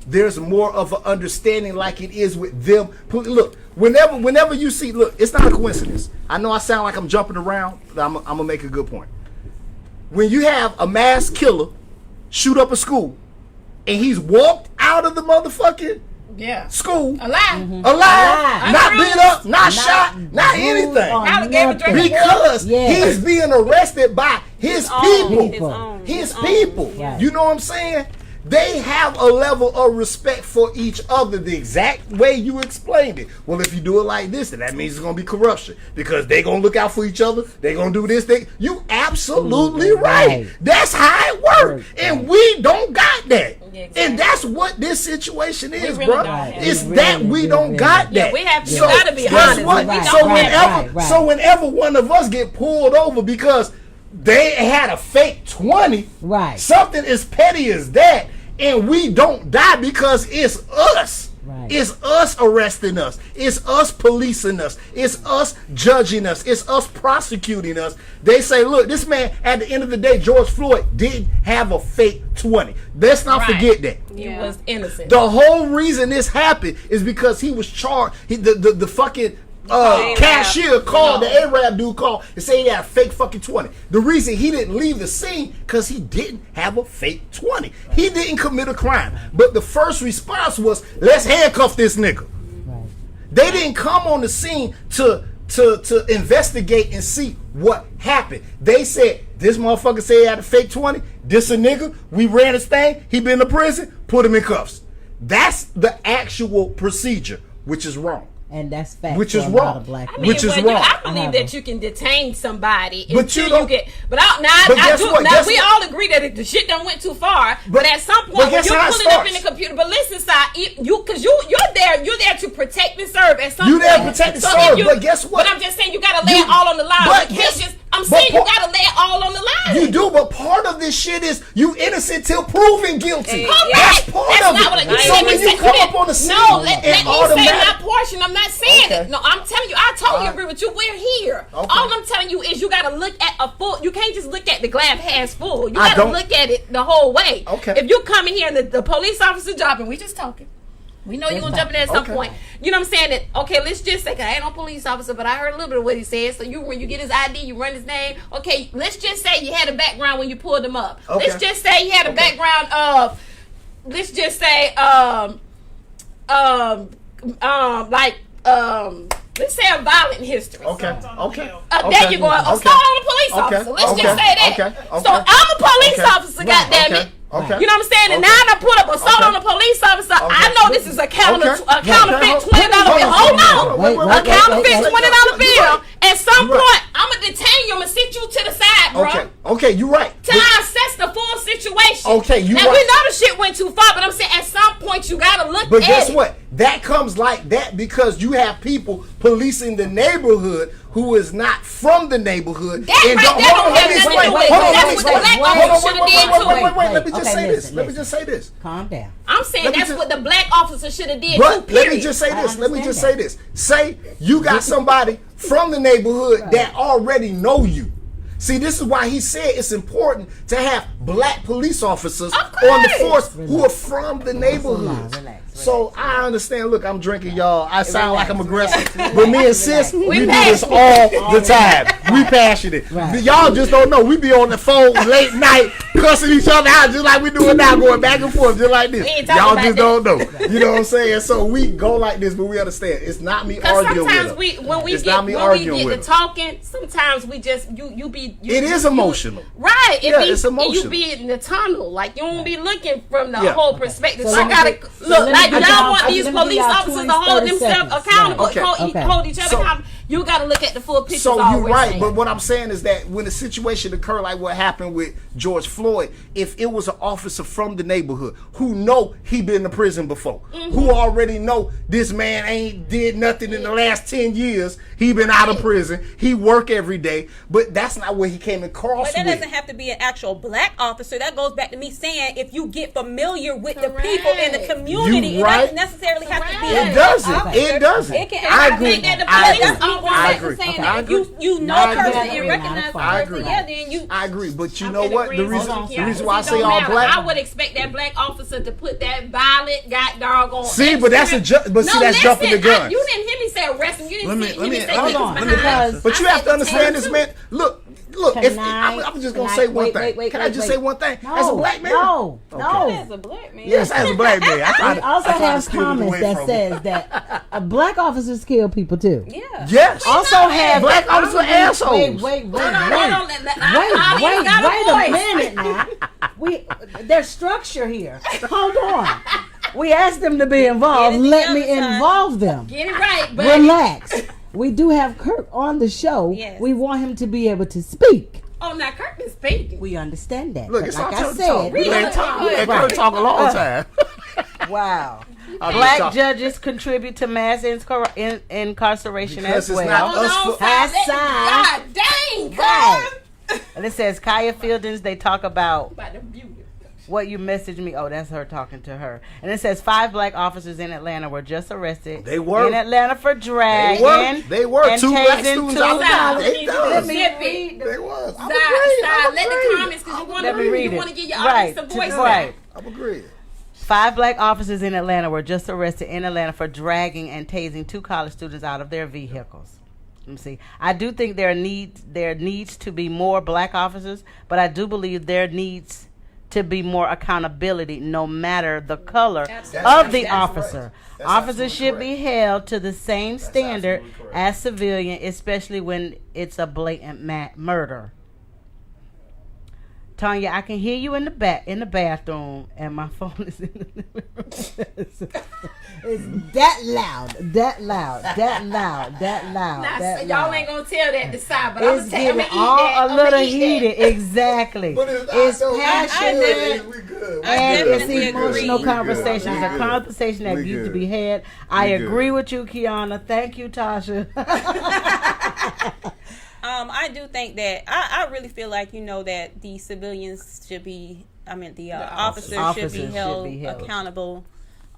[SPEAKER 5] there's more of an understanding like it is with them. Look, whenever you see, look, it's not a coincidence. I know I sound like I'm jumping around, but I'm gonna make a good point. When you have a mass killer shoot up a school, and he's walked out of the motherfucking school
[SPEAKER 2] alive,
[SPEAKER 5] not beat up, not shot, not anything, because he's being arrested by his people. His people.
[SPEAKER 3] Right.
[SPEAKER 5] You know what I'm saying? They have a level of respect for each other the exact way you explained it. Well, if you do it like this, then that means it's going to be corruption because they're going to look out for each other. They're going to do this thing. You absolutely right. That's how it works. And we don't got that. Exactly. And that's what this situation is, really bro. It's that we don't got that.
[SPEAKER 2] Yeah, we have to. You gotta be honest.
[SPEAKER 5] So whenever one of us get pulled over because they had a fake 20, something as petty as that, and we don't die because it's us. Right. It's us arresting us. It's us policing us. It's us judging us. It's us prosecuting us. They say, look, this man, at the end of the day, George Floyd didn't have a fake 20. Let's not forget that.
[SPEAKER 2] He was innocent.
[SPEAKER 5] The whole reason this happened is because he was charged. The fucking cashier called, the Arab dude called and said he had a fake fucking 20. The reason he didn't leave the scene because he didn't have a fake 20. He didn't commit a crime. But the first response was, let's handcuff this nigga. Right. They didn't come on the scene to investigate and see what happened. They said, this motherfucker said he had a fake 20. This a nigga. We ran his thing. He been to prison. Put him in cuffs. That's the actual procedure, which is wrong.
[SPEAKER 4] And that's fact.
[SPEAKER 5] Which is wrong. Which is wrong.
[SPEAKER 2] I believe that you can detain somebody
[SPEAKER 5] but
[SPEAKER 2] until
[SPEAKER 5] you
[SPEAKER 2] you get. But we all agree that the shit done went too far. But at some point, when you're pulling up in the computer, but listen, because you're there to protect and serve. At some point,
[SPEAKER 5] you there to protect and serve. But guess what?
[SPEAKER 2] But I'm just saying you gotta lay it all on the line. I'm saying you gotta lay it all on the line.
[SPEAKER 5] You do, but part of this shit is you innocent till proven guilty.
[SPEAKER 2] That's
[SPEAKER 5] part of it. So when you come up on the scene,
[SPEAKER 2] let me say my portion. I'm not saying it. No, I'm telling you, I totally agree with you. We're here. All I'm telling you is you gotta look at a full. You can't just look at the glass half full. You gotta look at it the whole way.
[SPEAKER 5] Okay.
[SPEAKER 2] If you come in here and the police officer job and we just talking. We know you're going to jump in there at some point. You know what I'm saying? That, okay, let's just say, 'cause I ain't no police officer, but I heard a little bit of what he said. So when you get his ID, you run his name. Okay, let's just say you had a background when you pulled him up. Okay. Let's just say you had a background of, let's just say, let's say a violent history.
[SPEAKER 5] Okay.
[SPEAKER 2] There you go. Assault on a police officer. Let's just say that. So I'm a police officer, goddammit.
[SPEAKER 5] Okay.
[SPEAKER 2] You know what I'm saying? And now I done put up assault on a police officer. I know this is a counterfeit $20 bill. Hold on. A counterfeit $20 bill. At some point, I'm going to detain you. I'm going to sit you to the side, bro.
[SPEAKER 5] Okay, you're right.
[SPEAKER 2] Till I assess the full situation.
[SPEAKER 5] Okay, you're right.
[SPEAKER 2] Now, we know the shit went too far, but I'm saying at some point, you got to look at it.
[SPEAKER 5] But guess what? That comes like that because you have people policing the neighborhood who is not from the neighborhood. Let me just say this.
[SPEAKER 4] Calm down.
[SPEAKER 2] I'm saying that's what the black officer should have did.
[SPEAKER 5] But let me just say this. Say you got somebody from the neighborhood that already know you. See, this is why he said it's important to have black police officers on the force who are from the neighborhood. So I understand. Look, I'm drinking, y'all. I sound like I'm aggressive, but me and sis, we do this all the time. We passionate. Y'all just don't know. We be on the phone late night, cussing each other out just like we doing now, going back and forth just like this. Y'all just don't know. You know what I'm saying? So we go like this, but we understand it's not me arguing with them.
[SPEAKER 2] When we get to talking, sometimes we just
[SPEAKER 5] it is emotional,
[SPEAKER 2] right?
[SPEAKER 5] It's emotional.
[SPEAKER 2] You be in the tunnel, like you won't be looking from the whole perspective. So I gotta look like y'all want these police officers to hold themselves accountable, hold each other accountable. You got to look at the full picture.
[SPEAKER 5] So you're right, but what I'm saying is that when a situation occur like what happened with George Floyd, if it was an officer from the neighborhood who know he been to prison before, who already know this man ain't did nothing in the last 10 years, he been out of prison, he work every day, but that's not what he came across with.
[SPEAKER 3] But that doesn't have to be an actual black officer. That goes back to me saying if you get familiar with the people in the community, it doesn't necessarily have to be
[SPEAKER 5] it doesn't. It doesn't.
[SPEAKER 3] I agree.
[SPEAKER 5] I agree.
[SPEAKER 3] If you know a person and recognize the person, then you.
[SPEAKER 5] I agree, but you know what? The reason why I say all black,
[SPEAKER 2] I would expect that black officer to put that violent doggone.
[SPEAKER 5] See, but that's that's jumping the gun.
[SPEAKER 2] You didn't hear me say arrest him. You didn't
[SPEAKER 5] But you have to understand this, man. Look, Look,
[SPEAKER 4] Can
[SPEAKER 5] if
[SPEAKER 4] I-
[SPEAKER 5] I'm just
[SPEAKER 4] can
[SPEAKER 5] gonna
[SPEAKER 4] I-
[SPEAKER 5] say one
[SPEAKER 4] wait,
[SPEAKER 5] thing.
[SPEAKER 4] wait,
[SPEAKER 5] Can I
[SPEAKER 4] wait,
[SPEAKER 5] just
[SPEAKER 4] wait.
[SPEAKER 5] say one thing?
[SPEAKER 4] No,
[SPEAKER 5] As a black man,
[SPEAKER 4] No,
[SPEAKER 3] As
[SPEAKER 4] no.
[SPEAKER 3] a black man.
[SPEAKER 5] yes, as a black man, I
[SPEAKER 4] We also
[SPEAKER 5] I try to
[SPEAKER 4] have
[SPEAKER 5] steal it
[SPEAKER 4] comments
[SPEAKER 5] away
[SPEAKER 4] that
[SPEAKER 5] from
[SPEAKER 4] says that black officers kill people too.
[SPEAKER 3] Yeah.
[SPEAKER 5] yes.
[SPEAKER 4] Also have
[SPEAKER 5] Black officers are assholes.
[SPEAKER 4] Wait
[SPEAKER 2] Hold on,
[SPEAKER 4] a
[SPEAKER 2] got a
[SPEAKER 4] minute now. There's structure here. Hold on. We asked them to be involved.
[SPEAKER 3] Get it
[SPEAKER 4] Let me
[SPEAKER 3] together, son.
[SPEAKER 4] involve them.
[SPEAKER 2] Get it right, buddy.
[SPEAKER 4] Relax. We do have Kirk on the show.
[SPEAKER 3] Yes.
[SPEAKER 4] We want him to be able to speak.
[SPEAKER 2] Oh, now Kirk is speaking.
[SPEAKER 4] We understand that.
[SPEAKER 5] Look,
[SPEAKER 4] But
[SPEAKER 5] it's
[SPEAKER 4] like
[SPEAKER 5] our
[SPEAKER 4] I
[SPEAKER 5] turn to
[SPEAKER 4] said,
[SPEAKER 5] talk. We let Kurt talk a long time.
[SPEAKER 4] wow.
[SPEAKER 5] I'm
[SPEAKER 4] Black
[SPEAKER 5] just
[SPEAKER 4] judges contribute to mass incarceration
[SPEAKER 5] Because
[SPEAKER 4] as
[SPEAKER 5] it's
[SPEAKER 4] well.
[SPEAKER 5] not us
[SPEAKER 2] Hold on,
[SPEAKER 5] for-
[SPEAKER 4] Hassan.
[SPEAKER 2] God dang,
[SPEAKER 4] Right.
[SPEAKER 2] Kirk.
[SPEAKER 4] And it says Kaya Fieldings, they talk about
[SPEAKER 2] About to mute it.
[SPEAKER 4] what you messaged me. Oh, that's her talking to her. And it says 5 black officers in Atlanta were just arrested.
[SPEAKER 5] They were.
[SPEAKER 4] In Atlanta for dragging.
[SPEAKER 5] They were.
[SPEAKER 4] and
[SPEAKER 5] 2 black
[SPEAKER 4] tasing
[SPEAKER 5] students
[SPEAKER 4] 2
[SPEAKER 5] out of
[SPEAKER 2] Stop.
[SPEAKER 5] They done.
[SPEAKER 2] Let me read.
[SPEAKER 5] They was. I'm
[SPEAKER 2] Stop,
[SPEAKER 5] agreeing.
[SPEAKER 2] stop.
[SPEAKER 5] I'm
[SPEAKER 2] Let the
[SPEAKER 5] agreeing.
[SPEAKER 2] comments, because you want
[SPEAKER 4] Let me read
[SPEAKER 2] to
[SPEAKER 4] it.
[SPEAKER 2] give your
[SPEAKER 4] Right.
[SPEAKER 2] audience a voice.
[SPEAKER 4] Right.
[SPEAKER 5] I'm agreeing.
[SPEAKER 4] 5 black officers in Atlanta were just arrested in Atlanta for dragging and tasing 2 college students out of their vehicles. Let me see. I do think there needs to be more black officers, but I do believe there needs to be more accountability no matter the color of the officer.
[SPEAKER 5] That's
[SPEAKER 4] Officers
[SPEAKER 5] absolutely
[SPEAKER 4] should be held to the same standard
[SPEAKER 5] absolutely correct.
[SPEAKER 4] as civilian, especially when it's a blatant murder. Tanya, I can hear you in the bathroom, and my phone is in the living room. It's that loud.
[SPEAKER 2] Now, y'all ain't gonna tell that to side, but I'm
[SPEAKER 4] It's
[SPEAKER 2] gonna tell
[SPEAKER 4] getting
[SPEAKER 2] him
[SPEAKER 4] all a little heated. Exactly.
[SPEAKER 5] But
[SPEAKER 4] It's passionate.
[SPEAKER 5] We good.
[SPEAKER 4] And it's
[SPEAKER 3] definitely
[SPEAKER 4] emotional
[SPEAKER 3] agree.
[SPEAKER 4] conversations,
[SPEAKER 5] We
[SPEAKER 4] a
[SPEAKER 5] good.
[SPEAKER 4] conversation that
[SPEAKER 5] We
[SPEAKER 4] needs to
[SPEAKER 5] good.
[SPEAKER 4] be had. I
[SPEAKER 5] We
[SPEAKER 4] agree
[SPEAKER 5] good.
[SPEAKER 4] with you, Kiana. Thank you, Tasha.
[SPEAKER 3] I do think that I really feel like that the civilians should be. The officers should be held accountable,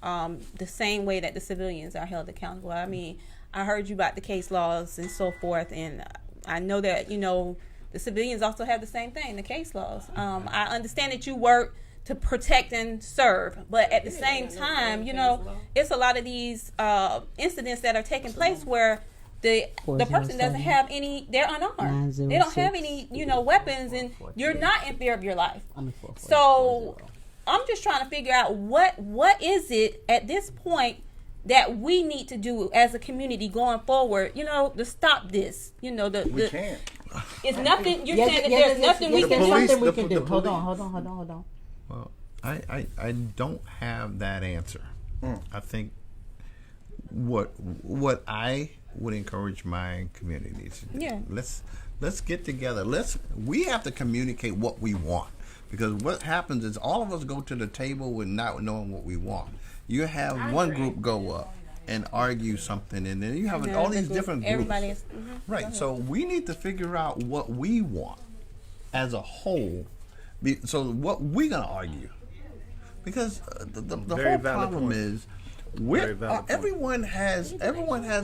[SPEAKER 3] the same way that the civilians are held accountable. I mean, I heard you about the case laws and so forth, and I know that the civilians also have the same thing, the case laws. I understand that you work to protect and serve, but at the same time, it's a lot of these incidents that are taking place where the person doesn't have any, they're unarmed. They don't have any, weapons, and you're not in fear of your life. So I'm just trying to figure out what is it at this point that we need to do as a community going forward, to stop this.
[SPEAKER 5] We can't.
[SPEAKER 3] It's nothing. You're saying that there's nothing we can do.
[SPEAKER 5] police-
[SPEAKER 4] Something we
[SPEAKER 5] the-
[SPEAKER 4] can
[SPEAKER 5] the
[SPEAKER 4] do. Hold
[SPEAKER 5] police.
[SPEAKER 4] on.
[SPEAKER 7] Well, I don't have that answer. I think what I would encourage my communities to do.
[SPEAKER 3] Yeah.
[SPEAKER 7] Let's get together. We have to communicate what we want, because what happens is all of us go to the table with not knowing what we want. You have one group go up and argue something, and then you have all these different groups.
[SPEAKER 3] Everybody is
[SPEAKER 7] Right. So we need to figure out what we want as a whole. So what we're gonna argue, because the
[SPEAKER 5] Very
[SPEAKER 7] whole
[SPEAKER 5] valid
[SPEAKER 7] problem
[SPEAKER 5] point.
[SPEAKER 7] is
[SPEAKER 5] Very valid point.
[SPEAKER 7] everyone has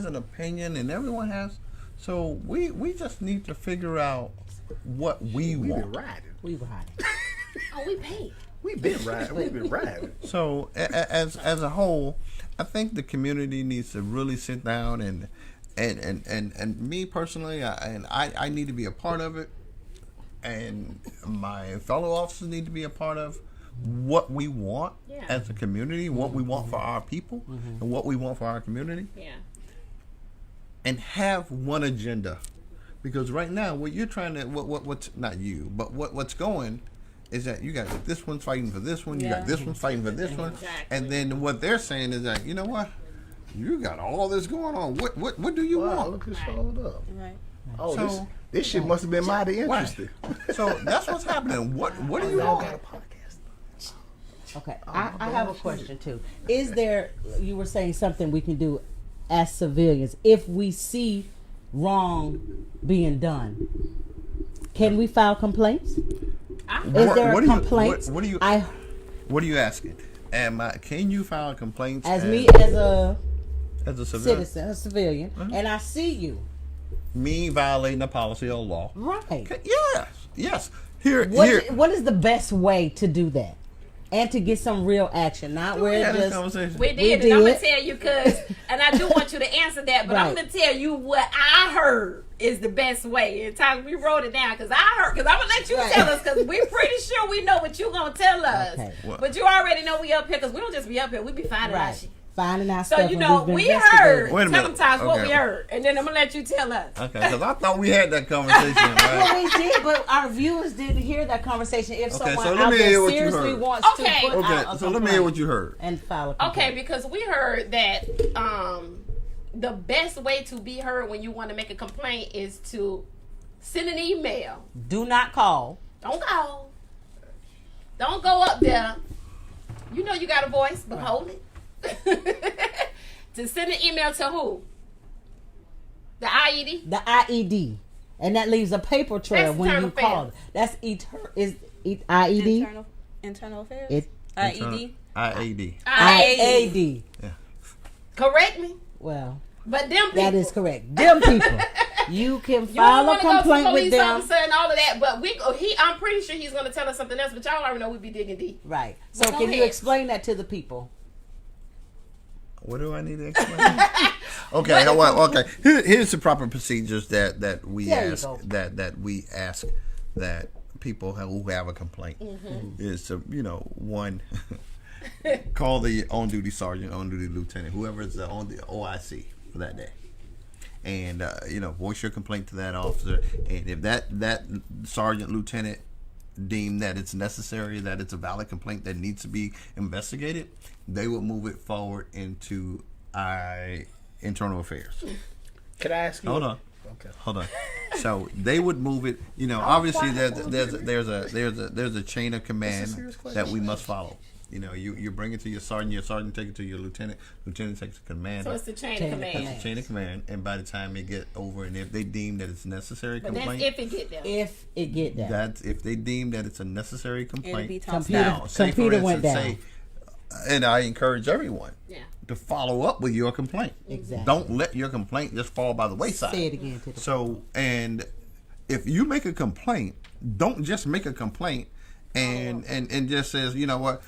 [SPEAKER 7] an opinion, and everyone has. So we just need to figure out what we
[SPEAKER 5] We've been
[SPEAKER 7] want.
[SPEAKER 5] riding.
[SPEAKER 4] We ride it.
[SPEAKER 2] Oh, we paid.
[SPEAKER 5] We've been riding. We've been riding.
[SPEAKER 7] So as a whole, I think the community needs to really sit down and me personally, I need to be a part of it, and my fellow officers need to be a part of what we want as a community, what we want for our people, and what we want for our community, and have one agenda. Because right now, what you're trying to, what's not you, but what's going is that you got this one's fighting for this one, you got this one's fighting for this one, and then what they're saying is that, you know what, you got all this going on. What do you
[SPEAKER 5] Wow,
[SPEAKER 7] want?
[SPEAKER 5] look who showed up.
[SPEAKER 3] right.
[SPEAKER 5] Oh,
[SPEAKER 7] So-
[SPEAKER 5] this shit must have been mighty interesting.
[SPEAKER 7] So that's what's happening. What do you
[SPEAKER 5] Y'all
[SPEAKER 7] want?
[SPEAKER 5] got a podcast.
[SPEAKER 4] Okay, I have a question too. Is there, you were saying something we can do as civilians if we see wrong being done? Can we file complaints? Is there a complaint?
[SPEAKER 7] What are you asking? Can you file complaints
[SPEAKER 4] As me as a
[SPEAKER 7] as a civilian?
[SPEAKER 4] citizen, a civilian, and I see you.
[SPEAKER 7] Me violating a policy or law?
[SPEAKER 4] Right.
[SPEAKER 7] Yes. Here.
[SPEAKER 4] What is the best way to do that? and to get some real action, not where
[SPEAKER 7] Yeah,
[SPEAKER 4] it
[SPEAKER 7] this
[SPEAKER 4] just.
[SPEAKER 7] conversation.
[SPEAKER 2] We did,
[SPEAKER 4] We
[SPEAKER 2] and I'm gonna
[SPEAKER 4] did.
[SPEAKER 2] tell you and I do want you to answer that, but I'm
[SPEAKER 4] Right.
[SPEAKER 2] gonna tell you what I heard is the best way. And Tyler, we wrote it down because I'm gonna let you
[SPEAKER 4] Right.
[SPEAKER 2] tell us because we're pretty sure we know what you're gonna tell us.
[SPEAKER 4] Okay.
[SPEAKER 7] What?
[SPEAKER 2] But you already know we up here because we don't just be up here; we be finding out
[SPEAKER 4] Right.
[SPEAKER 2] shit.
[SPEAKER 4] Finding out
[SPEAKER 2] So
[SPEAKER 4] stuff.
[SPEAKER 2] you
[SPEAKER 4] when
[SPEAKER 2] know
[SPEAKER 4] we've been
[SPEAKER 2] we
[SPEAKER 4] investigating.
[SPEAKER 2] heard.
[SPEAKER 7] Wait a
[SPEAKER 2] Tell
[SPEAKER 7] minute.
[SPEAKER 2] them times what
[SPEAKER 7] Okay.
[SPEAKER 2] we heard, and then I'm gonna let you tell us.
[SPEAKER 7] Okay, because I thought we had that conversation, right?
[SPEAKER 4] Well, we did, but our viewers didn't hear that conversation. If
[SPEAKER 7] Okay,
[SPEAKER 4] someone
[SPEAKER 7] so let
[SPEAKER 4] out
[SPEAKER 7] me
[SPEAKER 4] there
[SPEAKER 7] hear what you
[SPEAKER 4] seriously
[SPEAKER 7] heard.
[SPEAKER 4] wants
[SPEAKER 2] Okay.
[SPEAKER 4] to put
[SPEAKER 7] Okay,
[SPEAKER 4] out a
[SPEAKER 7] so let me hear what you heard.
[SPEAKER 4] and file a
[SPEAKER 2] Okay,
[SPEAKER 4] complaint.
[SPEAKER 2] because we heard that the best way to be heard when you want to make a complaint is to send an email.
[SPEAKER 4] Do not call.
[SPEAKER 2] Don't call. Don't go up there. You know you got a voice, but hold it. To send an email to who? The IED?
[SPEAKER 4] The IED, and that leaves a paper trail
[SPEAKER 2] That's
[SPEAKER 4] when you
[SPEAKER 2] internal
[SPEAKER 4] call. That's IED.
[SPEAKER 3] Internal affairs.
[SPEAKER 4] It
[SPEAKER 3] IED.
[SPEAKER 7] IAD.
[SPEAKER 4] IAD.
[SPEAKER 2] Correct me.
[SPEAKER 4] Well,
[SPEAKER 2] But them people.
[SPEAKER 4] that is correct. Them people, you can
[SPEAKER 2] You don't
[SPEAKER 4] file a
[SPEAKER 2] want to go to
[SPEAKER 4] complaint with
[SPEAKER 2] police
[SPEAKER 4] them.
[SPEAKER 2] officer and all of that, but I'm pretty sure he's going to tell us something else, but y'all already know we be digging deep.
[SPEAKER 4] Right. So
[SPEAKER 2] Go
[SPEAKER 4] can you
[SPEAKER 2] ahead.
[SPEAKER 4] explain that to the people?
[SPEAKER 7] What do I need to explain? Okay, well, okay. Here's the proper procedures that we
[SPEAKER 4] There you
[SPEAKER 7] ask
[SPEAKER 4] go.
[SPEAKER 7] that we ask that people who have a complaint is to one call the on duty sergeant, on duty lieutenant, whoever is on the OIC for that day, and voice your complaint to that officer, and if that sergeant lieutenant deem that it's necessary, that it's a valid complaint that needs to be investigated, they will move it forward into internal affairs.
[SPEAKER 5] Could I ask you?
[SPEAKER 7] Hold on.
[SPEAKER 5] Okay.
[SPEAKER 7] Hold on. So they would move it. Obviously there's a chain of command
[SPEAKER 5] serious question.
[SPEAKER 7] that we must follow. You bring it to your sergeant take it to your lieutenant takes it to command.
[SPEAKER 2] So it's the chain
[SPEAKER 4] Chain
[SPEAKER 2] of
[SPEAKER 4] of
[SPEAKER 2] command.
[SPEAKER 4] command.
[SPEAKER 7] Chain of command, and by the time it get over, and if they deem that it's necessary
[SPEAKER 2] But that's
[SPEAKER 7] complaint,
[SPEAKER 2] if it get there.
[SPEAKER 4] If it get that.
[SPEAKER 7] that's if they deem that it's a necessary
[SPEAKER 3] It'll be
[SPEAKER 7] complaint.
[SPEAKER 3] tossed
[SPEAKER 4] Computer-
[SPEAKER 3] out.
[SPEAKER 7] Say for
[SPEAKER 4] computer went
[SPEAKER 7] instance, and I encourage everyone
[SPEAKER 2] Yeah.
[SPEAKER 7] to follow up with your complaint.
[SPEAKER 4] Exactly.
[SPEAKER 7] Don't let your complaint just fall by the wayside.
[SPEAKER 4] Say it again to the
[SPEAKER 7] So, and if you make a complaint, don't just make a complaint and just says, you know what,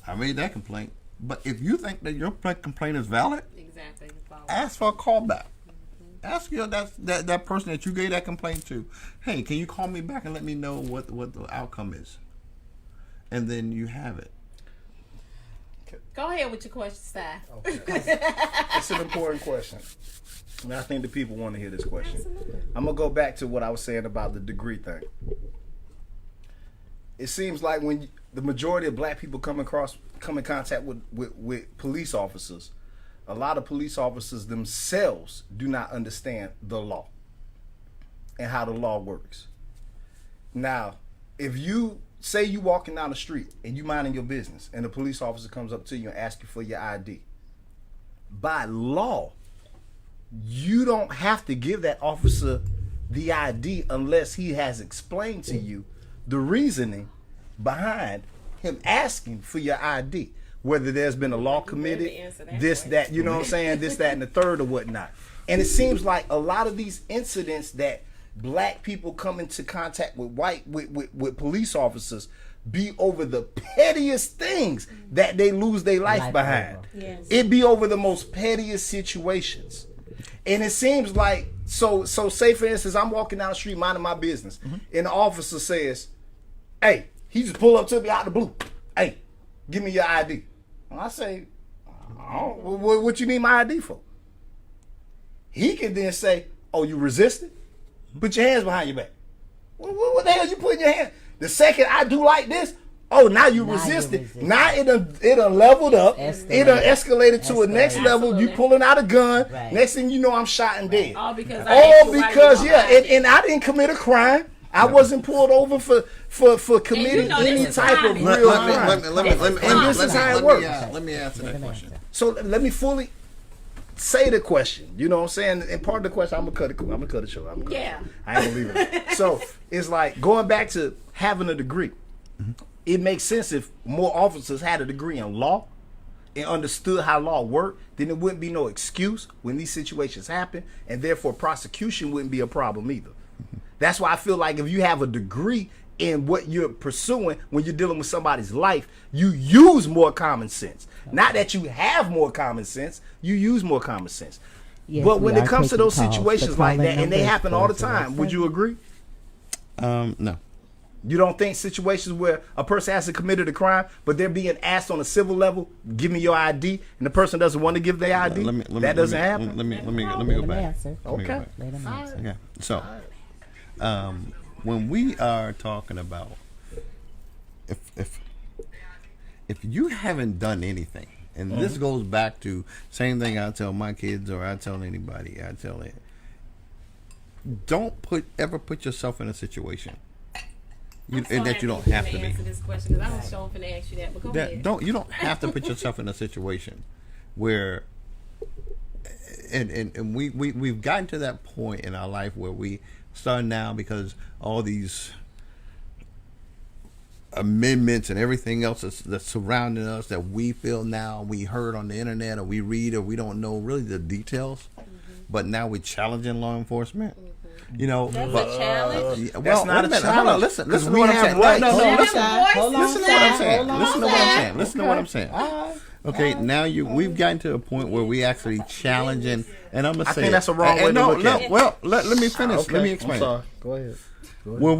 [SPEAKER 7] I made that complaint. But if you think that your complaint is valid,
[SPEAKER 2] Exactly.
[SPEAKER 7] ask for a callback. Ask that person that you gave that complaint to, hey, can you call me back and let me know what the outcome is? And then you have it.
[SPEAKER 2] Go ahead with your question, Sty.
[SPEAKER 5] It's an important question. And I think the people want to hear this question. I'm going to go back to what I was saying about the degree thing. It seems like when the majority of black people come in contact with police officers, a lot of police officers themselves do not understand the law and how the law works. Now, if you say you walking down the street and you minding your business and a police officer comes up to you and asks you for your ID, by law, you don't have to give that officer the ID unless he has explained to you the reasoning behind him asking for your ID. Whether there's been a law committed, this, that, you know what I'm saying, this, that, and the third or whatnot. And it seems like a lot of these incidents that black people come into contact with with police officers be over the pettiest things that they lose their life behind.
[SPEAKER 3] Yes.
[SPEAKER 5] It be over the most pettiest situations. And it seems like, so say for instance, I'm walking down the street minding my business, and the officer says, hey, he just pull up to me out of the blue. Hey, give me your ID. And I say, what you need my ID for? He can then say, oh, you resisted? Put your hands behind your back. What the hell you putting your hand? The second I do like this, oh, now you resisted. Now it done leveled up. It done escalated to a next level. You pulling out a gun.
[SPEAKER 4] Right.
[SPEAKER 5] Next thing you know, I'm shot and dead.
[SPEAKER 2] All because
[SPEAKER 5] And I didn't commit a crime. I wasn't pulled over for committing
[SPEAKER 2] know this
[SPEAKER 5] any
[SPEAKER 2] is
[SPEAKER 5] type of
[SPEAKER 2] crime.
[SPEAKER 5] real crime. And this is how it works.
[SPEAKER 7] Let me answer that question.
[SPEAKER 5] So let me fully say the question. You know what I'm saying? And part of the question, I'm gonna cut it short.
[SPEAKER 2] Yeah.
[SPEAKER 5] I ain't gonna leave it. So it's like going back to having a degree. It makes sense if more officers had a degree in law and understood how law worked, then there wouldn't be no excuse when these situations happen, and therefore prosecution wouldn't be a problem either. That's why I feel like if you have a degree in what you're pursuing when you're dealing with somebody's life, you use more common sense. Not that you have more common sense, you use more common sense.
[SPEAKER 4] Yes,
[SPEAKER 5] but when
[SPEAKER 4] we
[SPEAKER 5] it
[SPEAKER 4] are
[SPEAKER 5] comes to
[SPEAKER 4] taking
[SPEAKER 5] those
[SPEAKER 4] calls.
[SPEAKER 5] situations
[SPEAKER 4] The
[SPEAKER 5] like
[SPEAKER 4] call-in
[SPEAKER 5] that, and they
[SPEAKER 4] number is
[SPEAKER 5] happen all the time, would
[SPEAKER 4] 407.
[SPEAKER 5] you agree?
[SPEAKER 6] No.
[SPEAKER 5] You don't think situations where a person hasn't committed a crime, but they're being asked on a civil level, give me your ID, and the person doesn't want to give their ID? That doesn't happen?
[SPEAKER 6] Let me go
[SPEAKER 4] Let him
[SPEAKER 6] back.
[SPEAKER 4] answer.
[SPEAKER 5] Okay.
[SPEAKER 4] Let him answer.
[SPEAKER 6] Okay. So, when we are talking about if you haven't done anything, and this goes back to same thing I tell my kids or I tell anybody, I tell it. Don't ever put yourself in a situation and that you don't have to be.
[SPEAKER 2] Answer this question because I was sure finna ask you that, but go ahead.
[SPEAKER 6] You don't have to put yourself in a situation where and we've gotten to that point in our life where we start now because all these amendments and everything else that's surrounding us that we feel now we heard on the internet or we read or we don't know really the details, but now we're challenging law enforcement. You know,
[SPEAKER 3] That's a challenge.
[SPEAKER 6] Well,
[SPEAKER 5] not
[SPEAKER 6] wait
[SPEAKER 5] a
[SPEAKER 6] minute. Hold on,
[SPEAKER 5] challenge,
[SPEAKER 6] listen to
[SPEAKER 5] we
[SPEAKER 6] what I'm
[SPEAKER 5] have
[SPEAKER 6] saying.
[SPEAKER 5] rights.
[SPEAKER 6] No,
[SPEAKER 4] Hold on,
[SPEAKER 6] listen.
[SPEAKER 4] hold on,
[SPEAKER 6] Listen to what I'm saying.
[SPEAKER 4] hold on.
[SPEAKER 6] Listen to what I'm saying. Listen to what I'm saying.
[SPEAKER 4] All right.
[SPEAKER 6] Okay, now we've gotten to a point where we actually challenging, and I'm gonna say
[SPEAKER 5] think that's a wrong way to look at it.
[SPEAKER 6] Well, let me finish.
[SPEAKER 5] Okay,
[SPEAKER 6] Let me
[SPEAKER 5] I'm
[SPEAKER 6] explain.
[SPEAKER 5] sorry. Go ahead.
[SPEAKER 6] Where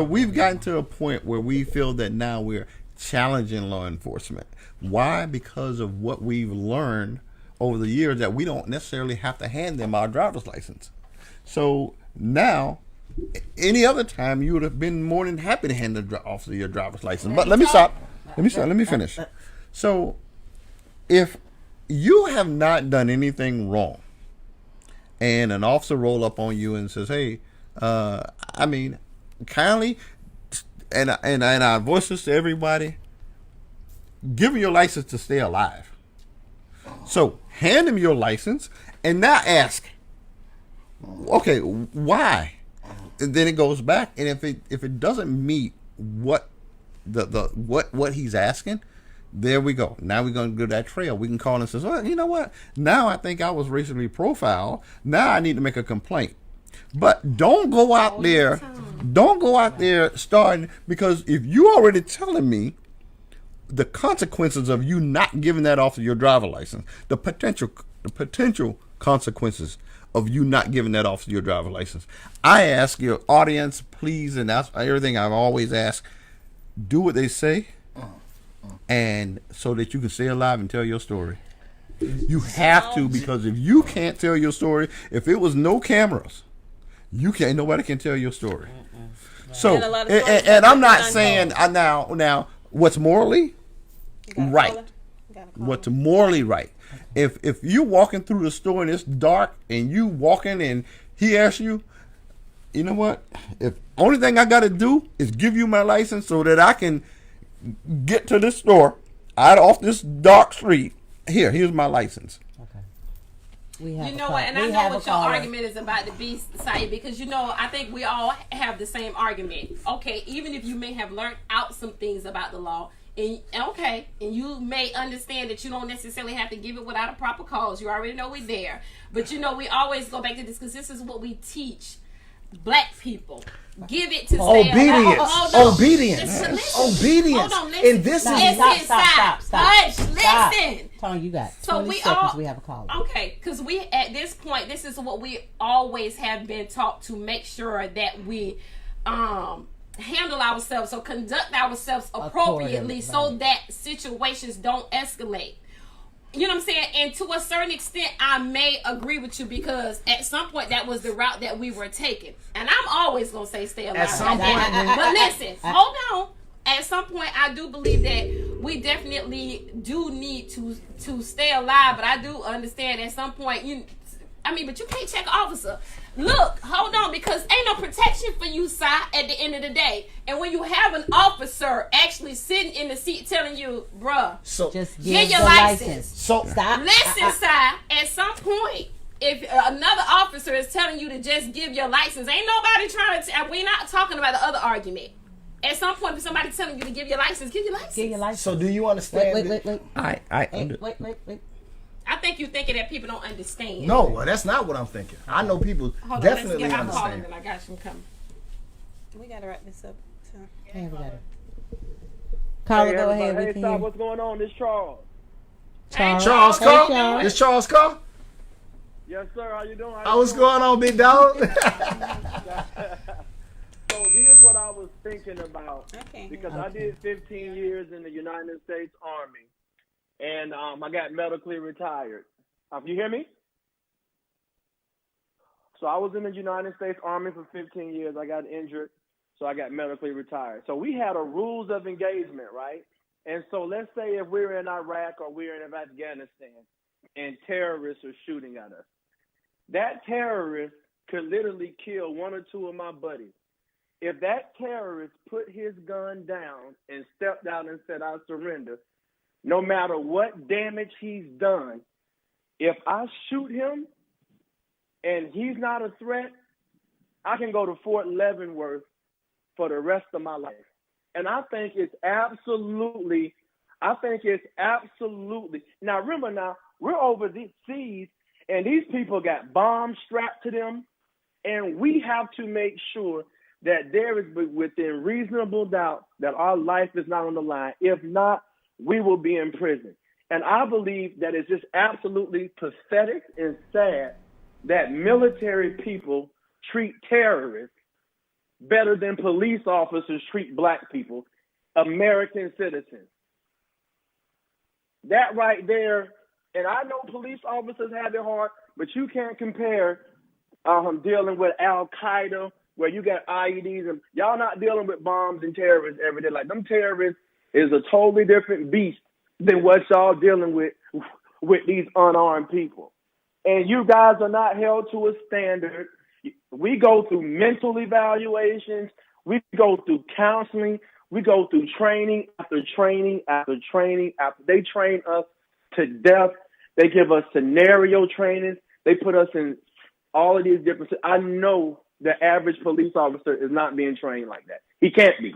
[SPEAKER 6] we've gotten to a point where we feel that now we're challenging law enforcement. Why? Because of what we've learned over the years that we don't necessarily have to hand them our driver's license. So now, any other time you would have been more than happy to hand the officer your driver's license. But let me stop. Let me finish. So, if you have not done anything wrong, and an officer roll up on you and says, "Hey, kindly," and I voice this to everybody, give him your license to stay alive. So hand him your license and now ask, okay, why? And then it goes back, and if it doesn't meet what what he's asking, there we go. Now we're going to go that trail. We can call and say, well, you know what? Now I think I was racially profiled. Now I need to make a complaint. But don't go out there. Don't go out there starting, because if you already telling me the consequences of you not giving that officer your driver license, the potential consequences of you not giving that officer your driver license, I ask your audience, please, and that's everything I've always asked, do what they say, and so that you can stay alive and tell your story. You have to, because if you can't tell your story, if it was no cameras, nobody can tell your story. So, and I'm not saying now what's morally right. What's morally right. If you're walking through the store and it's dark and you walking and he asks you, you know what? If only thing I got to do is give you my license so that I can get to this store out off this dark street. Here's my license.
[SPEAKER 2] You know what, and I know what your argument is about to be, Saeed, because I think we all have the same argument. Okay, even if you may have learned out some things about the law, and you may understand that you don't necessarily have to give it without a proper cause. You already know we're there, but we always go back to this because this is what we teach Black people. Give it to
[SPEAKER 5] obedience. Obedience.
[SPEAKER 2] Hold on, listen.
[SPEAKER 5] And this
[SPEAKER 4] Stop.
[SPEAKER 2] Hush, listen.
[SPEAKER 4] Tony, you got 20
[SPEAKER 2] So we
[SPEAKER 4] seconds. We have a call.
[SPEAKER 2] Okay, because we at this point, this is what we always have been taught, to make sure that we handle ourselves or conduct ourselves appropriately, so that situations don't escalate. You know what I'm saying? And to a certain extent, I may agree with you, because at some point that was the route that we were taking. And I'm always going to say stay alive.
[SPEAKER 5] At some point.
[SPEAKER 2] But listen, hold on. At some point, I do believe that we definitely do need to stay alive. But I do understand at some point, but you can't check an officer. Look, hold on, because ain't no protection for you, Si, at the end of the day. And when you have an officer actually sitting in the seat telling you, bruh,
[SPEAKER 5] so
[SPEAKER 4] just
[SPEAKER 2] get your license.
[SPEAKER 5] So
[SPEAKER 4] stop.
[SPEAKER 2] Listen, Si, at some point, if another officer is telling you to just give your license, ain't nobody trying to, we're not talking about the other argument. At some point, if somebody's telling you to give your license, give your license.
[SPEAKER 4] Give your license.
[SPEAKER 5] So do you understand?
[SPEAKER 4] Wait.
[SPEAKER 5] Wait.
[SPEAKER 2] I think you're thinking that people don't understand.
[SPEAKER 5] No, that's not what I'm thinking. I know people definitely
[SPEAKER 2] Hold on, let's get our call
[SPEAKER 5] understand.
[SPEAKER 2] and I got you coming.
[SPEAKER 3] We gotta wrap this up
[SPEAKER 4] Okay, we got it. Caller, go ahead.
[SPEAKER 8] Hey,
[SPEAKER 4] We can
[SPEAKER 8] stop.
[SPEAKER 4] hear.
[SPEAKER 8] What's going on? This Charles.
[SPEAKER 5] Charles
[SPEAKER 4] Hey,
[SPEAKER 5] Carr?
[SPEAKER 4] Charles.
[SPEAKER 5] This Charles Carr?
[SPEAKER 8] Yes, sir. How you doing?
[SPEAKER 5] Oh, what's going on, big dog?
[SPEAKER 8] So here's what I was thinking about, because I did 15 years in the United States Army, and I got medically retired. You hear me? So I was in the United States Army for 15 years. I got injured, so I got medically retired. So we had a rules of engagement, right? And so let's say if we're in Iraq or we're in Afghanistan and terrorists are shooting at us, that terrorist could literally kill one or two of my buddies. If that terrorist put his gun down and stepped out and said, I surrender, no matter what damage he's done, if I shoot him and he's not a threat, I can go to Fort Leavenworth for the rest of my life. And I think it's absolutely, now remember we're over these seas and these people got bombs strapped to them, and we have to make sure that there is within reasonable doubt that our life is not on the line. If not, we will be in prison. And I believe that it's just absolutely pathetic and sad that military people treat terrorists better than police officers treat black people, American citizens. That right there, and I know police officers have it hard, but you can't compare dealing with Al-Qaeda, where you got IEDs, and y'all not dealing with bombs and terrorists every day. Like, them terrorists is a totally different beast than what y'all dealing with these unarmed people. And you guys are not held to a standard. We go through mental evaluations. We go through counseling. We go through training after training after training after they train us to death. They give us scenario training. They put us in all of these different. I know the average police officer is not being trained like that. He can't be.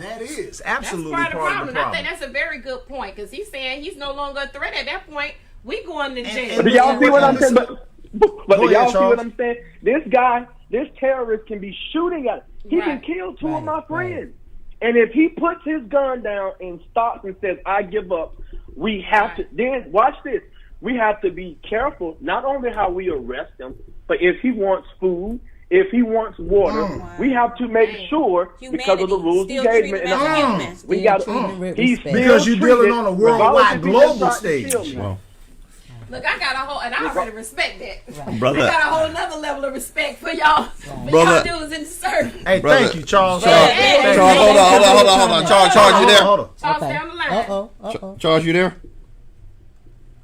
[SPEAKER 5] That is absolutely
[SPEAKER 2] That's part
[SPEAKER 5] part
[SPEAKER 2] of the problem.
[SPEAKER 5] of the problem.
[SPEAKER 2] I think that's a very good point, because he's saying he's no longer a threat. At that point, we going to jail.
[SPEAKER 5] and
[SPEAKER 8] Do y'all see what I'm saying? But
[SPEAKER 5] Go
[SPEAKER 8] do y'all
[SPEAKER 5] ahead,
[SPEAKER 8] see
[SPEAKER 5] Charles.
[SPEAKER 8] what I'm saying? This guy, this terrorist can be shooting at us. He can
[SPEAKER 2] Right.
[SPEAKER 8] kill two of my friends. And if he puts his gun down and stops and says, I give up, we have to, then watch this. We have to be careful, not only how we arrest him, but if he wants food, if he wants water, we have to make sure, because of the rules of
[SPEAKER 3] Still treat
[SPEAKER 8] engagement,
[SPEAKER 3] him as a human.
[SPEAKER 8] we got
[SPEAKER 4] Treat him with
[SPEAKER 8] he's
[SPEAKER 4] respect.
[SPEAKER 5] Because you're
[SPEAKER 8] still
[SPEAKER 5] dealing
[SPEAKER 8] treated,
[SPEAKER 5] on a
[SPEAKER 8] regardless
[SPEAKER 5] worldwide,
[SPEAKER 8] if he just
[SPEAKER 5] global
[SPEAKER 8] tried to
[SPEAKER 5] stage.
[SPEAKER 8] kill me.
[SPEAKER 7] Well,
[SPEAKER 2] Look, I already respect that.
[SPEAKER 7] brother.
[SPEAKER 2] I got a whole nother level of respect for y'all. For
[SPEAKER 7] Brother.
[SPEAKER 2] y'all dudes in the service.
[SPEAKER 5] Hey,
[SPEAKER 7] Brother.
[SPEAKER 5] thank you, Charles.
[SPEAKER 7] Charles,
[SPEAKER 2] Hey,
[SPEAKER 7] Charles, hold on. Charles, you there?
[SPEAKER 5] Hold on.
[SPEAKER 2] Charles, stay on the line.
[SPEAKER 4] Uh-oh.
[SPEAKER 7] Charles, you there?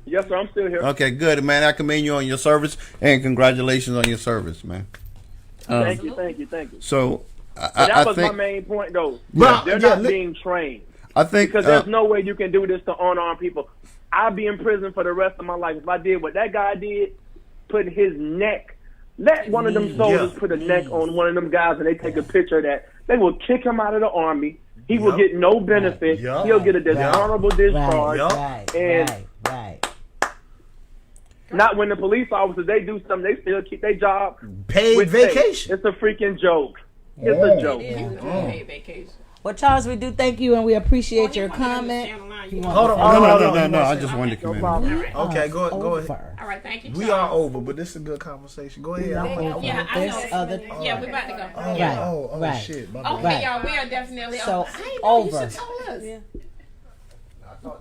[SPEAKER 8] Yes, sir, I'm still here.
[SPEAKER 7] Okay, good, man. I commend you on your service, and congratulations on your service, man.
[SPEAKER 8] Thank you.
[SPEAKER 7] So,
[SPEAKER 8] But
[SPEAKER 7] I
[SPEAKER 8] that was
[SPEAKER 7] think,
[SPEAKER 8] my main point, though.
[SPEAKER 5] But,
[SPEAKER 8] They're
[SPEAKER 5] yeah,
[SPEAKER 8] not being trained.
[SPEAKER 7] I think,
[SPEAKER 8] Because there's no way you can do this to unarmed people. I'll be in prison for the rest of my life. If I did what that guy did, put his neck, let one of them soldiers put a neck on one of them guys and they take a picture of that, they will kick him out of the Army. He will get no benefit. He'll get a dishonorable discharge.
[SPEAKER 4] Right.
[SPEAKER 8] Not when the police officers, they do something, they still keep their job.
[SPEAKER 5] Paid
[SPEAKER 8] with pay.
[SPEAKER 5] vacation.
[SPEAKER 8] It's a freaking joke. It's a joke.
[SPEAKER 2] It is a paid vacation.
[SPEAKER 4] Well, Charles, we do thank you and we appreciate your
[SPEAKER 2] Well, he wanted to
[SPEAKER 4] comment.
[SPEAKER 2] stay on the line.
[SPEAKER 4] You
[SPEAKER 2] You
[SPEAKER 4] want
[SPEAKER 5] Hold
[SPEAKER 4] to-
[SPEAKER 5] on.
[SPEAKER 7] no. I just wanted to
[SPEAKER 8] No
[SPEAKER 7] commend you.
[SPEAKER 8] problem.
[SPEAKER 5] Okay, go ahead.
[SPEAKER 4] Over.
[SPEAKER 2] All right, thank you,
[SPEAKER 5] We are over, but this is a good conversation. Go ahead.
[SPEAKER 2] Yeah, I
[SPEAKER 4] There's
[SPEAKER 2] know.
[SPEAKER 4] other.
[SPEAKER 2] Yeah, we about to go.
[SPEAKER 5] Oh,
[SPEAKER 4] Right.
[SPEAKER 5] shit. My
[SPEAKER 2] Okay,
[SPEAKER 5] bad.
[SPEAKER 4] Right.
[SPEAKER 2] y'all, we are definitely
[SPEAKER 4] So,
[SPEAKER 2] over. I ain't know you
[SPEAKER 4] over.
[SPEAKER 2] should told us.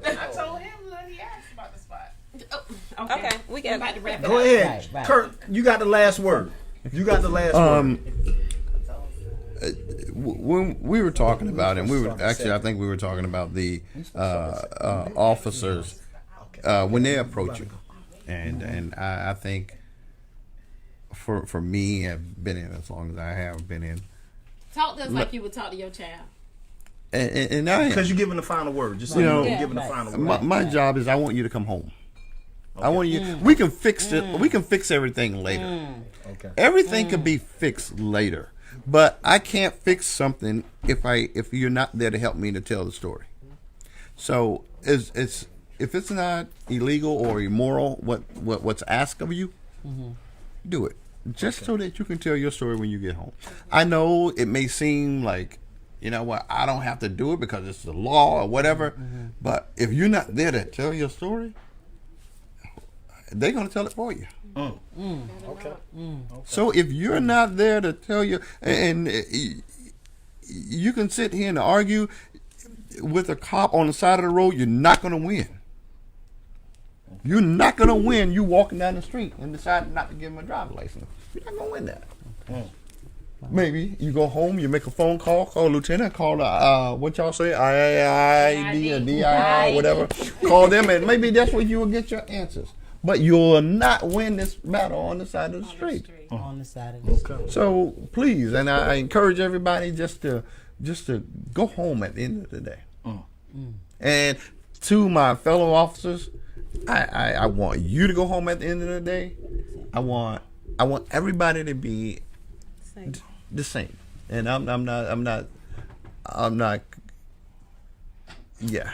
[SPEAKER 9] I told him, look, he asked about the spot.
[SPEAKER 2] Oh, okay.
[SPEAKER 3] Okay, we
[SPEAKER 2] We're
[SPEAKER 3] can.
[SPEAKER 2] about to wrap it
[SPEAKER 5] Go
[SPEAKER 2] up.
[SPEAKER 5] ahead.
[SPEAKER 4] Right.
[SPEAKER 5] Kurt, you got the last word. Word.
[SPEAKER 7] When we were talking about it, and I think we were talking about the officers when they approach you, and I think for me, I've been in as long as I have been in,
[SPEAKER 2] Talk to us like you would talk to your child.
[SPEAKER 7] and I
[SPEAKER 5] Because you're giving the final word. Just so
[SPEAKER 7] You know,
[SPEAKER 5] you're giving the final word.
[SPEAKER 7] my job is I want you to come home. I want you. We can fix it. We can fix everything later.
[SPEAKER 5] Okay.
[SPEAKER 7] Everything can be fixed later, but I can't fix something if you're not there to help me to tell the story. So it's if it's not illegal or immoral, what's asked of you, do it. just so that you can tell your story when you get home. I know it may seem like, you know what, I don't have to do it because it's the law or whatever, but if you're not there to tell your story, they're going to tell it for you.
[SPEAKER 5] Okay.
[SPEAKER 7] So if you're not there to tell you, and you can sit here and argue with a cop on the side of the road, you're not going to win. You're not going to win you walking down the street and decide not to give him a driver's license. You're not going to win that. Maybe you go home, you make a phone call a lieutenant, call what y'all say, IAID or DII, whatever. Call them, and maybe that's where you will get your answers. But you'll not win this battle on the side of the street.
[SPEAKER 4] On the side of the street.
[SPEAKER 7] So please, and I encourage everybody just to go home at the end of the day. And to my fellow officers, I want you to go home at the end of the day. I want everybody to be the same. And I'm not. Yeah.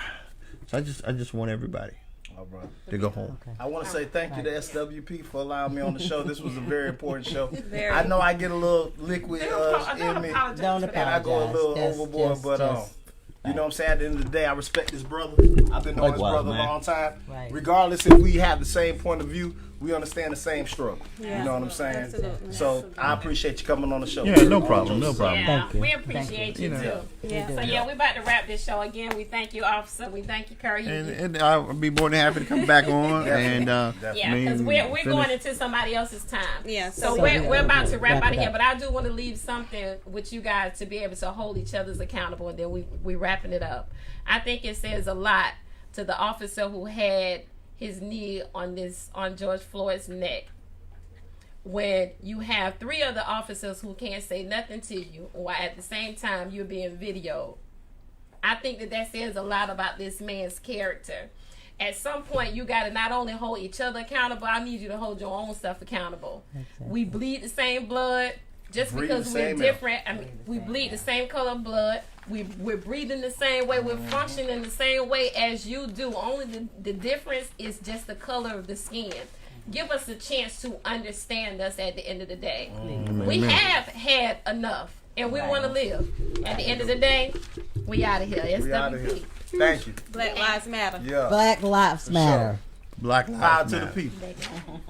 [SPEAKER 7] So I just want everybody to go home.
[SPEAKER 5] I want to say thank you to SWP for allowing me on the show. This was a very important show. I know I get a little liquid in me,
[SPEAKER 4] Don't
[SPEAKER 5] and I go a little
[SPEAKER 4] apologize.
[SPEAKER 5] overboard, but you know what I'm saying? At the end of the day, I respect this brother. I've been knowing this brother a long time.
[SPEAKER 4] Right.
[SPEAKER 5] Regardless if we have the same point of view, we understand the same struggle.
[SPEAKER 3] Yeah.
[SPEAKER 5] You know what I'm saying?
[SPEAKER 3] Absolutely.
[SPEAKER 5] So I appreciate you coming on the show.
[SPEAKER 7] Yeah, no problem, no problem.
[SPEAKER 2] Yeah,
[SPEAKER 4] Thank you.
[SPEAKER 2] we appreciate you too.
[SPEAKER 3] Yeah.
[SPEAKER 2] So yeah, we're about to wrap this show again. We thank you, officer. We thank you, Curry.
[SPEAKER 7] And I'll be more than happy to come back on. And
[SPEAKER 2] Yeah, because we're going into somebody else's time.
[SPEAKER 3] Yeah,
[SPEAKER 2] So we're about to wrap out of here, but I do want to leave something with you guys to be able to hold each other's accountable, and then we wrapping it up. I think it says a lot to the officer who had his knee on George Floyd's neck. When you have 3 other officers who can't say nothing to you, while at the same time you're being videoed. I think that says a lot about this man's character. At some point, you got to not only hold each other accountable, I need you to hold your own stuff accountable. Exactly. We bleed the same blood. Just because we're different, I mean, we bleed the same color of blood. We're breathing the same way. We're functioning the same way as you do. Only the difference is just the color of the skin. Give us a chance to understand us at the end of the day. We have had enough, and we want to live. At the end of the day, we out of here. SWP.
[SPEAKER 5] Thank you.
[SPEAKER 3] Black Lives Matter.
[SPEAKER 5] Yeah.
[SPEAKER 4] Black Lives Matter.
[SPEAKER 7] Black
[SPEAKER 5] Power
[SPEAKER 7] Lives
[SPEAKER 5] to
[SPEAKER 7] Matter.
[SPEAKER 5] the people.